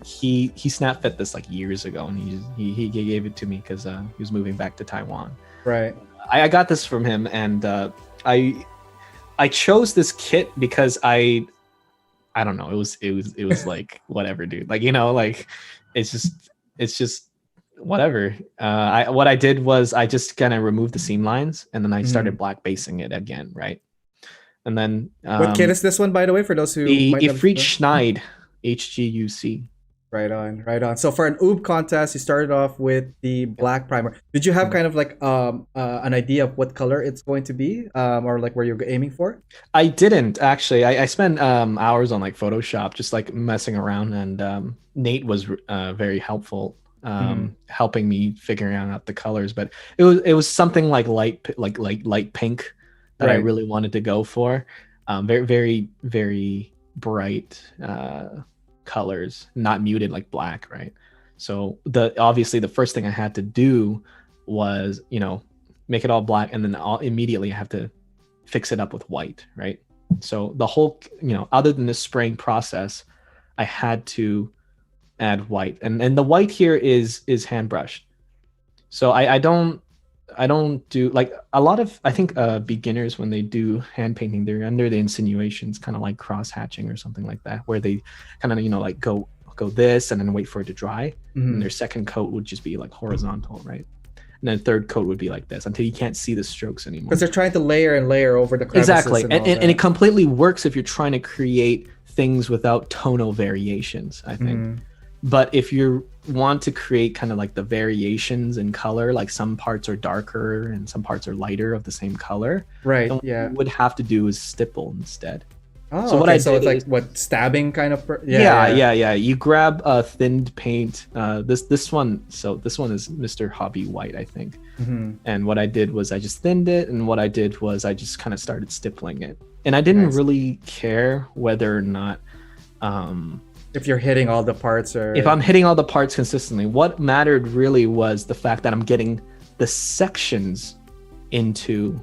He snap fit this like years ago, and he gave it to me because he was moving back to Taiwan. Right. I got this from him, and I chose this kit because I don't know, it was like whatever, dude, like like it's just whatever. What I did was I just kind of removed the seam lines, and then I started black basing it again, right? And then what kit is this one, by the way, for those who the might Ifrit Schneid HGUC. Right on. So for an OOB contest, you started off with the black primer. Did you have kind of like an idea of what color it's going to be, or like where you're aiming for? I didn't actually. I spent hours on like Photoshop, just like messing around, and Nate was very helpful, helping me figuring out the colors. But it was something like light pink that I really wanted to go for. Very very very bright colors, not muted like black, right? So obviously the first thing I had to do was make it all black, and then immediately I have to fix it up with white, right? So the whole other than the spraying process, I had to add white, and the white here is hand brushed. So I don't do like a lot of, I think beginners, when they do hand painting, they're under the insinuations, kind of like cross hatching or something like that, where they kind of like go this and then wait for it to dry, and their second coat would just be like horizontal, right? And then third coat would be like this until you can't see the strokes anymore, because they're trying to layer and layer over the crevices. Exactly. And it completely works if you're trying to create things without tonal variations, I think. But if you want to create kind of like the variations in color, like some parts are darker and some parts are lighter of the same color, right? What you would have to do is stipple instead. Oh, so what so it's like what, stabbing kind of? Yeah. You grab a thinned paint. This one. So this one is Mr. Hobby White, I think. And what I did was I just thinned it, and what I did was I just kind of started stippling it, and I didn't really care whether or not. If you're hitting all the parts, or if I'm hitting all the parts consistently, what mattered really was the fact that I'm getting the sections into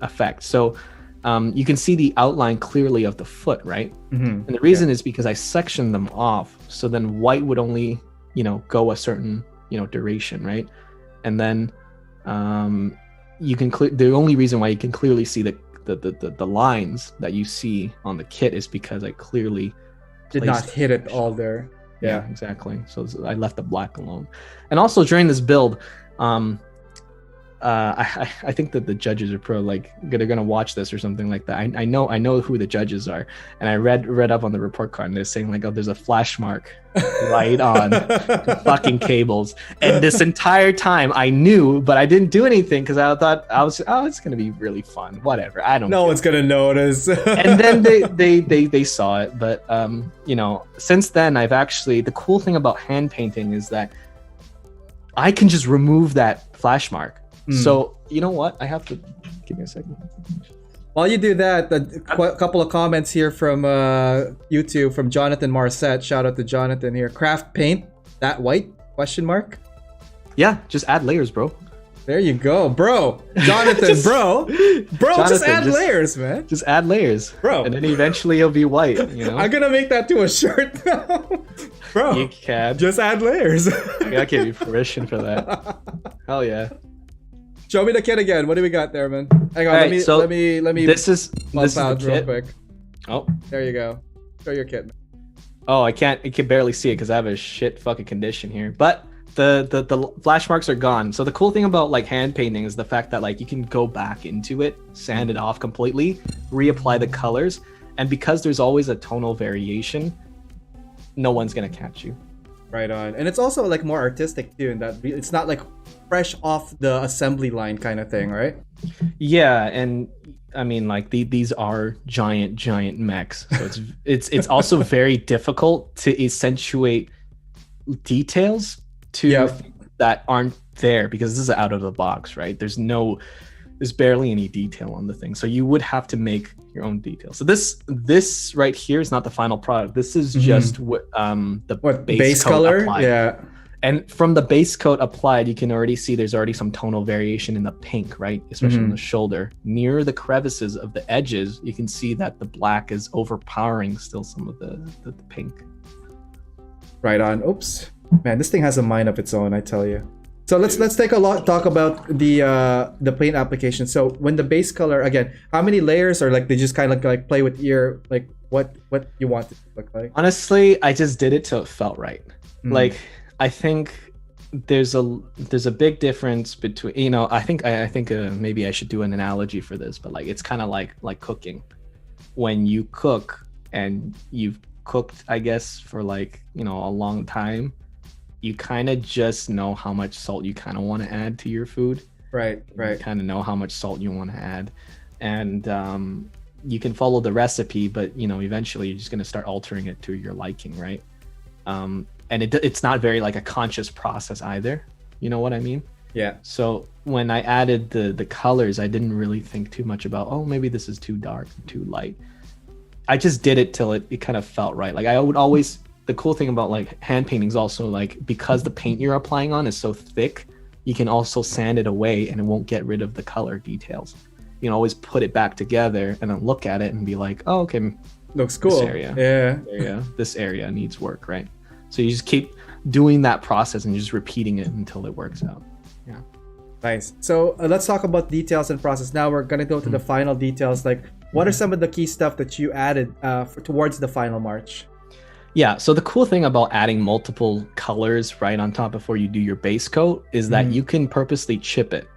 effect. So you can see the outline clearly of the foot, right? And the reason is because I sectioned them off. So then white would only, go a certain, duration, right? And then you can the only reason why you can clearly see the lines that you see on the kit is because I clearly did not hit it all there. Yeah. exactly. So I left the black alone. And also during this build, I think that the judges are they're gonna watch this or something like that. I know who the judges are, and I read up on the report card, and they're saying like, oh, there's a flash mark right on the fucking cables. And this entire time I knew, but I didn't do anything because I thought it's gonna be really fun. Whatever, I don't. No one's gonna notice. And then they saw it, but since then I've actually, the cool thing about hand painting is that I can just remove that flash mark. So you know what? I have to give me a second. While you do that, a couple of comments here from YouTube from Jonathan Marset. Shout out to Jonathan here. Craft paint that white? Question mark. Yeah, just add layers, bro. There you go, bro. Jonathan, bro, Jonathan, just add layers, man. Just add layers, bro. And then eventually it'll be white. I'm gonna make that to a shirt now, bro. You can just add layers. I give you permission for that. Hell yeah. Show me the kit again. What do we got there, man? Hang on, let me. This is the real kit. quick. Oh, there you go. Show your kit. Man. Oh, I can barely see it because I have a shit fucking condition here. But the flash marks are gone. So the cool thing about like hand painting is the fact that like you can go back into it, sand it off completely, reapply the colors, and because there's always a tonal variation, no one's gonna catch you. Right on. And it's also like more artistic too, in that it's not like fresh off the assembly line kind of thing, right? Yeah, and I mean like these are giant mechs, so it's also very difficult to accentuate details that aren't there because this is out of the box, right? There's barely any detail on the thing, so you would have to make your own details. So this right here is not the final product. This is just the base color applied. Yeah. And from the base coat applied, you can already see there's already some tonal variation in the pink, right? Especially on the shoulder. Near the crevices of the edges, you can see that the black is overpowering still some of the pink. Right on. Oops. Man, this thing has a mind of its own, I tell you. So let's take a talk about the paint application. So when the base color, again, how many layers, or like they just kind of like play with your, like what you want it to look like? Honestly, I just did it till it felt right. Like I think there's a big difference between, I think maybe I should do an analogy for this, but like it's kind of like cooking. When you cook and you've cooked, I guess, for like, a long time, you kind of just know how much salt you kind of want to add to your food. Right. You kind of know how much salt you want to add. And you can follow the recipe, but, eventually you're just going to start altering it to your liking, right? And it's not very like a conscious process either. You know what I mean? Yeah. So when I added the colors, I didn't really think too much about, maybe this is too dark, too light. I just did it till it kind of felt right. Like I would always, the cool thing about like hand painting is also like, because the paint you're applying on is so thick, you can also sand it away and it won't get rid of the color details. You can always put it back together and then look at it and be like, oh, okay. Looks cool. This area needs work, right? So you just keep doing that process and just repeating it until it works out. Yeah. Nice. So let's talk about details and process. Now we're going to go to the final details. Like, what are some of the key stuff that you added towards the final march? Yeah. So the cool thing about adding multiple colors right on top before you do your base coat is that you can purposely chip it.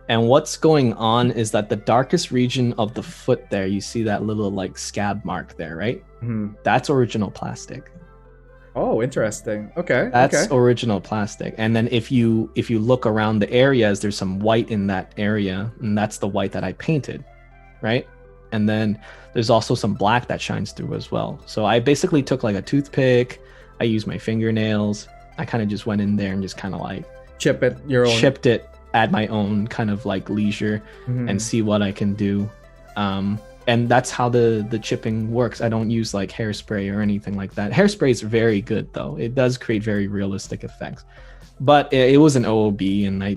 And what's going on is that the darkest region of the foot there, you see that little like scab mark there, right? That's original plastic. Oh, interesting. Okay. That's original plastic. And then if you look around the areas, there's some white in that area, and that's the white that I painted, right? And then there's also some black that shines through as well. So I basically took like a toothpick, I used my fingernails, I kind of just went in there and just kind of like chipped it at my own kind of like leisure and see what I can do. And that's how the chipping works. I don't use like hairspray or anything like that. Hairspray is very good though. It does create very realistic effects. But it was an OOB, and I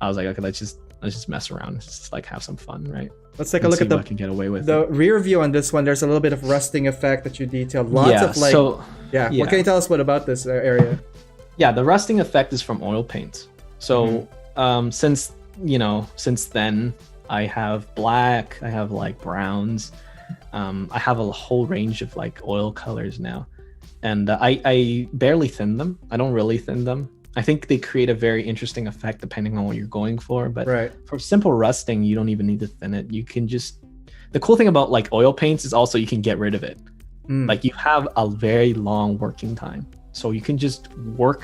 was like, okay, let's just mess around. Let's just like have some fun, right? Let's take a look at what I can get away with. The rear view on this one. There's a little bit of rusting effect that you detailed. Lots of like. What can you tell us about this area? Yeah, the rusting effect is from oil paints. So since then, I have black, I have like browns, I have a whole range of like oil colors now. and I barely thin them. I don't really thin them. I think they create a very interesting effect depending on what you're going for. But Right. for simple rusting, you don't even need to thin it. You can just. The cool thing about like oil paints is also you can get rid of it. Like you have a very long working time, so you can just work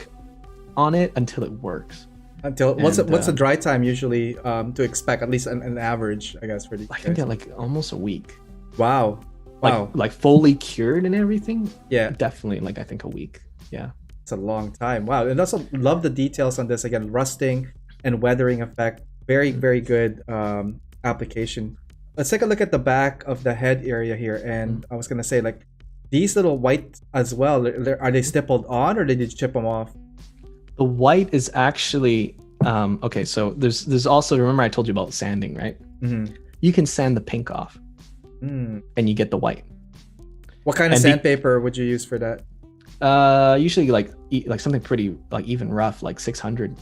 on it until it works. Until what's the dry time usually to expect, at least an average, I guess, for these I think they're like almost a week. Wow. Like fully cured and everything. Yeah, Definitely like I think a week. Yeah. it's a long time. Wow. And also love the details on this. Again, rusting and weathering effect. Very, very good application. Let's take a look at the back of the head area here. And I was gonna say, like, these little white as well, are they stippled on, or did you chip them off? The white is actually okay. So there's also, remember I told you about sanding, right? Mm-hmm. You can sand the pink off, and you get the white. What kind of sandpaper would you use for that? Usually like something pretty like even rough, like 600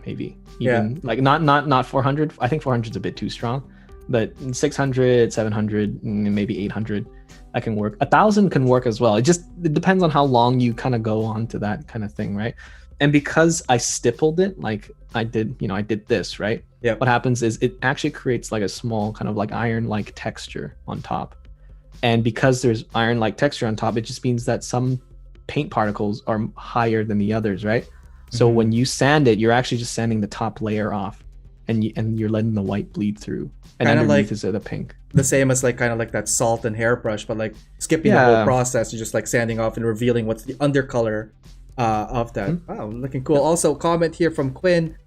maybe. Even like not 400. I think 400 is a bit too strong, but 600, 700, maybe 800. I can work. 1,000 can work as well. It depends on how long you kind of go on to that kind of thing, right? And because I stippled it, like I did this, right? Yeah. What happens is it actually creates like a small kind of like iron-like texture on top. And because there's iron-like texture on top, it just means that some paint particles are higher than the others, right? So when you sand it, you're actually just sanding the top layer off, and you're letting the white bleed through. And Kinda underneath like is the pink. The same as like kind of like that salt and hairbrush, but like skipping the whole process, you're just like sanding off and revealing what's the undercolor of that. Wow, looking cool. Also, comment here from Quinn.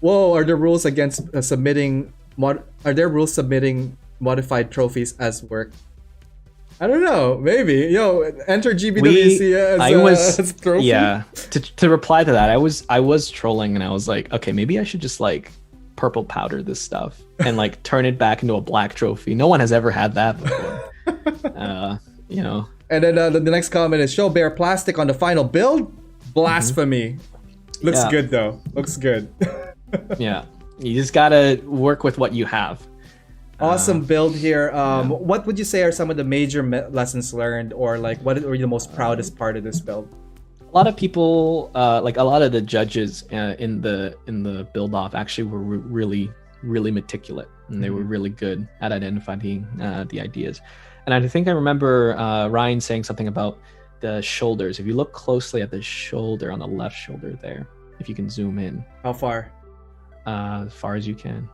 Whoa, are there rules against submitting modified trophies as work? I don't know. Maybe. Yo, enter GBWC as trophy. Yeah. To reply to that, I was trolling, and I was like, okay, maybe I should just like purple powder this stuff and like turn it back into a black trophy. No one has ever had that before. You know. And then the next comment is, show bare plastic on the final build. Blasphemy. Looks good though. Looks good. Yeah. You just gotta work with what you have. Awesome build here. What would you say are some of the major lessons learned, or like what were you the most proudest part of this build? A lot of people, like a lot of the judges in the build off actually were really meticulous, and they were really good at identifying the ideas. And I think I remember Ryan saying something about the shoulders. If you look closely at the shoulder on the left shoulder there, if you can zoom in. How far? As far as you can.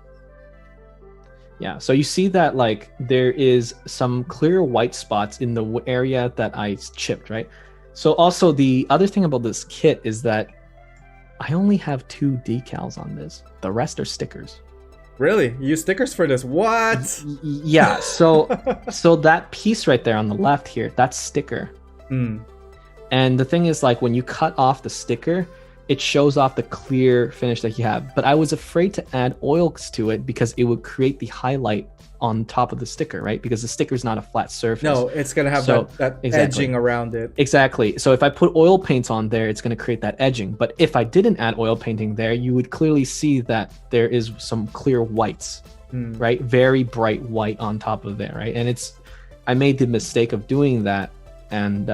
Yeah, so you see that like there is some clear white spots in the area that I chipped, right? So also the other thing about this kit is that I only have 2 decals on this. The rest are stickers. Really? You use stickers for this? What? Yeah, so that piece right there on the left here, that's sticker. And the thing is, like, when you cut off the sticker, it shows off the clear finish that you have. But I was afraid to add oils to it because it would create the highlight on top of the sticker, right? Because the sticker is not a flat surface. No, it's going to have that edging around it. Exactly. So if I put oil paints on there, it's going to create that edging. But if I didn't add oil painting there, you would clearly see that there is some clear whites, right? Very bright white on top of there, right? And I made the mistake of doing that. And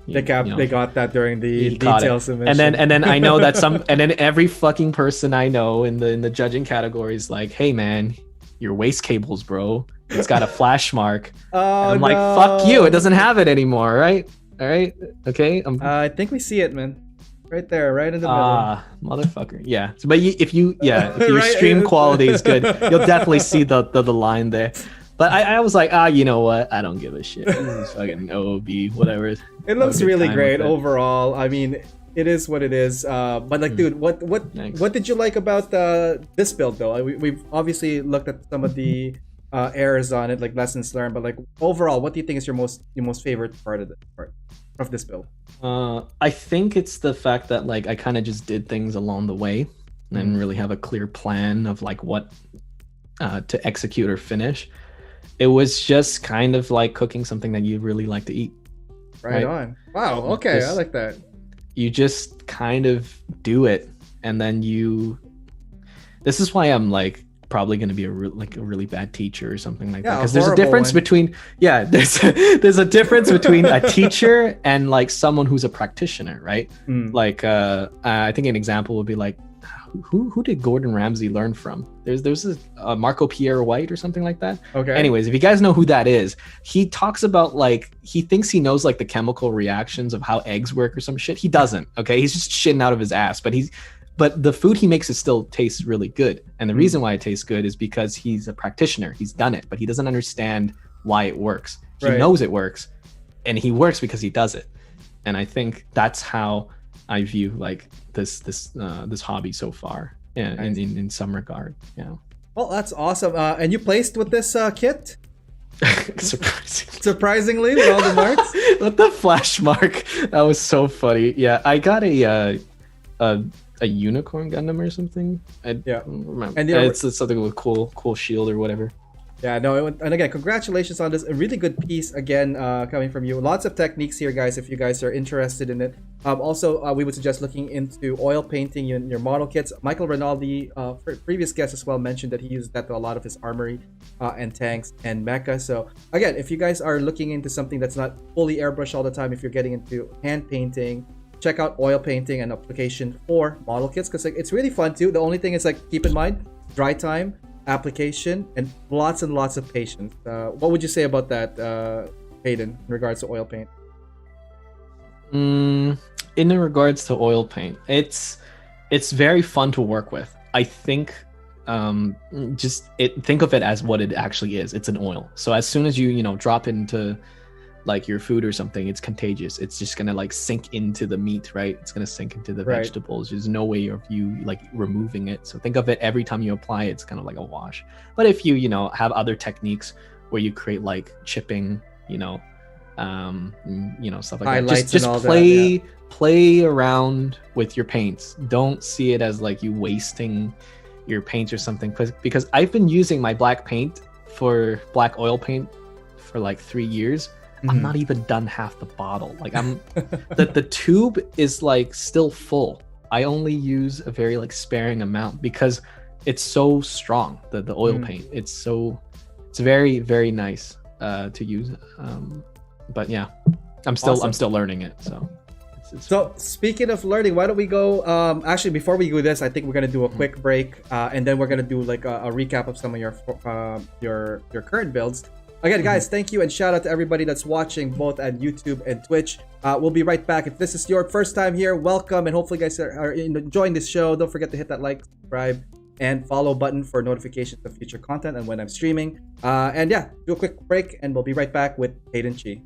they got that during the detail submission. And then I know that and then every fucking person I know in the judging category is like, hey man, your waist cables, bro. It's got a flash mark. Oh, I'm like, fuck you. It doesn't have it anymore, right? All right. Okay. I think we see it, man. Right there, right in the middle. Motherfucker. Yeah. But if your stream quality is good, you'll definitely see the line there. But I was like, you know what? I don't give a shit. This is fucking OOB, whatever. It looks really great overall. I mean, it is what it is. But like, dude, what did you like about this build though? We've obviously looked at some of the errors on it, like lessons learned. But like overall, what do you think is your most favorite part of this build? I think it's the fact that like I kind of just did things along the way and didn't really have a clear plan of like what to execute or finish. It was just kind of like cooking something that you really like to eat. Right on. Wow. Okay, I like that. You just kind of do it, and then this is why I'm like probably going to be a really bad teacher or something like that. Yeah, Because there's a difference between there's a difference between a teacher and like someone who's a practitioner, right? Like I think an example would be like, who did Gordon Ramsay learn from? There's this Marco Pierre White or something like that. Okay. Anyways, if you guys know who that is, he talks about like he thinks he knows like the chemical reactions of how eggs work or some shit. He doesn't. Okay, he's just shitting out of his ass. But the food he makes still tastes really good. And the reason why it tastes good is because he's a practitioner. He's done it, but he doesn't understand why it works. He knows it works, and he works because he does it. And I think that's how I view like this hobby so far in some regard. Yeah. Well, that's awesome. And you placed with this kit? Surprisingly, with all the marks. With the flash mark, that was so funny. Yeah, I got a unicorn Gundam or something. I don't remember. And it's something with cool shield or whatever. Yeah, no, and again, congratulations on this. A really good piece, again, coming from you. Lots of techniques here, guys, if you guys are interested in it. Also, we would suggest looking into oil painting in your model kits. Michael Rinaldi, previous guest as well, mentioned that he used that to a lot of his armory and tanks and mecha. So, again, if you guys are looking into something that's not fully airbrushed all the time, if you're getting into hand painting, check out oil painting and application for model kits, because it's really fun too. The only thing is, like, keep in mind, dry time, application, and lots of patience. What would you say about that, Hayden, in regards to oil paint? In regards to oil paint, it's very fun to work with. I think think of it as what it actually is. It's an oil. So as soon as you drop it into like your food or something, it's contagious. It's just gonna like sink into the meat, right? It's gonna sink into the vegetables. There's no way of you like removing it. So think of it, every time you apply it, it's kind of like a wash. But if you have other techniques where you create like chipping, stuff like highlights, that, just play play around with your paints. Don't see it as like you wasting your paints or something, because I've been using my black oil paint for like 3 years. I'm not even done half the bottle. Like the tube is like still full. I only use a very like sparing amount because it's so strong. The oil paint. It's very, very nice to use. But yeah, I'm still learning it. So speaking of learning, why don't we go? Actually, before we do this, I think we're gonna do a quick break, and then we're gonna do like a recap of some of your current builds. Again, guys, thank you and shout out to everybody that's watching both at YouTube and Twitch. We'll be right back. If this is your first time here, welcome, and hopefully you guys are enjoying this show. Don't forget to hit that like, subscribe, and follow button for notifications of future content and when I'm streaming. And yeah, do a quick break, and we'll be right back with Hayden Chi.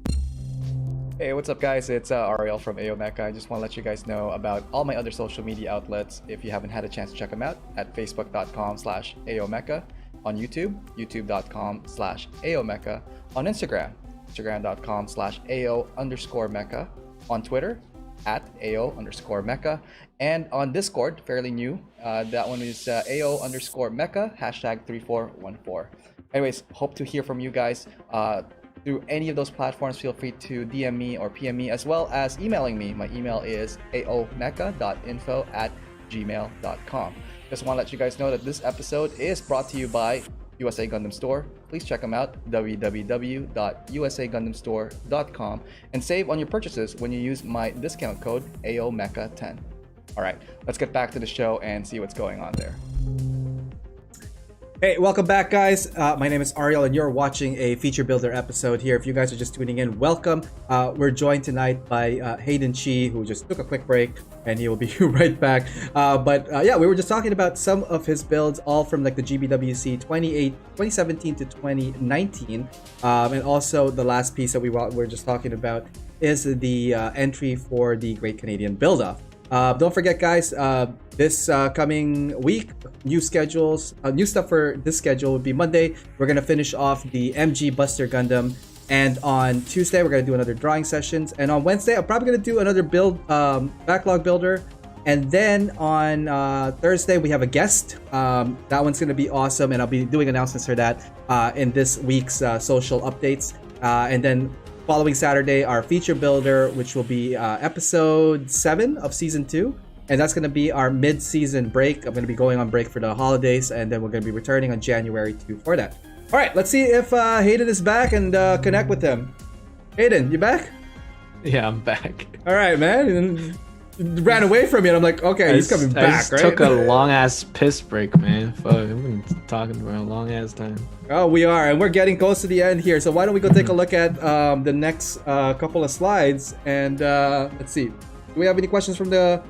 Hey, what's up, guys? It's Ariel from AO Mecha. I just want to let you guys know about all my other social media outlets if you haven't had a chance to check them out at facebook.com/AOMecha. On YouTube, youtube.com/AOMecha. On Instagram, instagram.com/AO_Mecha. On Twitter, @AO_Mecha. And on Discord, fairly new, that one is AO_Mecha, #3414. Anyways, hope to hear from you guys through any of those platforms. Feel free to DM me or PM me, as well as emailing me. My email is aomecha.info@gmail.com. Just want to let you guys know that this episode is brought to you by USA Gundam Store. Please check them out, www.usagundamstore.com, and save on your purchases when you use my discount code AOMecha10. Alright, let's get back to the show and see what's going on there. Hey, welcome back, guys. My name is Ariel, and you're watching a Feature Builder episode here. If you guys are just tuning in, welcome. We're joined tonight by Hayden Chi, who just took a quick break, and he will be right back. Yeah, we were just talking about some of his builds, all from like the GBWC 2017 to 2019. And also the last piece that we were just talking about is the entry for the Great Canadian Build-Off. Don't forget, guys, this coming week, new stuff for this schedule would be Monday. We're going to finish off the MG Buster Gundam. And on Tuesday, we're going to do another drawing sessions. And on Wednesday, I'm probably going to do another backlog builder. And then on Thursday, we have a guest. That one's going to be awesome. And I'll be doing announcements for that in this week's social updates. And then following Saturday, our feature builder, which will be episode 7 of season 2. and that's gonna be our mid-season break. I'm gonna be going on break for the holidays, and then we're gonna be returning on January 2 for that. All right, let's see if Hayden is back and connect with him. Hayden, you back? Yeah, I'm back. All right, man. And ran away from you, and I'm like, okay, he's coming back, right? Took a long ass piss break, man. Fuck, we've been talking for a long ass time. Oh, we are, and we're getting close to the end here. So why don't we go take a look at the next couple of slides, and let's see. Do we have any questions from the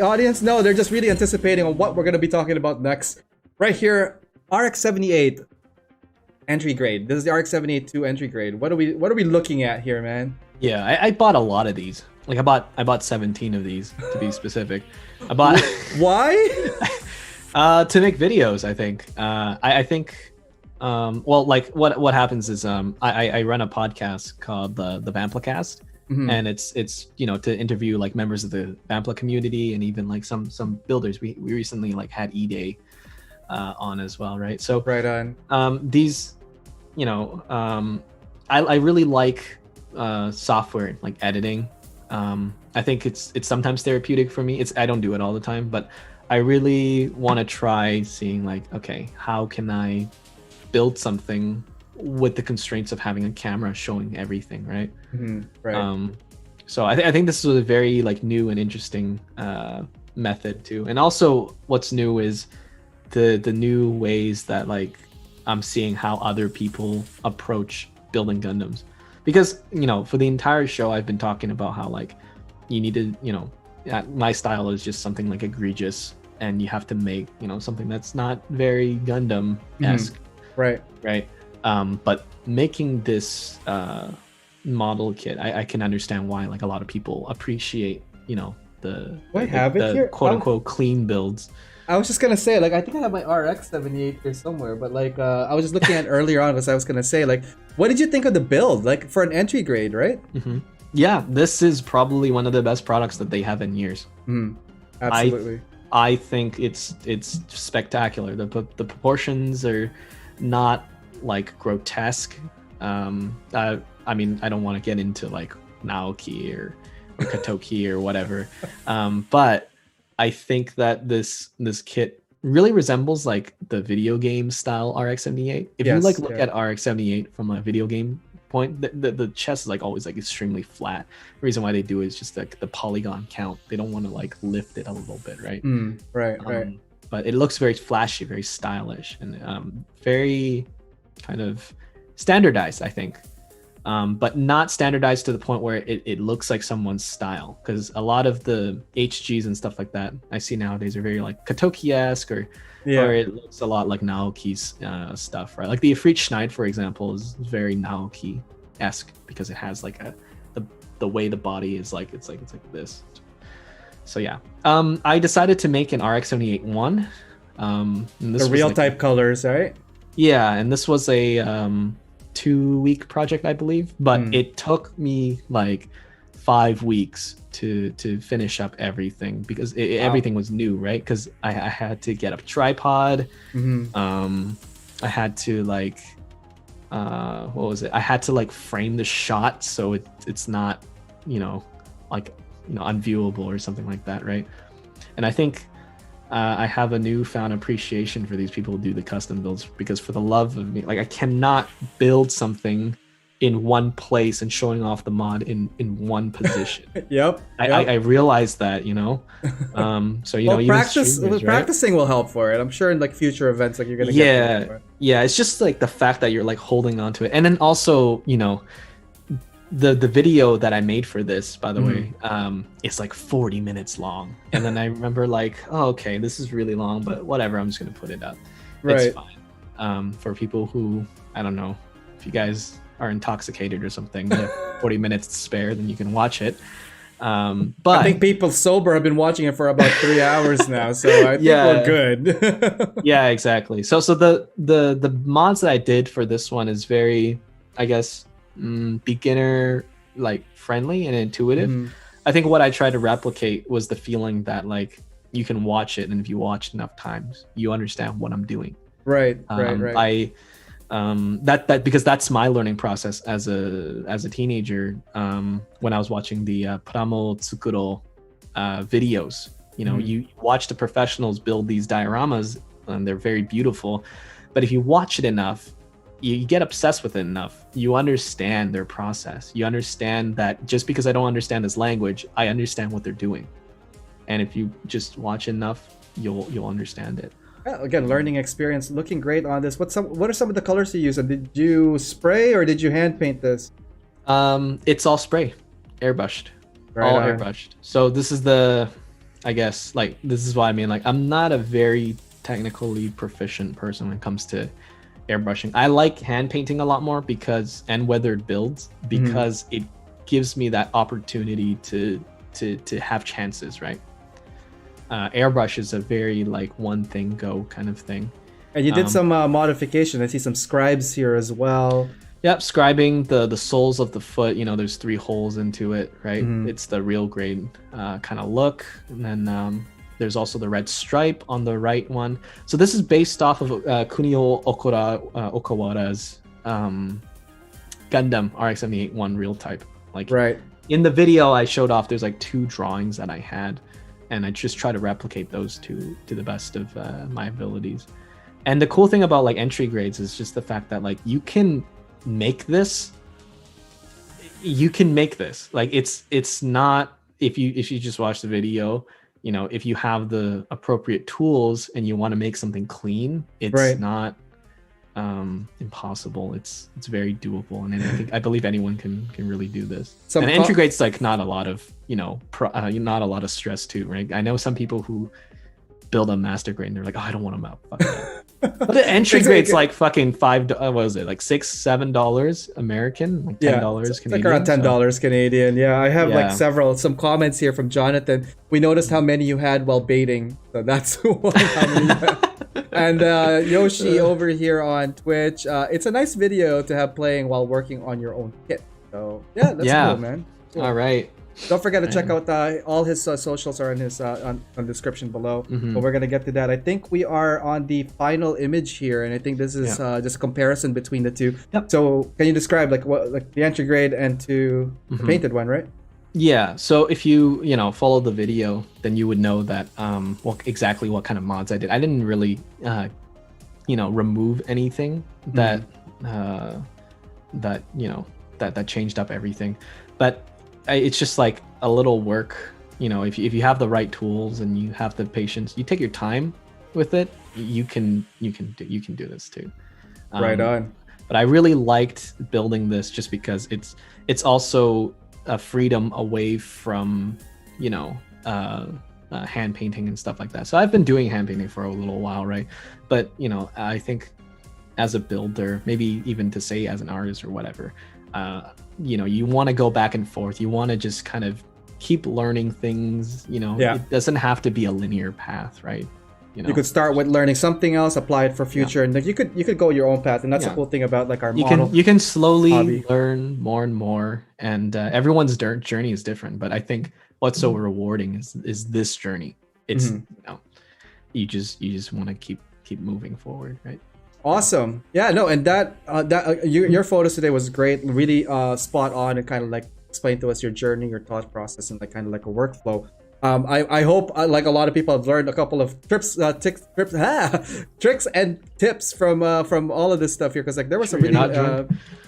audience? No, they're just really anticipating on what we're gonna be talking about next. Right here, RX-78 entry grade. This is the RX-78-2 entry grade. What are we looking at here, man? Yeah, I bought a lot of these. Like I bought 17 of these to be specific. I bought Why? to make videos. I think. I think. Well, like what happens is I run a podcast called the Vamplicast, and it's to interview like members of the Vampla community and even like some builders. We recently like had E-Day on as well, right? So right on. These, I really like software like editing. I think it's sometimes therapeutic for me. I don't do it all the time, but I really want to try seeing like, okay, how can I build something with the constraints of having a camera showing everything, right? Right. So I think this is a very like new and interesting method too. And also what's new is the new ways that like I'm seeing how other people approach building Gundams. Because, for the entire show, I've been talking about how, like, you need to, my style is just something, like, egregious. And you have to make, something that's not very Gundam-esque. Right. Right. But making this model kit, I can understand why, like, a lot of people appreciate, the quote-unquote clean builds. I was just gonna say, like, I think I have my RX-78 here somewhere, but like, I was just looking at earlier on, as I was gonna say, like, what did you think of the build, like, for an entry grade, right? Yeah, this is probably one of the best products that they have in years. Absolutely. I think it's spectacular. The proportions are not like grotesque. I mean, I don't want to get into like Naoki or Katoki or whatever, but I think that this kit really resembles like the video game style RX-78. If you like look at RX-78 from a video game point, the chest is like always like extremely flat. The reason why they do it is just like the polygon count. They don't want to like lift it a little bit, right? Right. But it looks very flashy, very stylish, and very kind of standardized, I think. But not standardized to the point where it looks like someone's style, because a lot of the HGs and stuff like that I see nowadays are very like Katoki-esque, or it looks a lot like Naoki's stuff, right? Like the Ifrit Schneid, for example, is very Naoki-esque because it has like the way the body is like it's like this. So yeah, I decided to make an RX-78-1. The real like, type colors, right? Yeah, and this was a 2-week project, I believe, but it took me like 5 weeks to finish up everything because everything was new, right? Because I had to get a tripod. I had to like what was it? I had to like frame the shot so it's not unviewable or something like that, right? And I think I have a newfound appreciation for these people who do the custom builds, because for the love of me, like I cannot build something in one place and showing off the mod in one position. Yep. I realized that, so well, practicing will help for it. I'm sure in like future events, like you're gonna get for it. Yeah, it's just like the fact that you're like holding on to it, and then also the video that I made for this, by the way, it's like 40 minutes long, and then I remember like, oh, okay, this is really long, but whatever, I'm just gonna put it up. Right. It's fine. For people who, I don't know, if you guys are intoxicated or something, you have 40 minutes to spare, then you can watch it. But I think people sober have been watching it for about 3 hours now, so I think we're good. Yeah, exactly. So the mods that I did for this one is very, I guess, beginner like friendly and intuitive. I think what I tried to replicate was the feeling that like you can watch it, and if you watch enough times, you understand what I'm doing. Right. That because that's my learning process as a teenager. When I was watching the Pramo Tsukuro videos. You watch the professionals build these dioramas, and they're very beautiful. But if you watch it enough, you get obsessed with it enough, you understand their process. You understand that just because I don't understand this language, I understand what they're doing. And if you just watch enough, you'll understand it. Yeah, again, learning experience. Looking great on this. What are some of the colors you use? And did you spray or did you hand paint this? It's all spray, airbrushed, Right all on. airbrushed. So this is this is what I mean. Like, I'm not a very technically proficient person when it comes to airbrushing. I like hand painting a lot more and weathered builds because it gives me that opportunity to have chances, right? Airbrush is a very like one thing go kind of thing. And you did some modification. I see some scribes here as well. Yep, scribing the soles of the foot. There's 3 holes into it, right? It's the real grade kind of look. And then there's also the red stripe on the right one. So this is based off of Kunio Okawara's Gundam RX-78-1 real type. Like, right. In the video I showed off, there's like 2 drawings that I had, and I just try to replicate those two to the best of my abilities. And the cool thing about like entry grades is just the fact that like you can make this. Like, it's not, if you just watch the video, if you have the appropriate tools and you want to make something clean, it's not impossible. It's very doable, and I believe anyone can really do this. And entry grade's like not a lot of not a lot of stress too, right? I know some people who build a master grade and they're like, oh, I don't want to fuck that. But the entry grade's like fucking $5. What was it, like $6-7 American, like $10 Canadian, like around $10 Canadian. Yeah, I have like some comments here from Jonathan. We noticed how many you had while baiting, so that's one. And Yoshi over here on Twitch, it's a nice video to have playing while working on your own kit. So yeah, that's cool, man. Cool. All right. Don't forget to check out all his socials are in his on the description below. But we're gonna get to that. I think we are on the final image here, and I think this is just a comparison between the two. Yep. So can you describe like the entry grade and the painted one, right? Yeah. So if you follow the video, then you would know that exactly what kind of mods I did. I didn't really remove anything that that changed up everything, but it's just like a little work. If you have the right tools and you have the patience, you take your time with it, you can do this too. Right on. But I really liked building this just because it's also a freedom away from hand painting and stuff like that. So I've been doing hand painting for a little while, right? But I think as a builder, maybe even to say as an artist or whatever, you want to go back and forth. You want to just kind of keep learning things. It doesn't have to be a linear path, right? You could start with learning something else, apply it for future, and like you could go your own path. And that's the cool thing about like our model. You can slowly learn more and more, and everyone's journey is different. But I think what's so rewarding is this journey. It's you just want to keep moving forward, right? Awesome. Yeah, no, and your photos today was great, really spot on, and kind of like explain to us your journey, your thought process, and like kind of like a workflow. I hope like a lot of people have learned a couple of tricks and tips from all of this stuff here, because like there was some really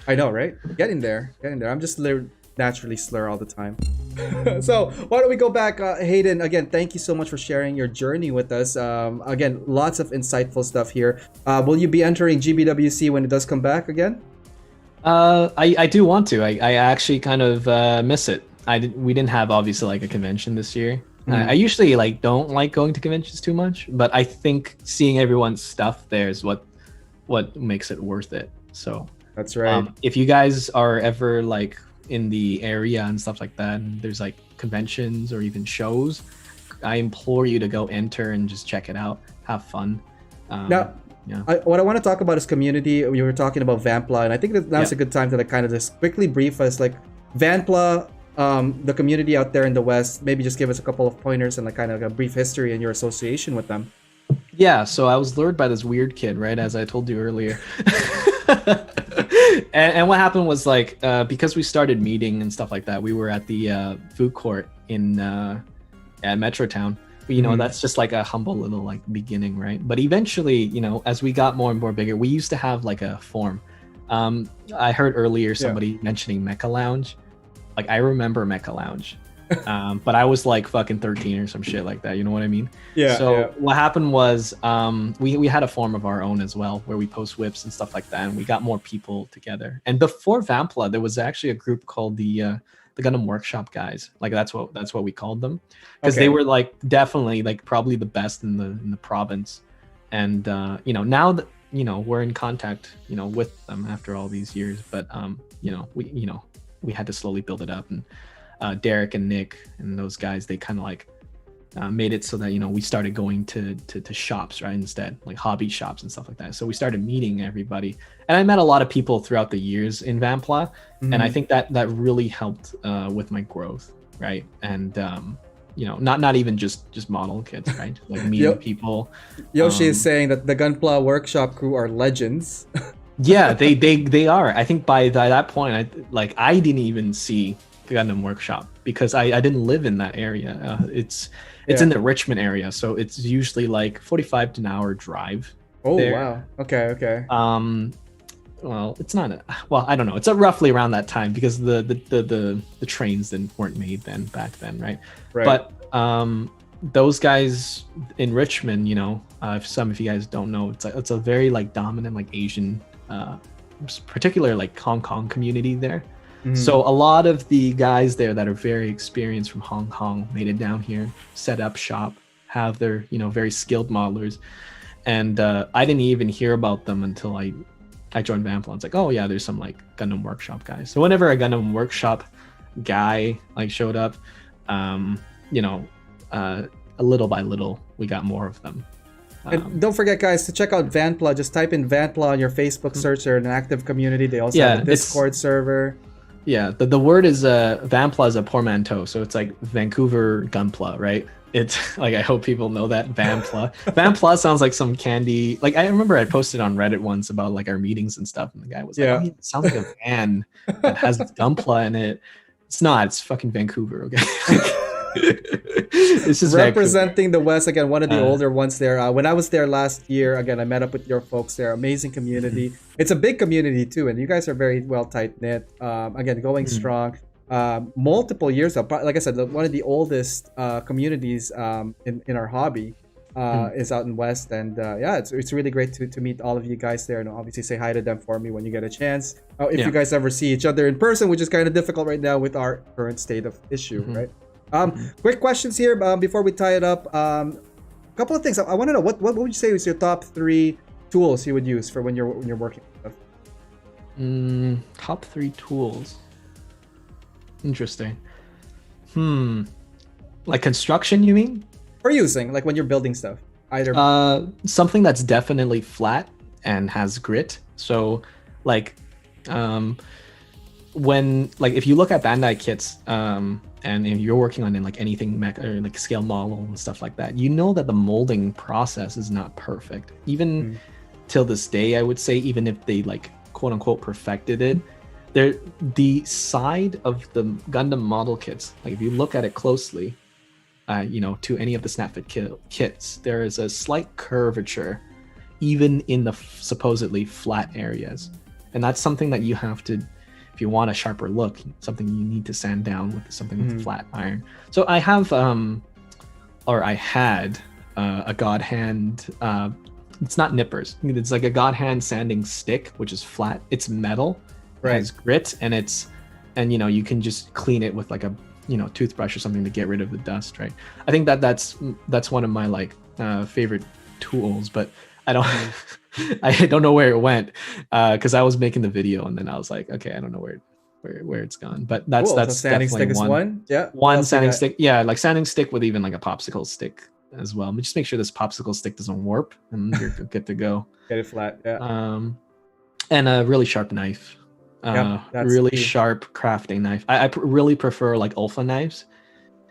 I know, right? Getting there. I'm just naturally slur all the time. So why don't we go back, Hayden? Again, thank you so much for sharing your journey with us. Again, lots of insightful stuff here. Will you be entering GBWC when it does come back again? I do want to. I actually kind of miss it. We didn't have obviously like a convention this year. I usually like don't like going to conventions too much, but I think seeing everyone's stuff there is what makes it worth it. So that's right. If you guys are ever like in the area and stuff like that, and there's like conventions or even shows, I implore you to go enter and just check it out, have fun. Now, what I want to talk about is community. We were talking about Vampla, and I think that's a good time to like kind of just quickly brief us, like Vampla, the community out there in the West. Maybe just give us a couple of pointers and like kind of a brief history and your association with them. Yeah, so I was lured by this weird kid, right, as I told you earlier. And what happened was like because we started meeting and stuff like that, we were at the food court in at Metrotown. But, you know, that's just like a humble little like beginning, right? But eventually, you know, as we got more and more bigger, we used to have like a forum. I heard earlier somebody mentioning Mecha Lounge. Like, I remember Mecha Lounge. But I was like fucking 13 or some shit like that, you know what I mean? Yeah. So what happened was we had a forum of our own as well, where we post whips and stuff like that, and we got more people together. And before Vampla, there was actually a group called the Gundam Workshop guys. Like that's what we called them, because they were like definitely like probably the best in the province. And you know, now that, you know, we're in contact, you know, with them after all these years, but you know, we had to slowly build it up. And Derek and Nick and those guys, they kind of like made it so that, you know, we started going to shops, right, instead, like hobby shops and stuff like that. So we started meeting everybody, and I met a lot of people throughout the years in Vampla, and I think that really helped with my growth, right? And you know, not even just model kids, right? Like meeting people. Yoshi is saying that the Gunpla Workshop crew are legends. Yeah, they are. I think by that point, I didn't even see the Gundam Workshop because I didn't live in that area. It's in the Richmond area, so it's usually like 45 to an hour drive. Oh there. Wow. Okay. Well, it's not. Well, I don't know. It's roughly around that time because the trains weren't made back then, right? But those guys in Richmond, you know, if some of you guys don't know, it's a very like dominant like Asian, particular like Hong Kong community there. So a lot of the guys there that are very experienced from Hong Kong made it down here, set up shop, have their, you know, very skilled modelers. And I didn't even hear about them until I joined Vampla. It's like, oh yeah, there's some like Gundam Workshop guys. So whenever a Gundam Workshop guy like showed up, you know, little by little, we got more of them. And don't forget, guys, to check out Vampla. Just type in Vampla on your Facebook search. They're an active community. They also have a Discord server. Yeah, the word is Vampla is a portmanteau, so it's like Vancouver Gunpla, right? It's like, I hope people know that Vampla. Vampla sounds like some candy. Like I remember I posted on Reddit once about like our meetings and stuff, and the guy was like, "Oh, it sounds like a van that has Gunpla in it." It's not. It's fucking Vancouver. Okay. It's just representing the West again. One of the older ones there. When I was there last year, again, I met up with your folks there. Amazing community. It's a big community too, and you guys are very well tight knit. Again, going strong. Multiple years up. Like I said, one of the oldest communities in our hobby is out in West, and yeah, it's really great to meet all of you guys there, and obviously say hi to them for me when you get a chance. If you guys ever see each other in person, which is kind of difficult right now with our current state of issue, right? Quick questions here before we tie it up. A couple of things. I want to know what would you say is your top 3 tools you would use for when you're working with stuff? Top 3 tools. Interesting. Like construction, you mean? Or using, like when you're building stuff. Either something that's definitely flat and has grit. So like when, like, if you look at Bandai kits, and if you're working on like anything mech or like scale model and stuff like that, you know that the molding process is not perfect. Even till this day, I would say, even if they like quote unquote perfected it, the side of the Gundam model kits, like if you look at it closely, you know, to any of the SnapFit kits, there is a slight curvature, even in the supposedly flat areas, and that's something that you have to, if you want a sharper look, something you need to sand down with something with flat iron. So I have, or I had, a God Hand. It's not nippers. It's like a God Hand sanding stick, which is flat. It's metal, right? It has grit, and you know, you can just clean it with like a, you know, toothbrush or something to get rid of the dust, right? I think that's one of my like favorite tools, but I don't. I don't know where it went because I was making the video and then I was like, okay, I don't know where it's gone. But that's so sanding definitely stick one. Yeah, one sanding stick. Yeah, like sanding stick with even like a popsicle stick as well. But just make sure this popsicle stick doesn't warp and you're good to go. Get it flat. Yeah. And a really sharp knife. Really sharp crafting knife. I really prefer like Ulfa knives.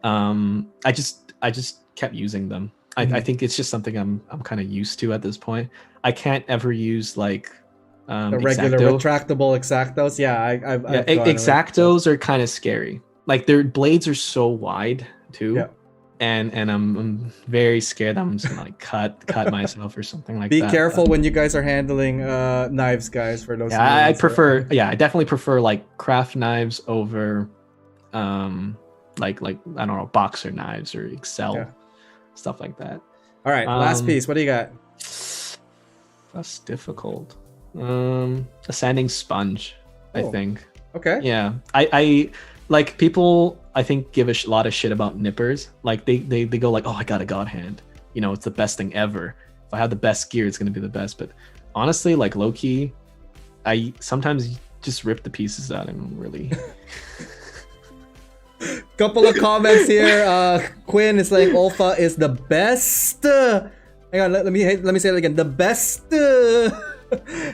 I just kept using them. I think it's just something I'm kind of used to at this point. I can't ever use like the regular retractable Exactos. Yeah, Exactos are kind of scary. Like their blades are so wide too, and I'm very scared I'm just gonna like cut myself or something like Be that. careful when you guys are handling knives, guys. For those. Yeah, I who prefer. Yeah, I definitely prefer like craft knives over, like I don't know, boxer knives or Excel Yeah. stuff like that. All right, last Um, piece. What do you got? That's difficult. A sanding sponge, I Oh. think. Okay. Yeah, I like people. I think give a lot of shit about nippers. Like they go like, oh, I got a god hand. You know, it's the best thing ever. If I have the best gear, it's gonna be the best. But honestly, like low key, I sometimes just rip the pieces out and really. Couple of comments here. Quinn is saying Olfa is the best. Hang on, let me say it again. The best.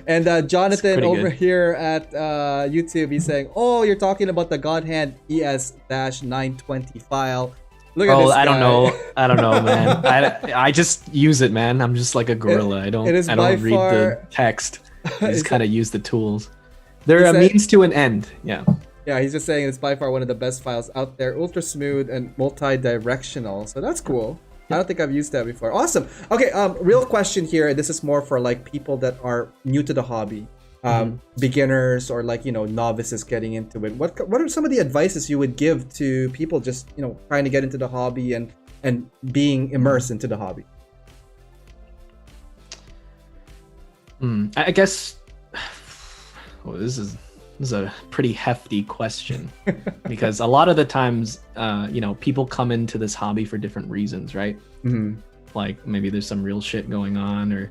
And Jonathan pretty over good. here at YouTube, he's saying, "Oh, you're talking about the Godhand ES-920 file." Look at Oh, this I don't guy. know. I don't know, man. I just use it, man. I'm just like a gorilla. I don't it is I by don't read far- the text. I It's just kind of use the tools. They're He a said- means to an end. Yeah. Yeah, he's just saying it's by far one of the best files out there. Ultra smooth and multi-directional. So that's cool. I don't think I've used that before. Awesome. Okay, real question here. This is more for like people that are new to the hobby. Beginners or like, you know, novices getting into it. What are some of the advices you would give to people just, you know, trying to get into the hobby and being immersed into the hobby? I guess well, this is a pretty hefty question because a lot of the times, you know, people come into this hobby for different reasons, right? Mm-hmm. Like maybe there's some real shit going on, or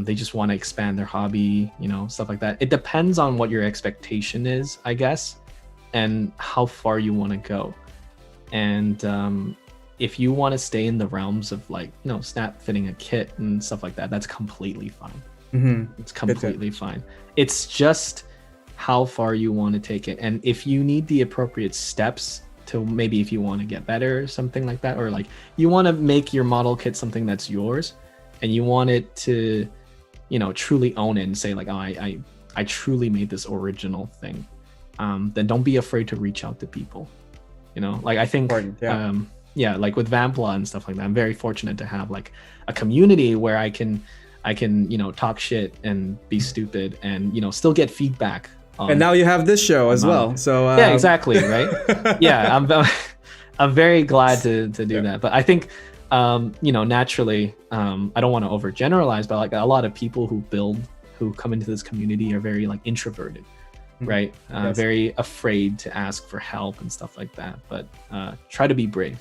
they just want to expand their hobby, you know, stuff like that. It depends on what your expectation is, I guess, and how far you want to go. And if you want to stay in the realms of like, you know, snap fitting a kit and stuff like that, that's completely fine. Mm-hmm. It's completely fine. It's just how far you want to take it, and if you need the appropriate steps to maybe if you want to get better or something like that, or like you want to make your model kit something that's yours and you want it to, you know, truly own it and say like, oh, I truly made this original thing, then don't be afraid to reach out to people, you know. Like I think yeah. Like with Vampla and stuff like that, I'm very fortunate to have like a community where I can, you know, talk shit and be stupid and, you know, still get feedback. And now you have this show as well. So yeah, exactly, right? Yeah, I'm very glad to do that. But I think, you know, naturally, I don't want to overgeneralize, but like a lot of people who come into this community are very like introverted, right? Yes. Very afraid to ask for help and stuff like that. But try to be brave.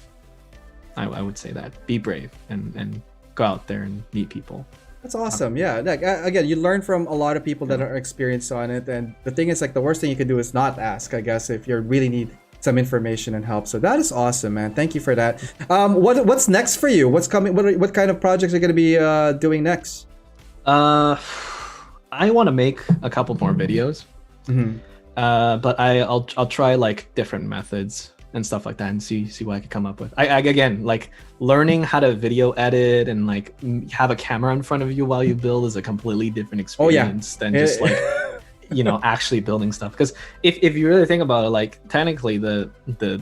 I would say that. Be brave and go out there and meet people. That's awesome. Yeah. Like, again, you learn from a lot of people that are experienced on it. And the thing is, like, the worst thing you can do is not ask, I guess, if you really need some information and help. So that is awesome, man. Thank you for that. What's next for you? What's coming? What kind of projects are you going to be doing next? I want to make a couple more videos. But I'll try like different methods and stuff like that and see what I can come up with. I again, like learning how to video edit and like have a camera in front of you while you build is a completely different experience than just like, you know, actually building stuff. Because if you really think about it, like technically the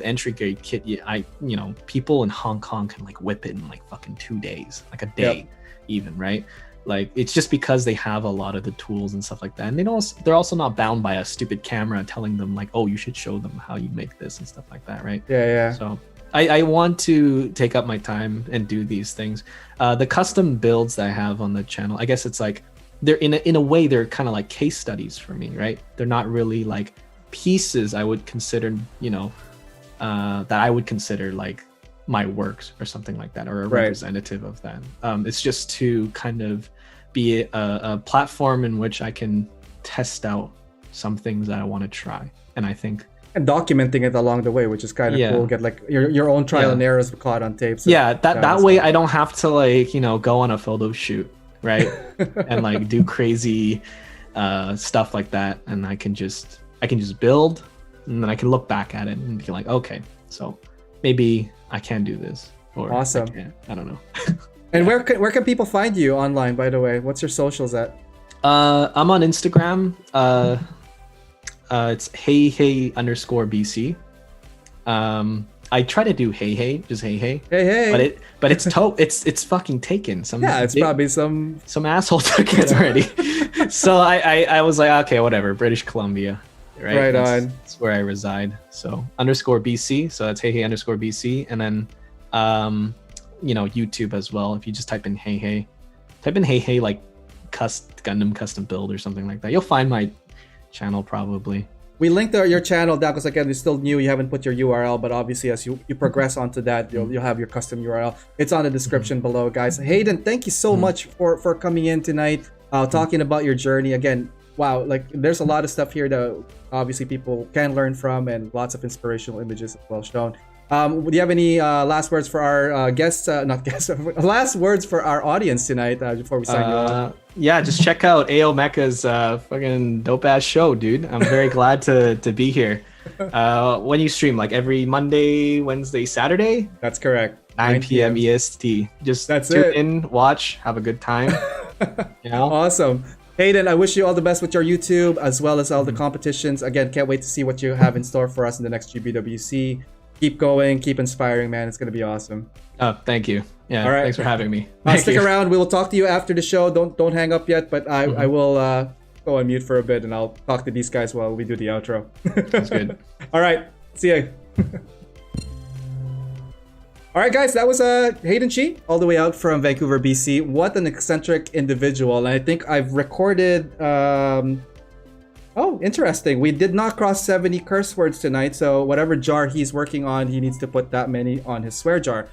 entry grade kit, you know, people in Hong Kong can like whip it in like fucking 2 days, like a day even, right? Like it's just because they have a lot of the tools and stuff like that, and they're also not bound by a stupid camera telling them like, oh, you should show them how you make this and stuff like that, right? Yeah. So I want to take up my time and do these things. The custom builds that I have on the channel, I guess it's like they're in a way they're kind of like case studies for me, right? They're not really like pieces I would consider, you know, that I would consider like my works or something like that, or a representative of that. It's just to kind of be a platform in which I can test out some things that I want to try, and I think and documenting it along the way, which is kind of cool. Get like your own trial and errors caught on tape. So that way I don't have to like, you know, go on a photo shoot, right? And like do crazy stuff like that, and I can just build, and then I can look back at it and be like, okay, so maybe I can do this, or awesome. I don't know. And where can people find you online, by the way? What's your socials at? I'm on Instagram. It's hey_BC. I try to do just hey, Hey. but it's fucking taken. It's probably some asshole took it already. So I was like, okay, whatever. British Columbia, right? That's where I reside. So _BC. So that's hey _ BC, and then YouTube as well. If you just type in hey like Gundam custom build or something like that, you'll find my channel probably. We linked your channel down because again, it's still new. You haven't put your URL, but obviously as you progress onto that, you'll have your custom URL. It's on the description below, guys. Hayden, thank you so much for coming in tonight, talking about your journey. Again, wow, like there's a lot of stuff here that obviously people can learn from, and lots of inspirational images as well shown. Do you have any last words for our guests? Not guests. Last words for our audience tonight before we sign you off. Yeah, just check out AO Mecha's fucking dope ass show, dude. I'm very glad to be here. When you stream, like every Monday, Wednesday, Saturday. That's correct. 9 p.m. EST. Just tune in, watch, have a good time. Awesome. Hayden, I wish you all the best with your YouTube as well as all the competitions. Again, can't wait to see what you have in store for us in the next GBWC. Keep going, keep inspiring, man. It's gonna be awesome. Oh, thank you. Yeah, all right. Thanks for having me. Stick around. We will talk to you after the show. Don't hang up yet, but I will go on mute for a bit and I'll talk to these guys while we do the outro. Sounds good. All right, see ya. All right, guys, that was Hayden Chi, all the way out from Vancouver, BC. What an eccentric individual. And I think I've recorded oh, interesting. We did not cross 70 curse words tonight, so whatever jar he's working on, he needs to put that many on his swear jar.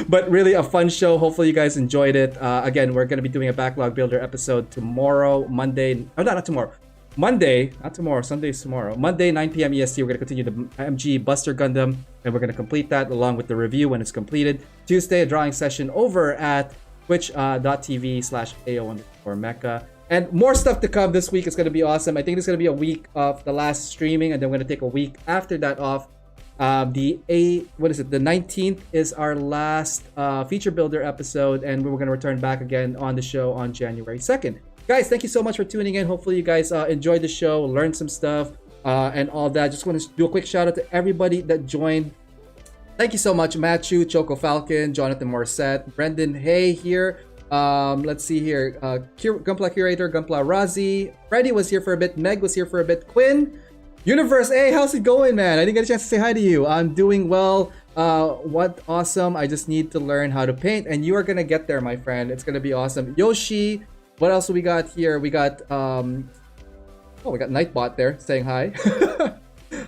But really a fun show. Hopefully you guys enjoyed it. Again, we're going to be doing a backlog builder episode tomorrow, Monday. Oh, not tomorrow. Monday, not tomorrow. Sunday's tomorrow. Monday, 9 p.m. EST. We're going to continue the MG Buster Gundam, and we're going to complete that along with the review when it's completed. Tuesday, a drawing session over at twitch.tv/AO_mecha. And more stuff to come this week. It's going to be awesome. I think it's going to be a week of the last streaming, and then we're going to take a week after that off. The 19th is our last feature builder episode, and we're going to return back again on the show on January 2nd. Guys, thank you so much for tuning in. Hopefully you guys enjoyed the show, learned some stuff, and all that. Just want to do a quick shout out to everybody that joined. Thank you so much, Matthew, Choco Falcon, Jonathan Morissette, Brendan Hay here. Let's see here. Gunpla Curator, Gunpla Razi. Freddy was here for a bit. Meg was here for a bit. Quinn, Universe, hey, how's it going, man? I didn't get a chance to say hi to you. I'm doing well. What awesome. I just need to learn how to paint, and you are gonna get there, my friend. It's gonna be awesome. Yoshi, what else do we got here? We got we got Nightbot there saying hi.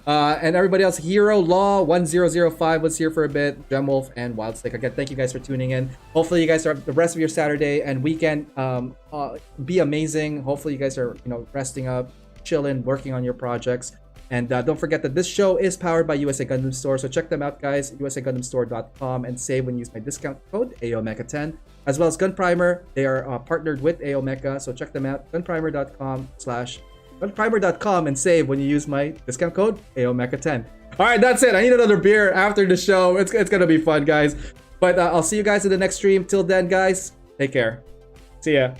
And everybody else, Hero Law 1005 was here for a bit, Gemwolf and Wildstick. Again, thank you guys for tuning in. Hopefully you guys are the rest of your Saturday and weekend be amazing. Hopefully you guys are resting up, chilling, working on your projects. And don't forget that this show is powered by USA Gundam Store, so check them out, guys. usagundamstore.com, and save when you use my discount code AOMecha10, as well as Gun Primer. They are partnered with AO Mecha, so check them out. Gunprimer.com and save when you use my discount code AOMecha10. All right, that's it. I need another beer after the show. It's gonna be fun, guys. But I'll see you guys in the next stream. Till then, guys, take care. See ya.